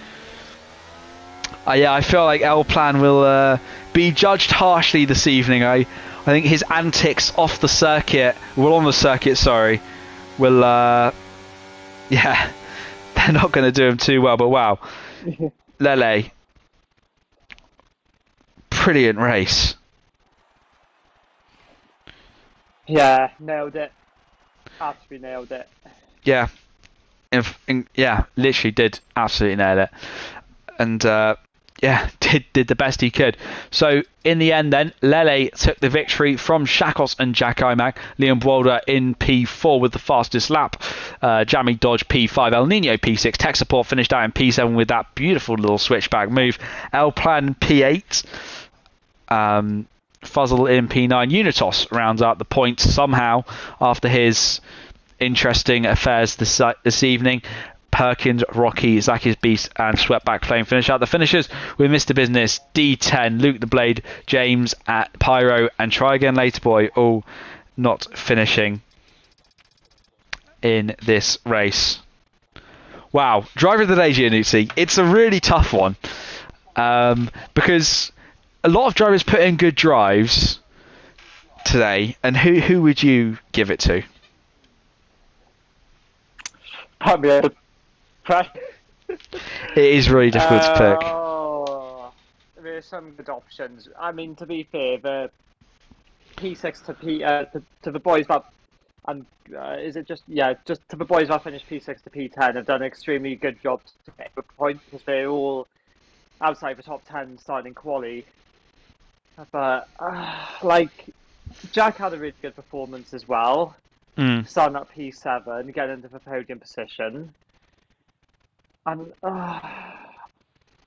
Yeah, I feel like El Plan will be judged harshly this evening. I think his antics off the circuit, well, on the circuit, sorry, will, yeah, they're not going to do him too well. But wow, Lele, brilliant race. Yeah, nailed it. Absolutely nailed it. Yeah, yeah, literally did absolutely nail it. And yeah, did the best he could. So in the end then, Lele took the victory from Shakos and Jack Imac. Liam Boulder in P4 with the fastest lap. Jamie Dodge P5. El Nino P6. Tech Support finished out in P7 with that beautiful little switchback move. El Plan P8. Fuzzle in P9. Unitos rounds out the points somehow after his interesting affairs this evening. Perkins, Rocky, Zacky's Beast and Sweatback Flame finish out the finishers with Mr. Business, D10, Luke the Blade, James at Pyro and Try Again Later Boy all not finishing in this race. Wow, driver of the day, Giannuzzi. It's a really tough one because a lot of drivers put in good drives today, and who would you give it to? Probably It is really difficult to pick. Oh, there's some good options. I mean, to be fair, the P6 to the boys that, and is it just to the boys that finished P6 to P10 have done an extremely good job to get the point because they're all outside the top 10 starting quali. But like Jack had a really good performance as well. Starting at P7, getting into the podium position. And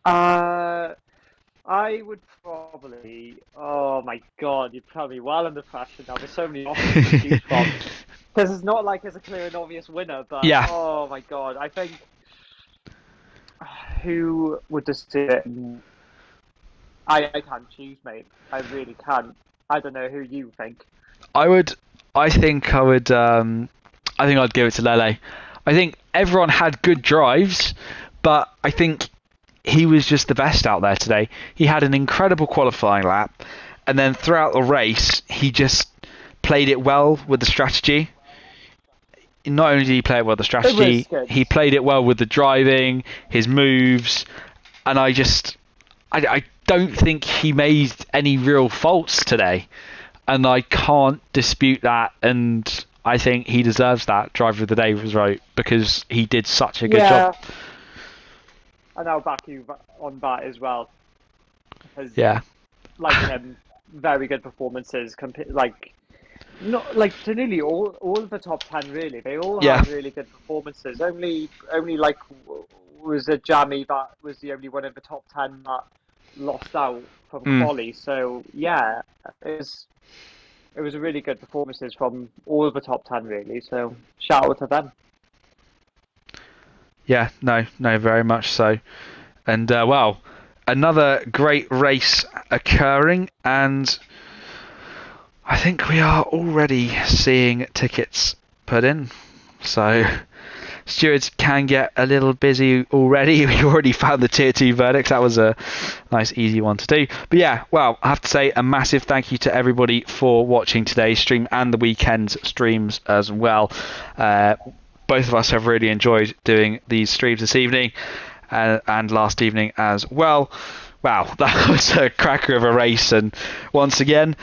I would probably, oh my god, you'd probably well under pressure now. There's so many options to choose from. Because it's not like there's a clear and obvious winner, but yeah. Oh my god, I think who would just do it? I can't choose, mate. I really can't. I don't know who you think. I think I'd give it to Lele. I think everyone had good drives, but I think he was just the best out there today. He had an incredible qualifying lap, and then throughout the race, he just played it well with the strategy. Not only did he play it well with the strategy, he played it well with the driving, his moves, and I don't think he made any real faults today. And I can't dispute that, and I think he deserves that driver of the day result because he did such a good job. And I'll back you on that as well. Because, like him, very good performances. Not like to nearly all of the top 10 really. They all had really good performances. Only like was a Jamie that was the only one in the top 10 that lost out from quali. So yeah, it was a really good performances from all of the top 10 really, so shout out to them. Yeah, no, very much so. And well, another great race occurring, and I think we are already seeing tickets put in. So stewards can get a little busy already. We already found the tier 2 verdicts. That was a nice easy one to do. But yeah, well, I have to say a massive thank you to everybody for watching today's stream and the weekend's streams as well. both of us have really enjoyed doing these streams this evening and last evening as well. Wow, that was a cracker of a race, and once again,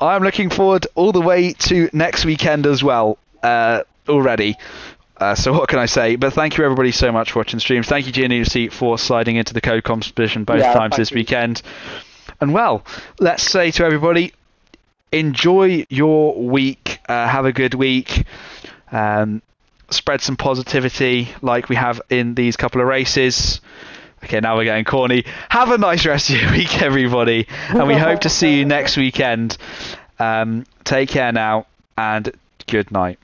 I'm looking forward all the way to next weekend as well already. So what can I say? But thank you everybody so much for watching the streams. Thank you Gianluci for sliding into the code competition both times this weekend. And well, let's say to everybody, enjoy your week. Have a good week. Spread some positivity like we have in these couple of races. Okay, now we're getting corny. Have a nice rest of your week, everybody. And we hope to see you next weekend. Take care now, and good night.